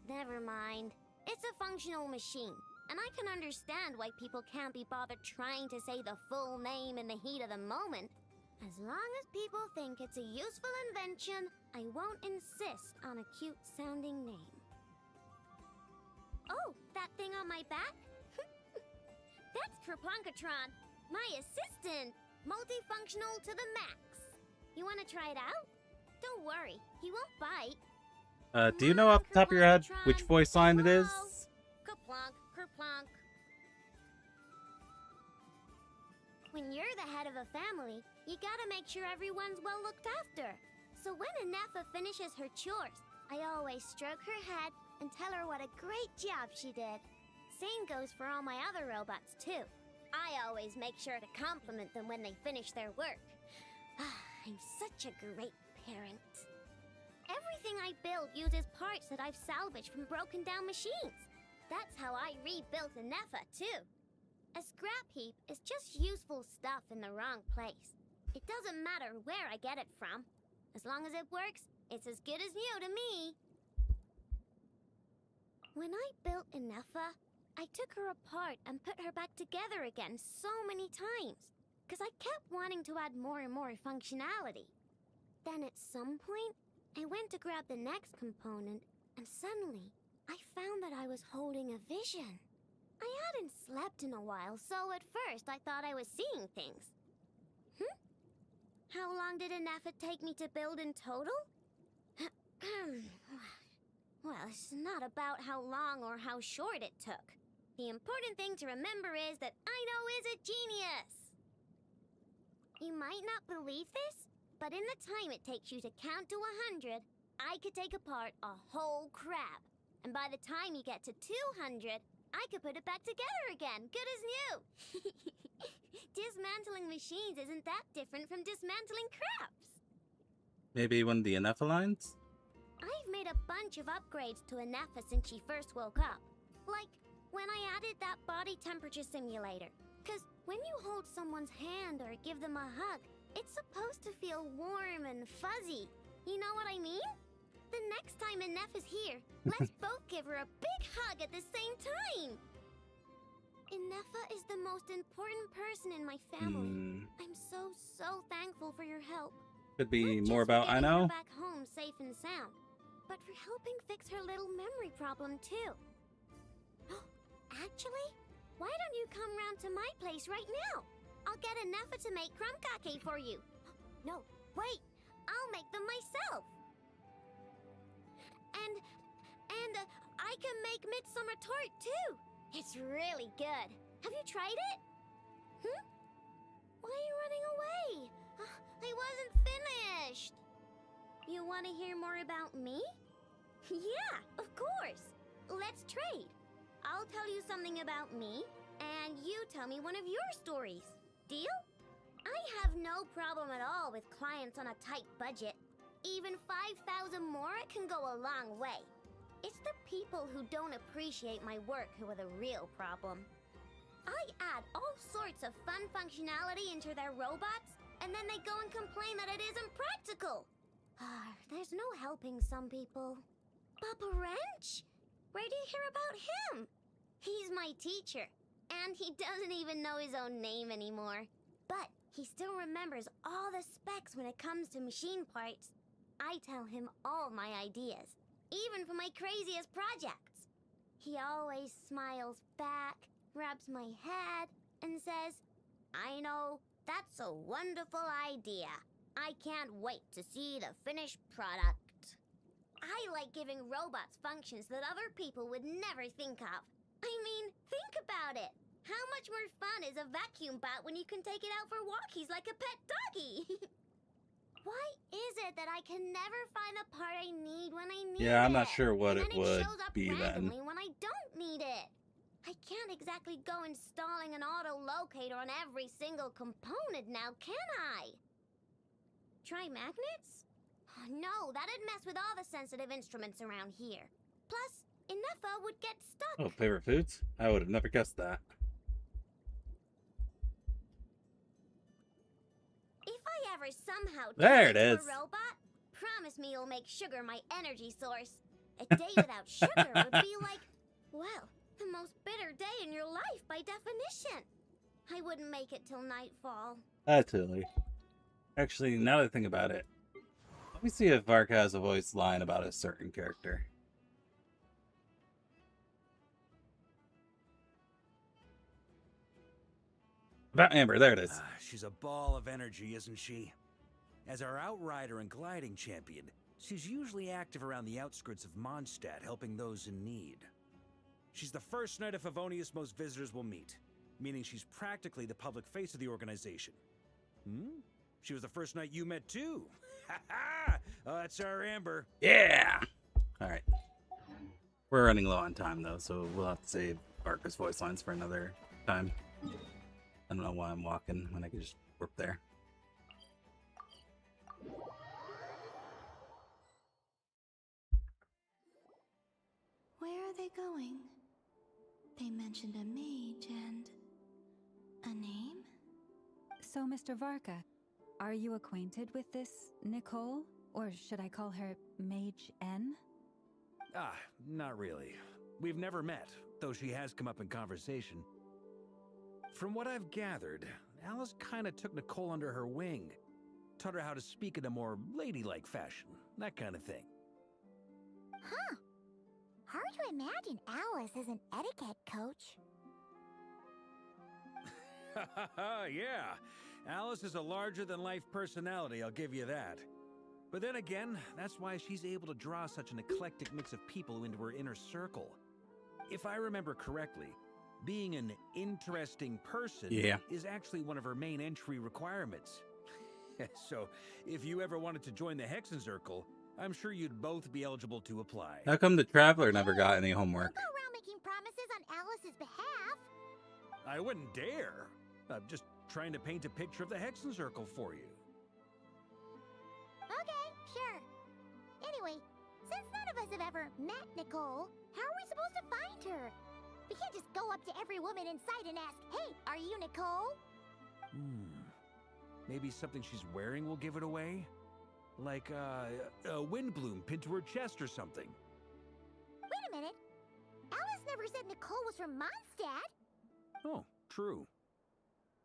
Never mind. It's a functional machine, and I can understand why people can't be bothered trying to say the full name in the heat of the moment. As long as people think it's a useful invention, I won't insist on a cute-sounding name. Oh, that thing on my back? That's Kerplunkatron, my assistant. Multifunctional to the max. You want to try it out? Don't worry, he won't bite. Do you know off the top of your head which voice line it is? Kerplunk, kerplunk. When you're the head of a family, you gotta make sure everyone's well looked after. So when Nefa finishes her chores, I always stroke her head and tell her what a great job she did. Same goes for all my other robots, too. I always make sure to compliment them when they finish their work. I'm such a great parent. Everything I build uses parts that I've salvaged from broken down machines. That's how I rebuilt Nefa, too. A scrap heap is just useful stuff in the wrong place. It doesn't matter where I get it from. As long as it works, it's as good as new to me. When I built Nefa, I took her apart and put her back together again so many times, because I kept wanting to add more and more functionality. Then at some point, I went to grab the next component, and suddenly, I found that I was holding a vision. I hadn't slept in a while, so at first I thought I was seeing things. How long did Nefa take me to build in total? Well, it's not about how long or how short it took. The important thing to remember is that Aino is a genius! You might not believe this, but in the time it takes you to count to 100, I could take apart a whole crab. And by the time you get to 200, I could put it back together again, good as new! Dismantling machines isn't that different from dismantling crabs. Maybe one of the Nefa lines? I've made a bunch of upgrades to Nefa since she first woke up. Like, when I added that body temperature simulator. Cause when you hold someone's hand or give them a hug, it's supposed to feel warm and fuzzy. You know what I mean? The next time Nefa's here, let's both give her a big hug at the same time! Nefa is the most important person in my family. I'm so thankful for your help. Could be Not more just about for getting Aino. her back home safe and sound, but for helping fix her little memory problem too. Actually, why don't you come round to my place right now? I'll get Nefa to make crumb-cake for you. No, wait, I'll make them myself. And I can make midsummer tart too. It's really good. Have you tried it? Why are you running away? I wasn't finished. You want to hear more about me? Yeah, of course. Let's trade. I'll tell you something about me, and you tell me one of your stories. Deal? I have no problem at all with clients on a tight budget. Even 5,000 more can go a long way. It's the people who don't appreciate my work who are the real problem. I add all sorts of fun functionality into their robots, and then they go and complain that it isn't practical. There's no helping some people. Papa Wrench? Where do you hear about him? He's my teacher, and he doesn't even know his own name anymore. But he still remembers all the specs when it comes to machine parts. I tell him all my ideas, even for my craziest projects. He always smiles back, rubs my head, and says, I know, that's a wonderful idea. I can't wait to see the finished product. I like giving robots functions that other people would never think of. I mean, think about it. How much more fun is a vacuum bot when you can take it out for walkies like a pet doggy? Why is it that I can never find the part I need when when I need it. Yeah, I'm not sure what and it then would shows up be randomly then. when I don't need it. I can't exactly go installing an auto-locator on every single component now, can I? Try magnets? Oh, no, that'd mess with all the sensitive instruments around here. Plus, Ineffa would get stuck. Oh, favorite foods? I would have never guessed that. If I ever somehow There turn it into is. a robot, promise me you'll make sugar my energy source. A day without sugar would be like, well, the most bitter day in your life by definition. I wouldn't make it till nightfall. Totally. Actually, now that I think about it, let me see if Varka has a voice line about a certain character. About Amber, there it is. She's a ball of energy, isn't she? As our outrider and gliding champion, she's usually active around the outskirts of Mondstadt, helping those in need. She's the first knight of Favonius most visitors will meet, meaning she's practically the public face of the organization. She was the first knight you met too. Ha ha! Oh, that's our Amber. Yeah! Alright. We're running low on time though, so we'll have to save Varka's voice lines for another time. I don't know why I'm walking when I can just warp there. Where are they going? They mentioned a mage and a name? So, Mr. Varka, are you acquainted with this Nicole? Or should I call her Mage N? Not really. We've never met, though she has come up in conversation. From what I've gathered, Alice kinda took Nicole under her wing. Taught her how to speak in a more ladylike fashion, that kind of thing. Huh. Hard to imagine Alice as an etiquette coach. Yeah, Alice is a larger-than-life personality, I'll give you that. But then again, that's why she's able to draw such an eclectic mix of people into her inner circle. If I remember correctly, being an interesting person is actually one of her main entry requirements. So, if you ever wanted to join the HisshAnri, I'm sure you'd both be eligible to apply. How come the Traveler never got any homework? Go around making promises on Alice's behalf. I wouldn't dare. I'm just trying to paint a picture of the HisshAnri for you. Okay, sure. Anyway, since none of us have ever met Nicole, how are we supposed to find her? We can't just go up to every woman in sight and ask, hey, are you Nicole? Maybe something she's wearing will give it away? Like, a wind bloom pinned to her chest or something. Wait a minute. Alice never said Nicole was from Mondstadt. Oh, true.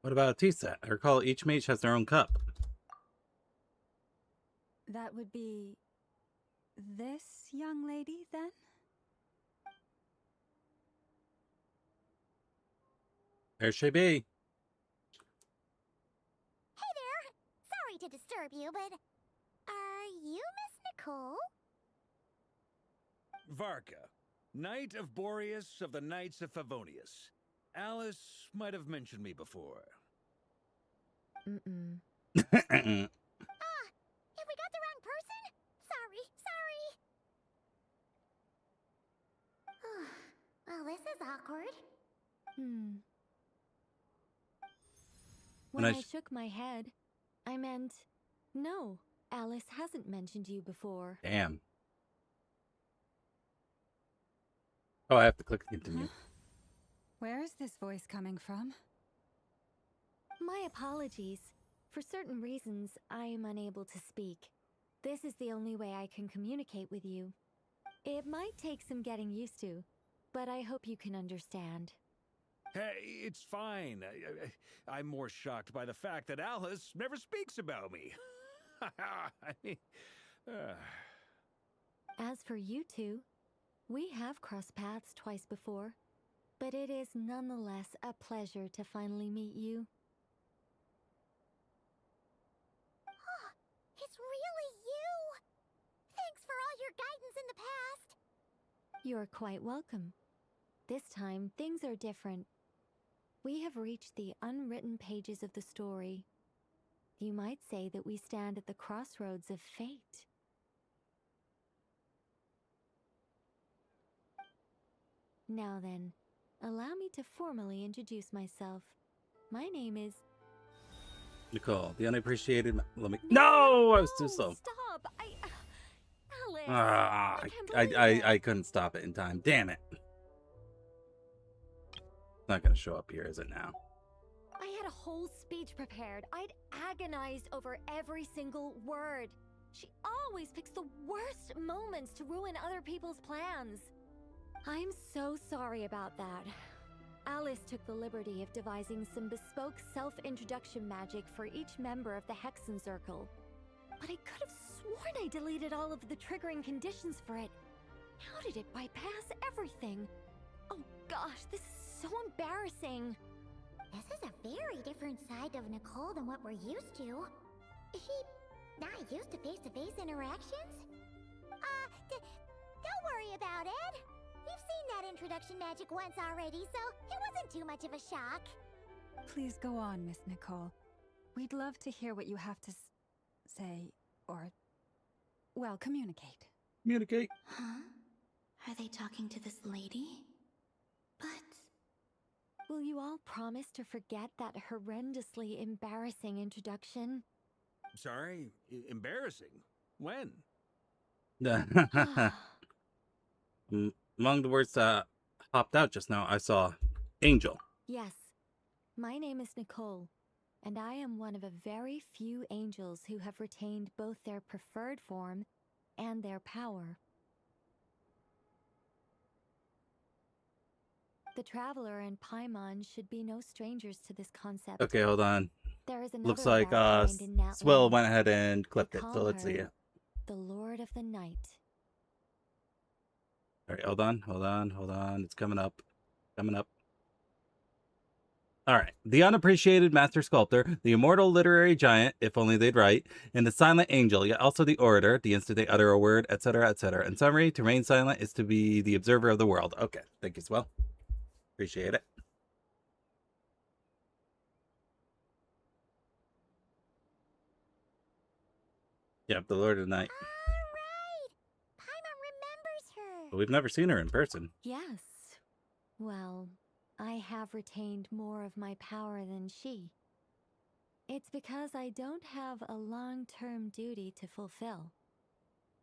What about a tea set? I recall each mage has their own cup. That would be this young lady, then? There she be. Hey there. Sorry to disturb you, but are you Miss Nicole? Varka, Knight of Boreas of the Knights of Favonius. Alice might have mentioned me before. If we got the wrong person? Sorry. Well, this is awkward. When I shook my head, I meant, no, Alice hasn't mentioned you before. Damn. Oh, I have to click continue. Where is this voice coming from? My apologies. For certain reasons, I am unable to speak. This is the only way I can communicate with you. It might take some getting used to, but I hope you can understand. Hey, it's fine. I'm more shocked by the fact that Alice never speaks about me. I mean, As for you two, we have crossed paths twice before, but it is nonetheless a pleasure to finally meet you. It's really you! Thanks for all your guidance in the past! You're quite welcome. This time, things are different. We have reached the unwritten pages of the story. You might say that we stand at the crossroads of fate. Now then, allow me to formally introduce myself. My name is... Nicole, the unappreciated... Let me... No! I was too slow. Stop! Alice! Ah, I can't believe I couldn't stop it in time. Damn it. It's not going to show up here, is it now? I had a whole speech prepared. I'd agonized over every single word. She always picks the worst moments to ruin other people's plans. I'm so sorry about that. Alice took the liberty of devising some bespoke self-introduction magic for each member of the Hexen Circle. But I could have sworn I deleted all of the triggering conditions for it. How did it bypass everything? Oh gosh, this is so embarrassing. This is a very different side of Nicole than what we're used to. Is she not used to face-to-face interactions? Don't worry about it. We've seen that introduction magic once already, so it wasn't too much of a shock. Please go on, Miss Nicole. We'd love to hear what you have to say, or, well, communicate. Communicate. Huh? Are they talking to this lady? But... Will you all promise to forget that horrendously embarrassing introduction? Sorry? Embarrassing? When? Among the words that hopped out just now, I saw angel. Yes. My name is Nicole, and I am one of a very few angels who have retained both their preferred form and their power. The Traveler and Paimon should be no strangers to this concept. Okay, hold on. There is another Looks like kind in Natland. Swill went ahead and clipped it, Call so let's see her it. The Lord of the Night. Alright, hold on. It's coming up. Alright. The unappreciated master sculptor, the immortal literary giant, if only they'd write, and the silent angel, yet also the orator, the instant they utter a word, etc., etc. In summary, to remain silent is to be the observer of the world. Okay, thank you, Swill. Appreciate it. Yep, the Lord of the Night. Paimon remembers her. But we've never seen her in person. Yes. Well, I have retained more of my power than she. It's because I don't have a long-term duty to fulfill.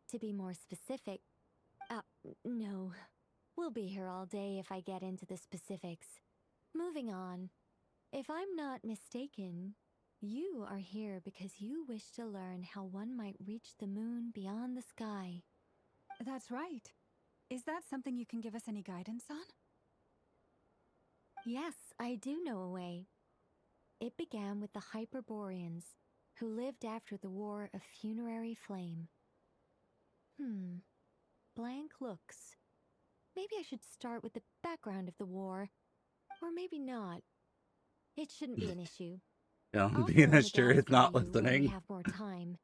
To be more specific, no. We'll be here all day if I get into the specifics. Moving on. If I'm not mistaken, you are here because you wish to learn how one might reach the moon beyond the sky. That's right. Is that something you can give us any guidance on? Yes, I do know a way. It began with the Hyperboreans, who lived after the War of Funerary Flame. Blank looks. Maybe I should start with the background of the war. Or maybe not. It shouldn't be an issue. Yeah, I'll being fill as it sure out is not for you when we listening. have more time.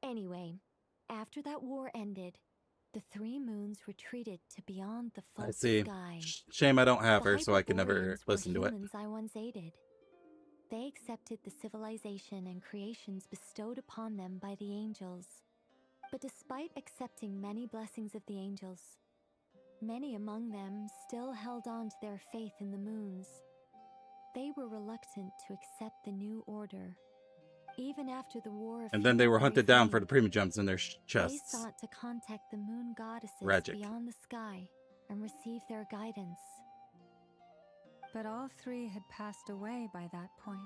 Anyway, after that war ended, the three moons retreated to beyond the I false see. sky. Shame I don't have The her, so I can never Hyperboreans listen were to it. humans I once aided. They accepted the civilization and creations bestowed upon them by the angels. But despite accepting many blessings of the angels, many among them still held on to their faith in the moons. They were reluctant to accept the new order. Even after the War of And then they were Funerary hunted down for Flame, the primogems in their they chests. sought to contact the moon goddesses Tragic. beyond the sky and receive their guidance. But all three had passed away by that point.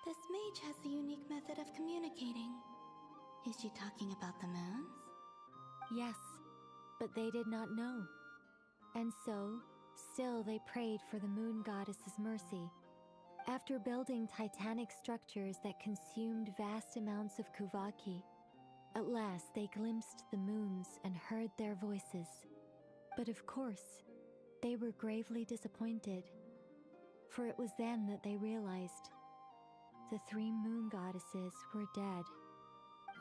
This mage has a unique method of communicating. Is she talking about the moons? Yes, but they did not know. And so, still they prayed for the moon goddess's mercy. After building titanic structures that consumed vast amounts of Kuvaki, at last they glimpsed the moons and heard their voices. But of course, they were gravely disappointed. For it was then that they realized the three moon goddesses were dead.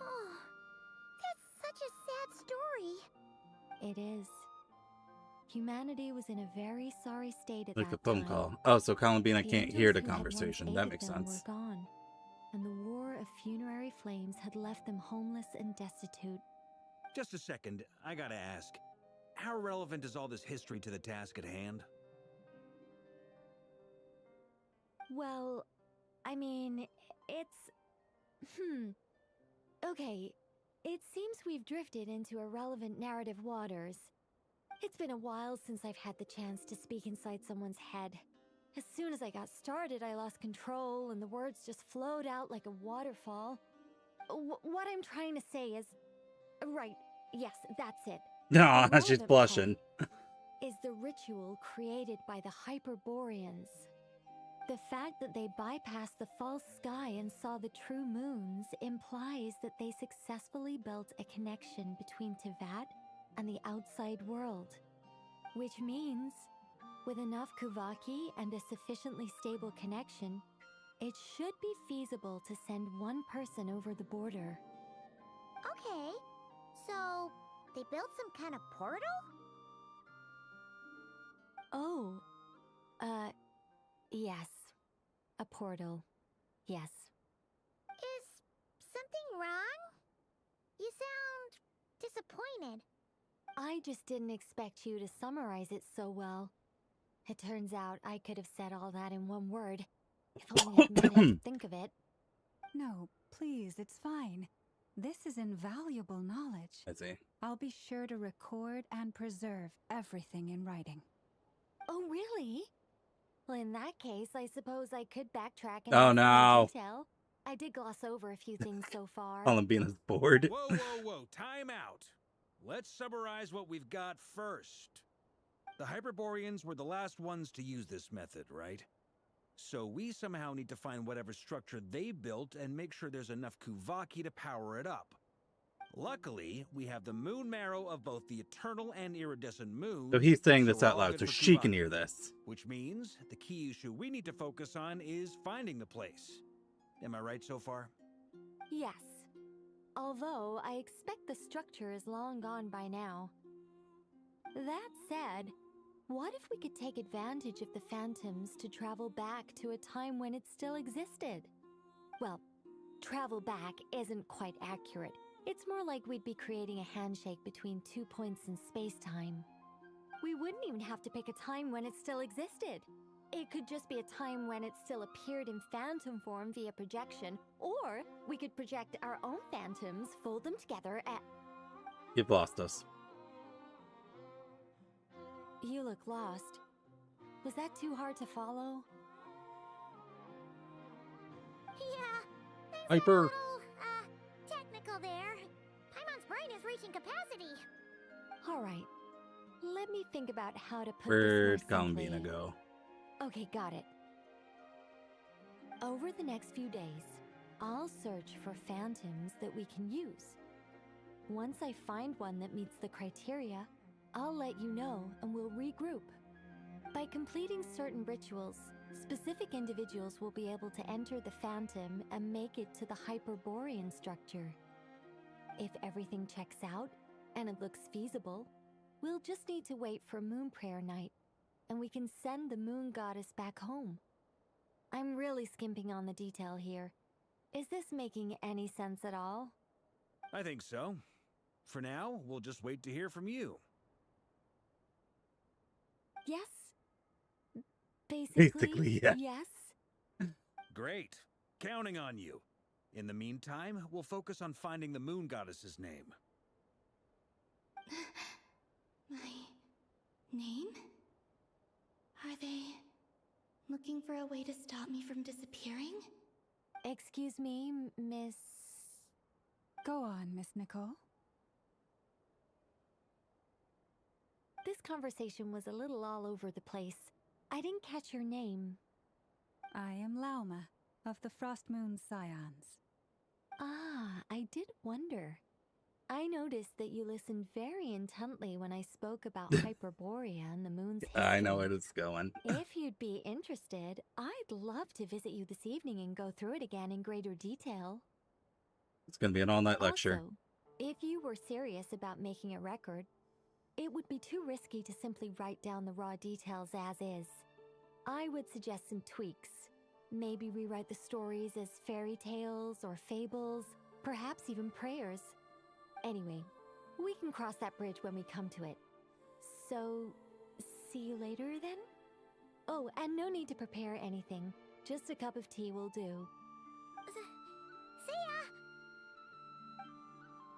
Oh, that's such a sad story. It is. Humanity was in a very sorry state at Like a that phone time. call. Oh, so Columbina The can't angels hear the who had once conversation. That aided makes them sense. Were gone, and the War of Funerary Flames had left them homeless and destitute. Just a second, I gotta ask. How relevant is all this history to the task at hand? Well, I mean, it's... Okay, it seems we've drifted into irrelevant narrative waters. It's been a while since I've had the chance to speak inside someone's head. As soon as I got started, I lost control and the words just flowed out like a waterfall. What I'm trying to say is... Right, yes, that's it. Nah, The she's relevant blushing. part is the ritual created by the Hyperboreans. The fact that they bypassed the false sky and saw the true moons implies that they successfully built a connection between Teyvat and the outside world. Which means, with enough Kuvaki and a sufficiently stable connection, it should be feasible to send one person over the border. Okay, so they built some kind of portal? Oh, yes. A portal. Yes. Is something wrong? You sound disappointed. I just didn't expect you to summarize it so well. It turns out I could have said all that in one word, if only I'd managed to think of it. No, please, it's fine. This is invaluable knowledge. I see. I'll be sure to record and preserve everything in writing. Oh, really? Well, in that case, I suppose I could backtrack and Oh, add some no. more detail. I did gloss over a few things so far. Columbina's bored. Whoa, time out. Let's summarize what we've got first. The Hyperboreans were the last ones to use this method, right? So we somehow need to find whatever structure they built and make sure there's enough Kuvaki to power it up. Luckily, we have the moon marrow of both the eternal and iridescent moons. So he's saying this we're out all loud good so for she can Kuvaki. hear this. Which means the key issue we need to focus on is finding the place. Am I right so far? Yes. Although I expect the structure is long gone by now. That said, what if we could take advantage of the phantoms to travel back to a time when it still existed? Well, travel back isn't quite accurate. It's more like we'd be creating a handshake between 2 points in space-time. We wouldn't even have to pick a time when it still existed. It could just be a time when it still appeared in phantom form via projection, or we could project our own phantoms, fold them together, and... You've lost us. You look lost. Was that too hard to follow? Yeah. Hyper. Technical there. Paimon's brain is reaching capacity. Alright. Let me think about how to put Where'd this more Columbina simply. go? Okay, got it. Over the next few days, I'll search for phantoms that we can use. Once I find one that meets the criteria, I'll let you know and we'll regroup. By completing certain rituals, specific individuals will be able to enter the phantom and make it to the Hyperborean structure. If everything checks out and it looks feasible, we'll just need to wait for Moon Prayer Night, and we can send the moon goddess back home. I'm really skimping on the detail here. Is this making any sense at all? I think so. For now, we'll just wait to hear from you. Yes. Basically, yeah. Yes. Great. Counting on you. In the meantime, we'll focus on finding the moon goddess's name. My name? Are they looking for a way to stop me from disappearing? Excuse me, Miss... Go on, Miss Nicole. This conversation was a little all over the place. I didn't catch your name. I am Lauma, of the Frost Moon Scions. Ah, I did wonder. I noticed that you listened very intently when I spoke about Hyperborea and the moon's history. I know where it's going. If you'd be interested, I'd love to visit you this evening and go through it again in greater detail. It's going to be an all-night lecture. Also, if you were serious about making a record, it would be too risky to simply write down the raw details as is. I would suggest some tweaks. Maybe rewrite the stories as fairy tales or fables, perhaps even prayers. Anyway, We can cross that bridge when we come to it. So, see you later then? Oh, and no need to prepare anything. Just a cup of tea will do. See ya!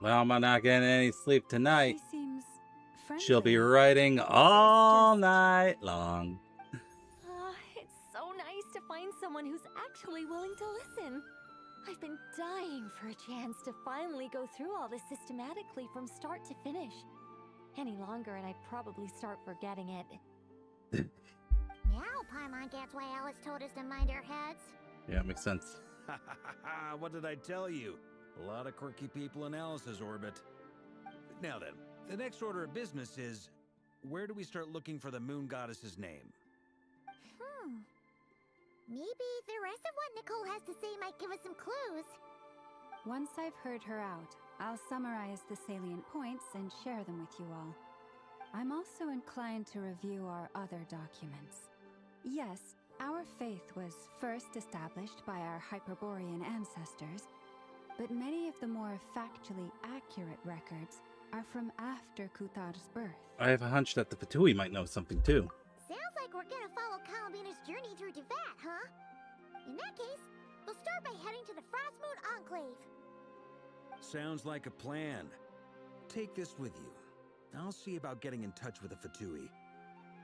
Well, I'm not getting any sleep tonight. She seems friendly. She'll be writing all night long. It's so nice to find someone who's actually willing to listen. I've been dying for a chance to finally go through all this systematically from start to finish. Any longer and I'd probably start forgetting it. Now Paimon gets why Alice told us to mind our heads. Yeah, makes sense. What did I tell you? A lot of quirky people in Alice's orbit. Now then, the next order of business is, where do we start looking for the moon goddess's name? Maybe the rest of what Nicole has to say might give us some clues. Once I've heard her out, I'll summarize the salient points and share them with you all. I'm also inclined to review our other documents. Yes, our faith was first established by our Hyperborean ancestors, but many of the more factually accurate records are from after Kuthar's birth. I have a hunch that the Fatui might know something too. Sounds like we're gonna follow Columbina's journey through Devat, huh? In that case, we'll start by heading to the Frost Moon Enclave. Sounds like a plan. Take this with you. I'll see about getting in touch with the Fatui.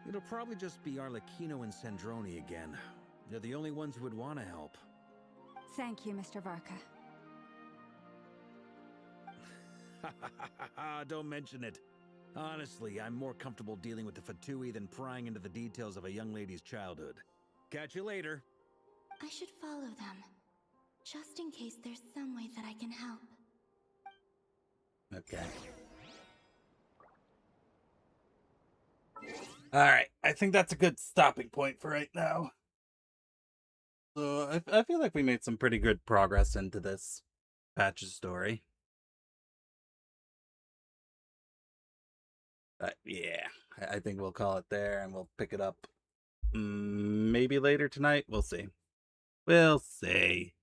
It'll probably just be Arlecchino and Sandroni again. They're the only ones who would want to help. Thank you, Mr. Varka. Don't mention it. Honestly, I'm more comfortable dealing with the Fatui than prying into the details of a young lady's childhood. Catch you later. I should follow them, just in case there's some way that I can help. Okay. Alright, I think that's a good stopping point for right now. So, I feel like we made some pretty good progress into this patch's story. Yeah, I think we'll call it there and we'll pick it up maybe later tonight. We'll see. We'll see.